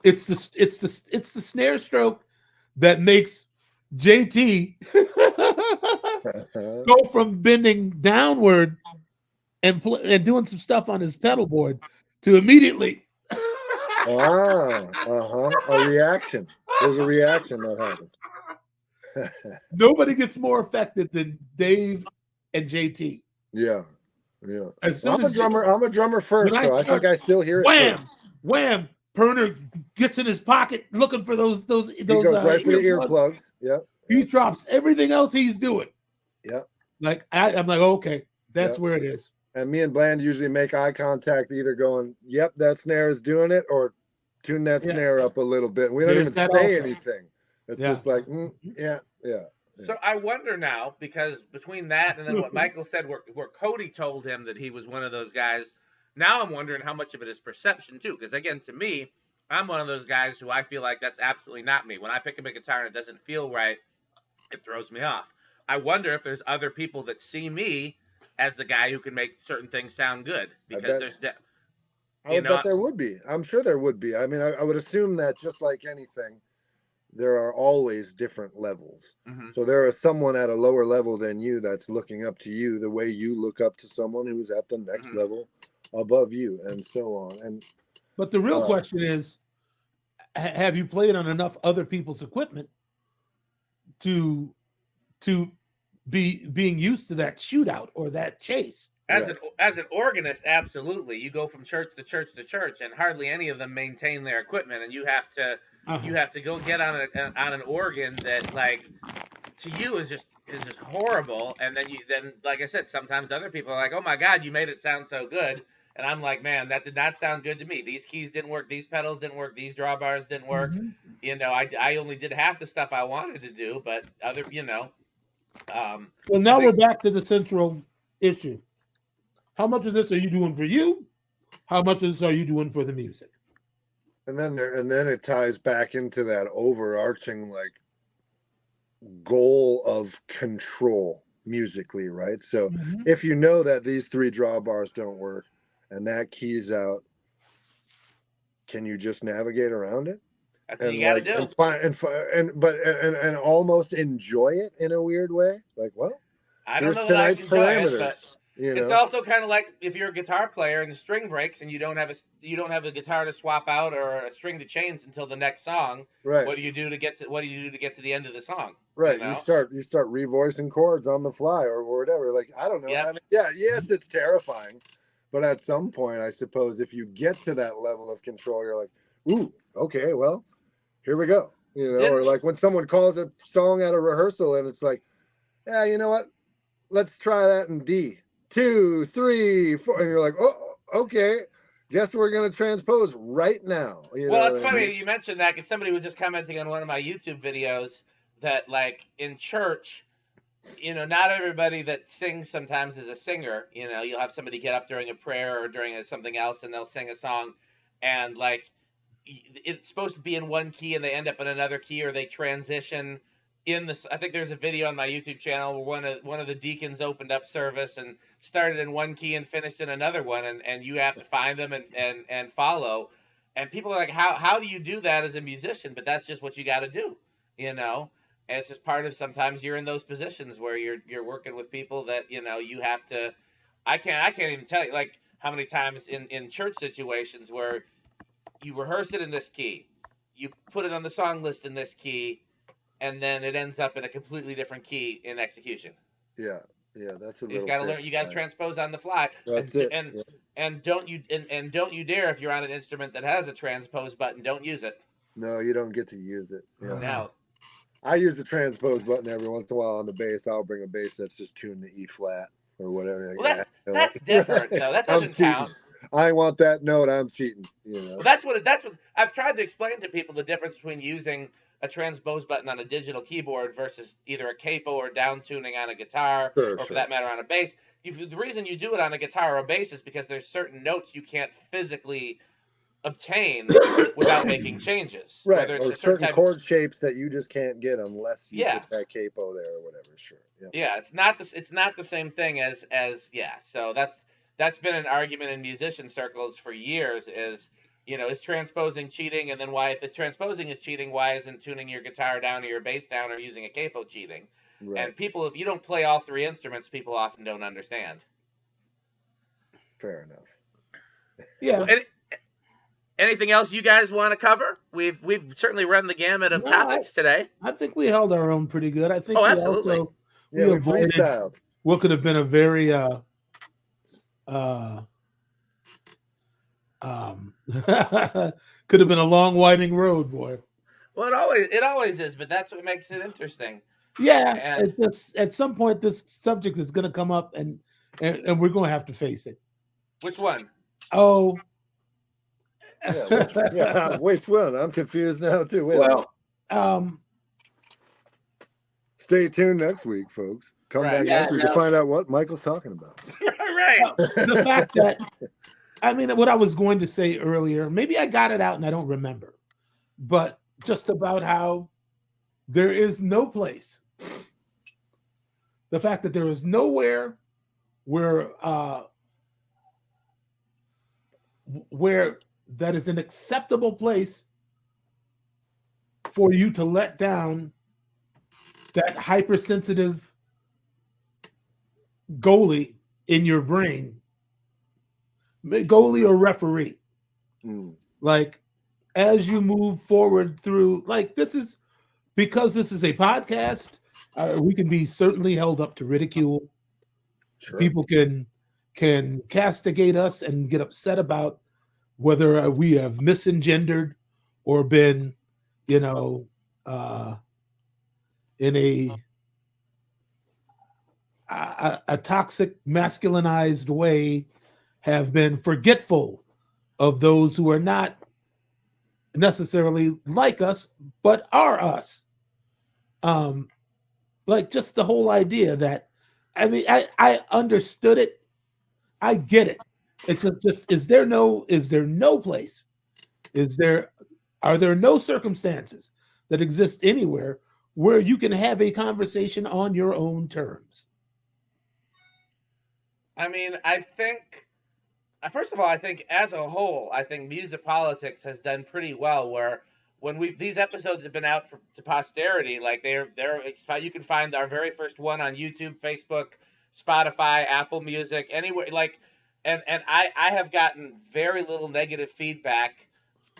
it's the snare stroke that makes JT go from bending downward and doing some stuff on his pedal board to immediately a reaction. There's a reaction that happens. Nobody gets more affected than Dave and JT. Yeah. I'm a drummer first, so I think I still hear it. Wham! Perner gets in his pocket looking for those. He goes right for the earplugs. Yeah. He drops everything else he's doing. Yeah. Like I'm like, okay, that's where it is. And me and Bland usually make eye contact, either going, "Yep, that snare is doing it," or tune that snare up a little bit. We don't even say anything. It's just like, yeah. So I wonder now, because between that and then what Michael said, where Cody told him that he was one of those guys, now I'm wondering how much of it is perception too. Because again, to me, I'm one of those guys who I feel like that's absolutely not me. When I pick up a guitar and it doesn't feel right, it throws me off. I wonder if there's other people that see me as the guy who can make certain things sound good. Because I would bet there would be. I'm sure there would be. I mean, I would assume that, just like anything, there are always different levels. Mm-hmm. So there is someone at a lower level than you that's looking up to you the way you look up to someone who's at the next level above you, and so on. But the real question is, have you played on enough other people's equipment to be being used to that shootout or that chase? As an organist, absolutely. You go from church to church to church, and hardly any of them maintain their equipment, and you have to go get on an organ that, like, to you is just horrible. And then like I said, sometimes other people are like, "Oh my God, you made it sound so good," and I'm like, "Man, that did not sound good to me. These keys didn't work. These pedals didn't work. These drawbars didn't work. I only did half the stuff I wanted to do, but other, Well, now we're back to the central issue. How much of this are you doing for you? How much of this are you doing for the music? And then it ties back into that overarching, like, goal of control musically, right? So if you know that these three drawbars don't work and that key's out, can you just navigate around it? That's what you gotta do. And almost enjoy it in a weird way. Like, well, I don't know that I can enjoy it, but it's also kind of like if you're a guitar player and the string breaks and you don't have a guitar to swap out or a string to change until the next song. Right. What do you do to get to the end of the song? Right. You start revoicing chords on the fly or whatever. Like, I don't know. Yep. I mean, yes, it's terrifying, but at some point, I suppose if you get to that level of control, you're like, ooh, okay, well, here we go. Or like when someone calls a song at a rehearsal and it's like, yeah, you know what? Let's try that in D. 2, 3, 4. And you're like, oh, okay. Guess we're going to transpose right now. Well, it's funny you mentioned that because somebody was just commenting on one of my YouTube videos that, like, in church, not everybody that sings sometimes is a singer. You'll have somebody get up during a prayer or during something else and they'll sing a song, and, like, it's supposed to be in one key and they end up in another key, or they transition in this. I think there's a video on my YouTube channel where one of the deacons opened up service and started in one key and finished in another one, and you have to find them and follow. And people are like, how do you do that as a musician? But that's just what you got to do, and it's just part of, sometimes you're in those positions where you're working with people that you have to. I can't even tell you, like, how many times in church situations where you rehearse it in this key, you put it on the song list in this key, and then it ends up in a completely different key in execution. Yeah, that's a little. You got to learn. You got to transpose on the fly. That's and, it. And yeah. and don't you dare, if you're on an instrument that has a transpose button, don't use it. No, you don't get to use it. Yeah. No. I use the transpose button every once in a while on the bass. I'll bring a bass that's just tuned to E flat or whatever. Well, that's different. So that doesn't count. I want that note. I'm cheating. Well, that's what I've tried to explain to people, the difference between using a transpose button on a digital keyboard versus either a capo or down tuning on a guitar, or for that matter on a bass. The reason you do it on a guitar or a bass is because there's certain notes you can't physically obtain without making changes. Right. Whether it's or certain chord shapes that you just can't get unless you put that capo there or whatever. Sure. Yeah. It's not the same thing as So that's been an argument in musician circles for years. Is transposing cheating? And then why, if it's transposing is cheating, why isn't tuning your guitar down or your bass down or using a capo cheating? Right. And people, if you don't play all three instruments, people often don't understand. Fair enough. Yeah. Well, anything else you guys want to cover? We've certainly run the gamut of topics today. I think we held our own pretty good. I think absolutely. we avoided what could have been a very could have been a long winding road, boy. Well, it always is, but that's what makes it interesting. Yeah, and at some point this subject is going to come up, and we're going to have to face it. Which one? Oh, which one? I'm confused now too. Stay tuned next week, folks. Come back next week to find out what Michael's talking about. Right. The fact that, I mean, what I was going to say earlier, maybe I got it out and I don't remember, but just about how there is no place. The fact that there is nowhere where that is an acceptable place for you to let down that hypersensitive goalie in your brain, goalie or referee. Like, as you move forward through, like, this is because this is a podcast, we can be certainly held up to ridicule. Sure. People can castigate us and get upset about whether we have misengendered or been, in a toxic, masculinized way, have been forgetful of those who are not necessarily like us, but are us. Like, just the whole idea that, I mean, I understood it. I get it. It's just is there no place? Are there no circumstances that exist anywhere where you can have a conversation on your own terms? I mean, I think, first of all, I think as a whole, I think MUSiPOLiTiX has done pretty well, where when these episodes have been out to posterity, like you can find our very first one on YouTube, Facebook, Spotify, Apple Music, anywhere, like, and I have gotten very little negative feedback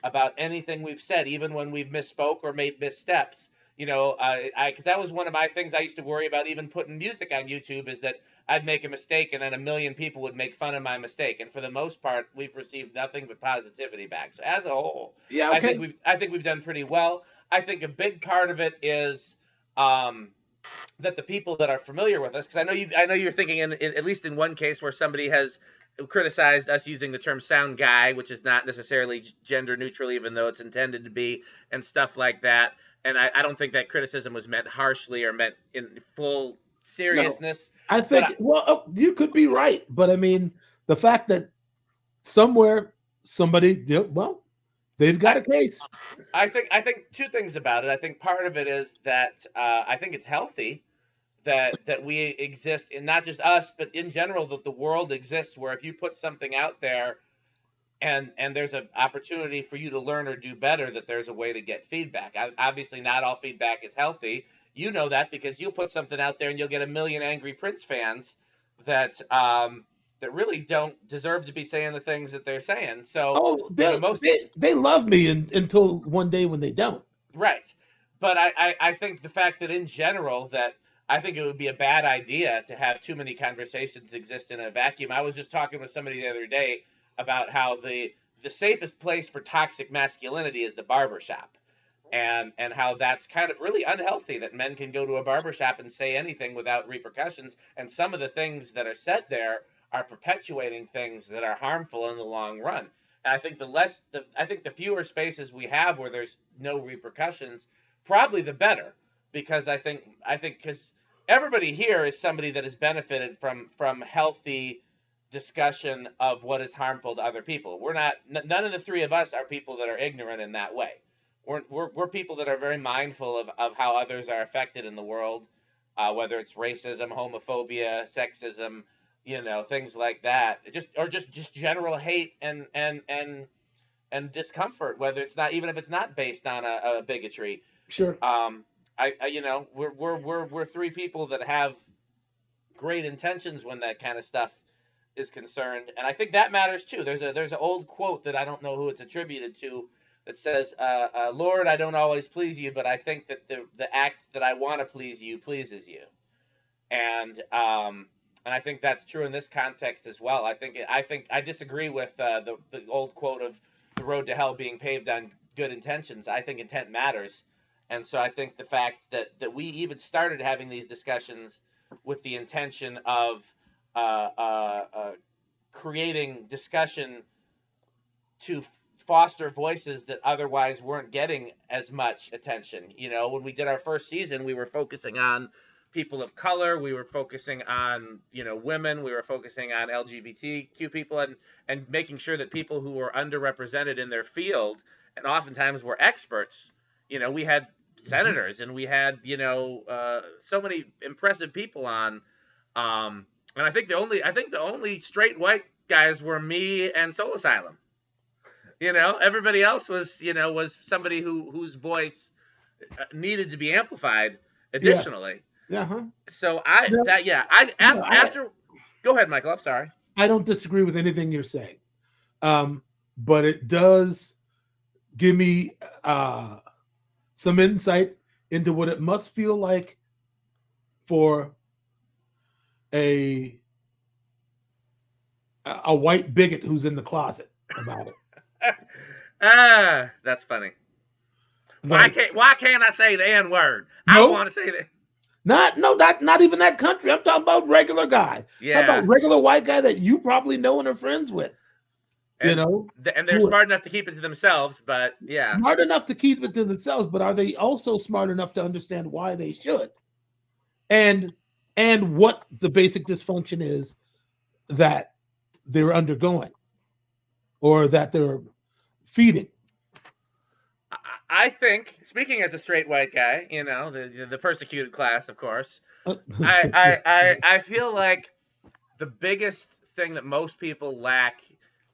about anything we've said, even when we've misspoke or made missteps. Because that was one of my things I used to worry about, even putting music on YouTube, is that I'd make a mistake and then a million people would make fun of my mistake. And for the most part, we've received nothing but positivity back. So as a whole, I think we've done pretty well. I think a big part of it is that the people that are familiar with us, because I know you're thinking in at least in one case where somebody has criticized us using the term sound guy, which is not necessarily gender neutral, even though it's intended to be, and stuff like that. And I don't think that criticism was meant harshly or meant in full seriousness. No, I think, you could be right. But I mean, the fact that somewhere somebody, they've got a case. I think two things about it. I think part of it is that I think it's healthy that we exist, in not just us, but in general, that the world exists where if you put something out there and there's an opportunity for you to learn or do better, that there's a way to get feedback. Obviously, not all feedback is healthy. You know that because you'll put something out there and you'll get a million angry Prince fans that that really don't deserve to be saying the things that they're saying. So they love me until one day when they don't. Right. But I think the fact that in general that I think it would be a bad idea to have too many conversations exist in a vacuum. I was just talking with somebody the other day about how the safest place for toxic masculinity is the barbershop. And how that's kind of really unhealthy that men can go to a barbershop and say anything without repercussions. And some of the things that are said there are perpetuating things that are harmful in the long run. And I think the fewer spaces we have where there's no repercussions, probably the better, because I think because everybody here is somebody that has benefited from healthy discussion of what is harmful to other people. None of the three of us are people that are ignorant in that way. We're people that are very mindful of how others are affected in the world, whether it's racism, homophobia, sexism, things like that, just general hate and discomfort, whether it's not, even if it's not based on a bigotry. Sure. We're three people that have great intentions when that kind of stuff is concerned, and I think that matters too. There's an old quote that I don't know who it's attributed to that says, "Lord, I don't always please you, but I think that the act that I want to please you pleases you," and I think that's true in this context as well. I think I disagree with the old quote of the road to hell being paved on good intentions. I think intent matters. And so I think the fact that we even started having these discussions with the intention of creating discussion to foster voices that otherwise weren't getting as much attention. When we did our first season, we were focusing on people of color, we were focusing on women, we were focusing on LGBTQ people, and making sure that people who were underrepresented in their field and oftentimes were experts. We had senators and we had so many impressive people on, and I think the only straight white guys were me and Soul Asylum. Everybody else was somebody whose voice needed to be amplified additionally. Yeah. So after go ahead, Michael, I'm sorry. I don't disagree with anything you're saying, but it does give me some insight into what it must feel like for a white bigot who's in the closet about it. That's funny. Why can't I say the N-word? I want to say that. Not even that country. I'm talking about regular guy. Yeah. I'm talking about regular white guy that you probably know and are friends with. And they're smart enough to keep it to themselves, but yeah. Smart enough to keep it to themselves, but are they also smart enough to understand why they should? And what the basic dysfunction is that they're undergoing or that they're feeding. I think, speaking as a straight white guy, the persecuted class, of course, I feel like the biggest thing that most people lack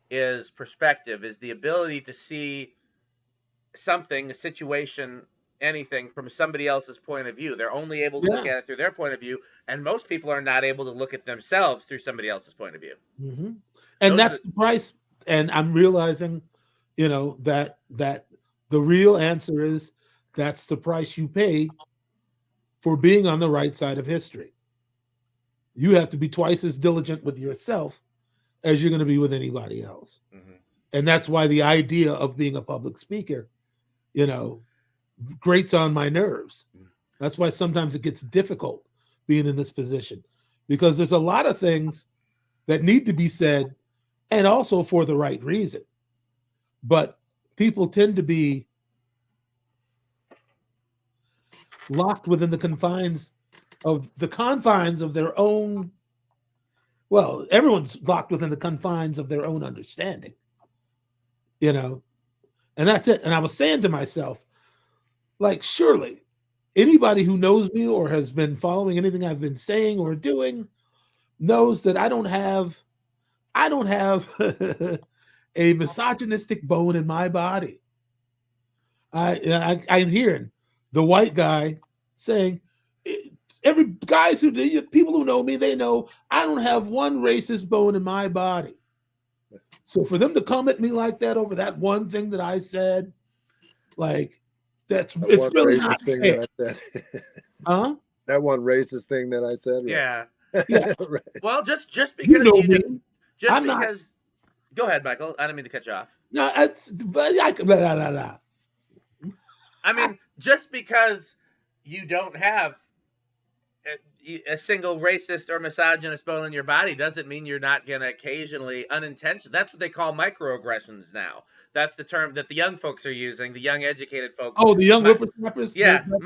is perspective, is the ability to see something, a situation, anything from somebody else's point of view. They're only able to look at it through their point of view, and most people are not able to look at themselves through somebody else's point of view. Mm-hmm. And that's the price. And I'm realizing, that the real answer is that's the price you pay for being on the right side of history. You have to be twice as diligent with yourself as you're going to be with anybody else. Mm-hmm. And that's why the idea of being a public speaker, grates on my nerves. That's why sometimes it gets difficult being in this position, because there's a lot of things that need to be said, and also for the right reason. But people tend to be locked within the confines of their own. Well, everyone's locked within the confines of their own understanding, and that's it. And I was saying to myself, like, surely anybody who knows me or has been following anything I've been saying or doing knows that I don't have a misogynistic bone in my body. I'm hearing the white guy saying, people who know me, they know I don't have one racist bone in my body. So for them to come at me like that over that one thing that I said, like, it's really not thing fair. that I said. Huh? That one racist thing that I said. Yeah. Yeah. Right. Well, just because You know me. just because. Go ahead, Michael. I didn't mean to cut you off. No, it's blah, blah, blah, blah. I mean, just because you don't have a single racist or misogynist bone in your body doesn't mean you're not going to occasionally unintentionally. That's what they call microaggressions now. That's the term that the young folks are using, the young educated folks. Oh, the young whippersnappers? Yeah. A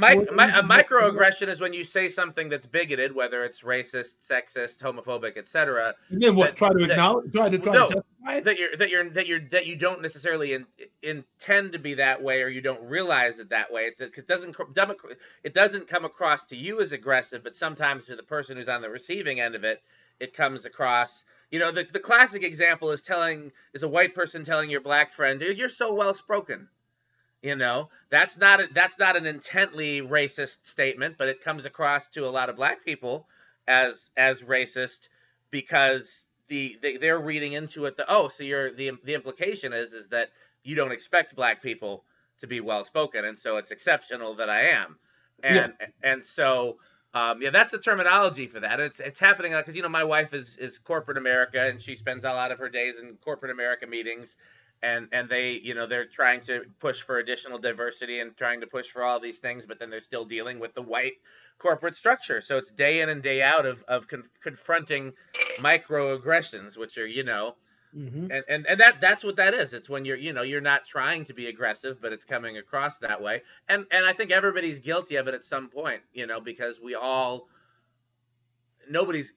microaggression is when you say something that's bigoted, whether it's racist, sexist, homophobic, etc. And then what? Try to justify it? That you don't necessarily intend to be that way, or you don't realize it that way. It doesn't come across to you as aggressive, but sometimes to the person who's on the receiving end of it, it comes across. The classic example is a white person telling your black friend, "Dude, you're so well spoken." That's not an intently racist statement, but it comes across to a lot of black people as racist because they're reading into it. So the implication is that you don't expect black people to be well spoken, and so it's exceptional that I am, and so. That's the terminology for that. It's happening because my wife is corporate America, and she spends a lot of her days in corporate America meetings, and they they're trying to push for additional diversity and trying to push for all these things, but then they're still dealing with the white corporate structure. So it's day in and day out of confronting microaggressions, which are Mm-hmm. and that's what that is. It's when you're not trying to be aggressive, but it's coming across that way. And I think everybody's guilty of it at some point, because nobody's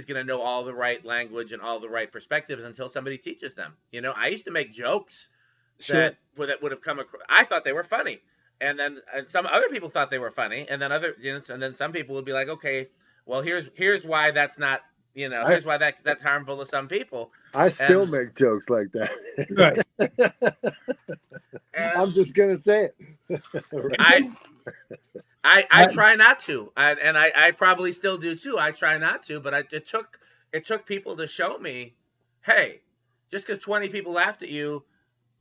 going to know all the right language and all the right perspectives until somebody teaches them. I used to make jokes that would have come across. I thought they were funny. And then some other people thought they were funny, and then some people would be like, "Okay, well, here's why that's not, here's why that's harmful to some people." I still make jokes like that. Right. I'm just gonna say it. Right. I try not to, and I probably still do too. I try not to, but it took people to show me, hey, just because 20 people laughed at you,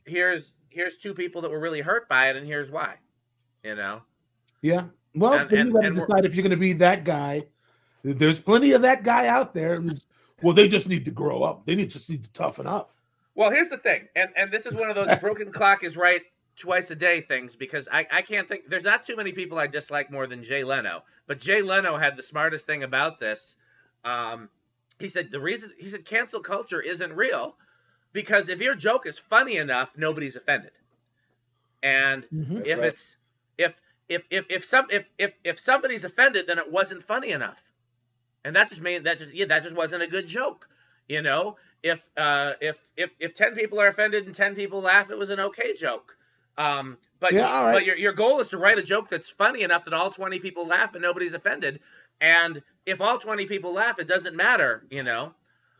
here's 2 people that were really hurt by it, and here's why. Yeah. Well, you got to decide if you're going to be that guy. There's plenty of that guy out there. Well, they just need to grow up. They just need to toughen up. Well, here's the thing, and this is one of those broken clock is right twice a day things, because I can't think. There's not too many people I dislike more than Jay Leno, but Jay Leno had the smartest thing about this. He said cancel culture isn't real because if your joke is funny enough, nobody's offended, and if somebody's offended, then it wasn't funny enough. And that just wasn't a good joke. If 10 people are offended and 10 people laugh, it was an okay joke. But your goal is to write a joke that's funny enough that all 20 people laugh and nobody's offended. And if all 20 people laugh, it doesn't matter,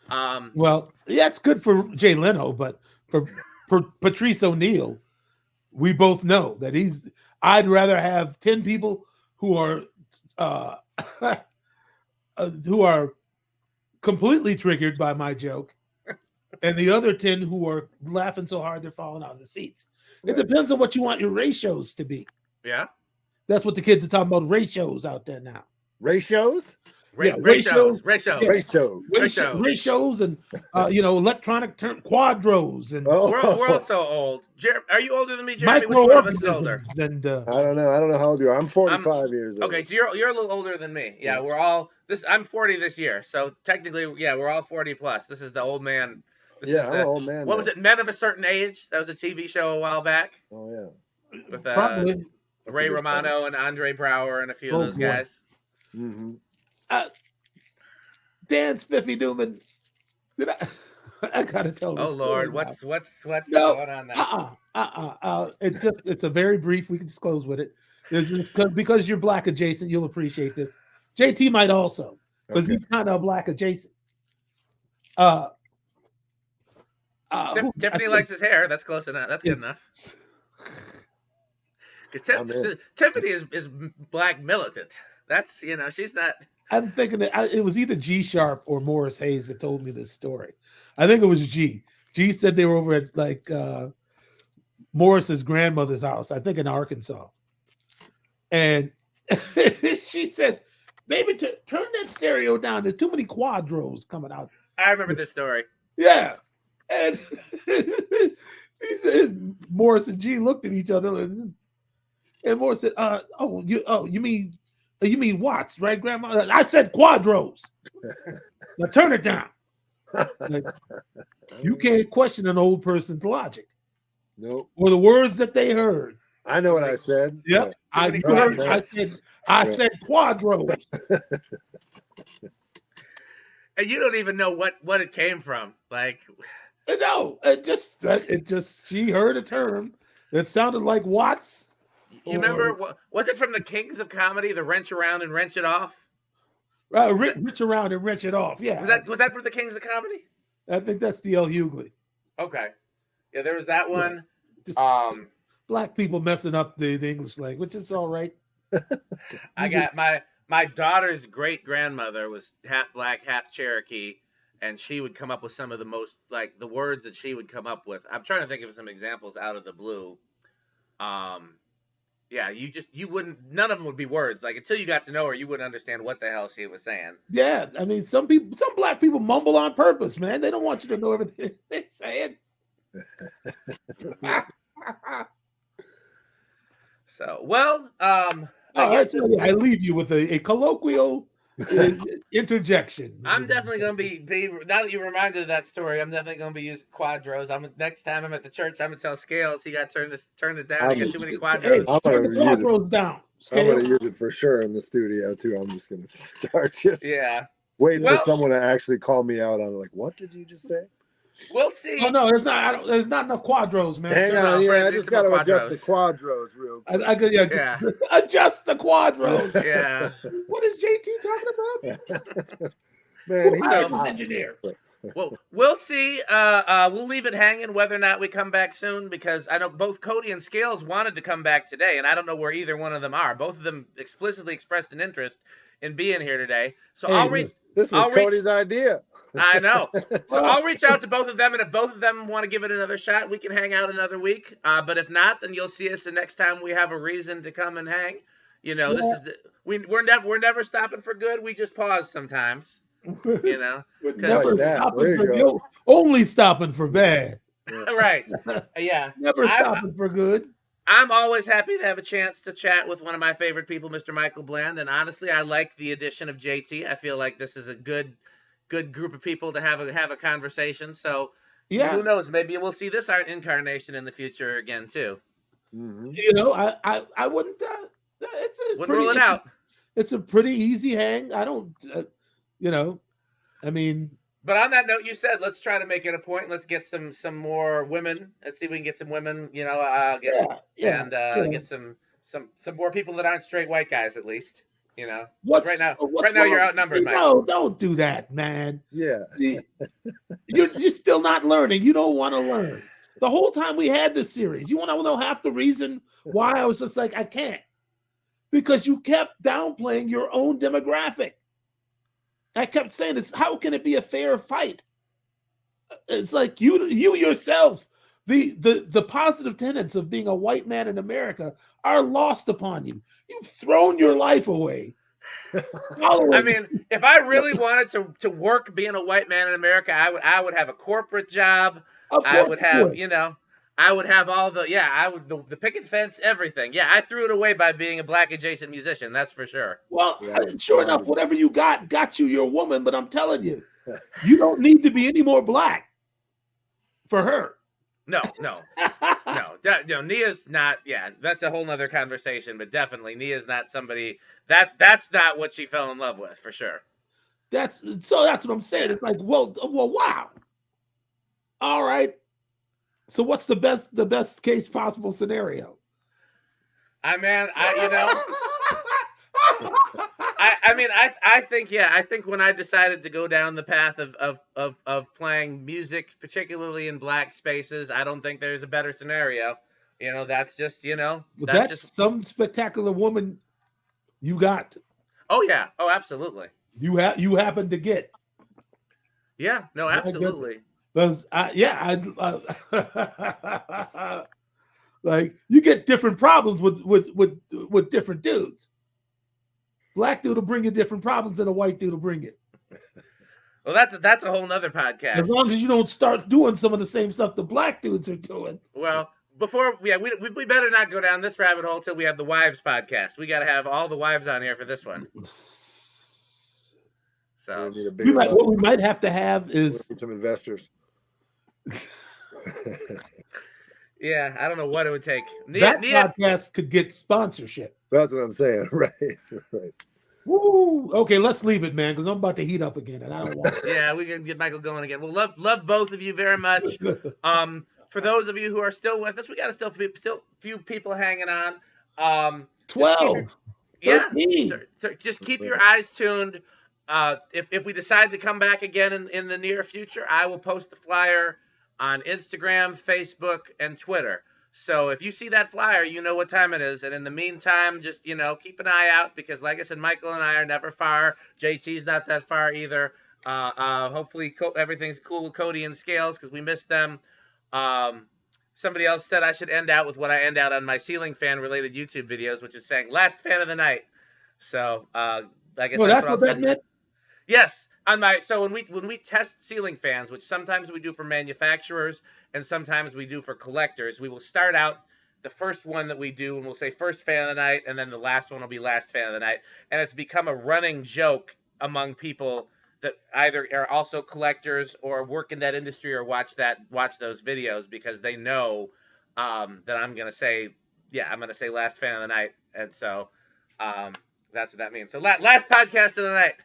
Well, yeah, it's good for Jay Leno, but for Patrice O'Neal, we both know that I'd rather have 10 people who are completely triggered by my joke, and the other 10 who are laughing so hard they're falling out of the seats. It depends on what you want your ratios to be. Yeah. That's what the kids are talking about, ratios out there now. Ratios? Ratios. Ratios and electronic term quadros and we're all so old. Are you older than me, Jeremy? Which one of us is older? And I don't know how old you are. I'm 45 years old. Okay, so you're a little older than me. Yeah, we're all I'm 40 this year, so technically, we're all 40 plus. This is the old man. I'm an old man. What was it? Men of a Certain Age. That was a TV show a while back. Oh yeah. With probably Ray Romano and Andre Brower and a few of those guys. Mm-hmm. Dan Spiffy Neuman. I gotta tell this. Oh Lord, what's going on now? It's a very brief. We can just close with it. It's just because you're black adjacent, you'll appreciate this. JT might also, because he's kind of black adjacent. Tiffany likes his hair. That's close enough. That's good enough. Because Tiffany is black militant. That's she's not. I'm thinking that it was either G Sharp or Morris Hayes that told me this story. I think it was G. G said they were over at Morris's grandmother's house, I think in Arkansas, and she said, "Baby, turn that stereo down. There's too many quadros coming out." I remember this story. Yeah, and he said Morris and G looked at each other, and Morris said, you mean watts, right, Grandma?" I said quadros. Now turn it down. Like, you can't question an old person's logic. Nope. Or the words that they heard. I know what I said. Yep. I said quadros. And you don't even know what it came from. Like, no, it just she heard a term that sounded like watts. You remember, was it from the Kings of Comedy, the Wrench Around and Wrench It Off? Wrench Around and Wrench It Off, yeah. Was that from the Kings of Comedy? I think that's D.L. Hughley. Okay. Yeah, there was that one. Black people messing up the English language. It's all right. I got my daughter's great-grandmother was half black, half Cherokee, and she would come up with some of the most, like, the words that she would come up with. I'm trying to think of some examples out of the blue. Yeah, you wouldn't, none of them would be words. Like, until you got to know her, you wouldn't understand what the hell she was saying. Yeah, I mean, some black people mumble on purpose, man. They don't want you to know everything they're saying. So, well, I leave you with a colloquial interjection. I'm definitely going to be now that you reminded of that story, I'm definitely going to be using quadros. Next time I'm at the church, I'm going to tell Scales he got to turn it down. He got too many quadros. I'm going to use it down. I'm going to use it for sure in the studio too. I'm just going to start waiting for someone to actually call me out on it. Like, what did you just say? We'll see. Oh no, there's not enough quadros, man. Hang on, I just got to adjust the quadros real quick. Adjust the quadros. Yeah. What is JT talking about? Man, he's an engineer. Well, we'll see. We'll leave it hanging whether or not we come back soon, because I know both Cody and Scales wanted to come back today, and I don't know where either one of them are. Both of them explicitly expressed an interest in being here today. So This was Cody's idea. I know. So I'll reach out to both of them, and if both of them want to give it another shot, we can hang out another week. But if not, then you'll see us the next time we have a reason to come and hang. This is we're never stopping for good. We just pause sometimes. We're never stopping for good. Only stopping for bad. Right. Yeah. Never stopping for good. I'm always happy to have a chance to chat with one of my favorite people, Mr. Michael Bland. And honestly, I like the addition of JT. I feel like this is a good group of people to have a conversation. So who knows? Maybe we'll see this art incarnation in the future again too. Mm-hmm. I wouldn't. Wouldn't rule it out. It's a pretty easy hang. I don't. I mean. But on that note, you said let's try to make it a point. Let's get some more women. Let's see if we can get some women. Get some more people that aren't straight white guys at least. Right now you're outnumbered. No, don't do that, man. Yeah, you're still not learning. You don't want to learn. The whole time we had this series, you want to know half the reason why I was just like I can't, because you kept downplaying your own demographic. I kept saying this. How can it be a fair fight? It's like you yourself, the positive tenets of being a white man in America are lost upon you. You've thrown your life away I mean, if I really wanted to work being a white man in America, I would have a corporate job. I would have, I would have all the the picket fence, everything. Yeah, I threw it away by being a black adjacent musician. That's for sure. Well, sure enough, whatever you got you. You're a woman, but I'm telling you, you don't need to be any more black for her. No. Nia's not. Yeah, that's a whole nother conversation. But definitely, Nia's not somebody that's not what she fell in love with for sure. That's what I'm saying. It's like, well, wow. All right. So what's the best case possible scenario? I think when I decided to go down the path of playing music, particularly in black spaces, I don't think there's a better scenario. That's just that's just some spectacular woman you got. Oh yeah. Oh, absolutely. You happen to get. Yeah. No, absolutely. Because like you get different problems with different dudes. Black dude will bring you different problems than a white dude will bring you. Well, that's a whole nother podcast. As long as you don't start doing some of the same stuff the black dudes are doing. Well, we better not go down this rabbit hole till we have the wives podcast. We got to have all the wives on here for this one. So what we might have to have is some investors. Yeah, I don't know what it would take. That podcast could get sponsorship. That's what I'm saying. Right. Woo. Okay, let's leave it, man, because I'm about to heat up again, and I don't want. Yeah, we can get Michael going again. Well, love both of you very much. For those of you who are still with us, we got still few people hanging on. 12. Just keep your eyes tuned. If we decide to come back again in the near future, I will post the flyer on Instagram, Facebook, and Twitter. So if you see that flyer, you know what time it is. And in the meantime, just, keep an eye out because, like I said, Michael and I are never far. JT's not that far either. Hopefully everything's cool with Cody and Scales because we missed them. Somebody else said I should end out with what I end out on my ceiling fan-related YouTube videos, which is saying, last fan of the night. So I guess that's what that meant? Yes. So when we test ceiling fans, which sometimes we do for manufacturers and sometimes we do for collectors, we will start out the first one that we do and we'll say first fan of the night, and then the last one will be last fan of the night. And it's become a running joke among people that either are also collectors or work in that industry or watch those videos because they know that I'm gonna say last fan of the night, and so that's what that means. So last podcast of the night.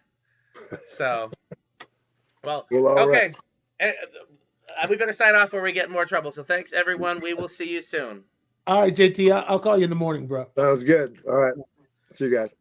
So, okay. Right. We better sign off or we get in more trouble. So thanks, everyone. We will see you soon. All right, JT. I'll call you in the morning, bro. Sounds good. All right. See you guys.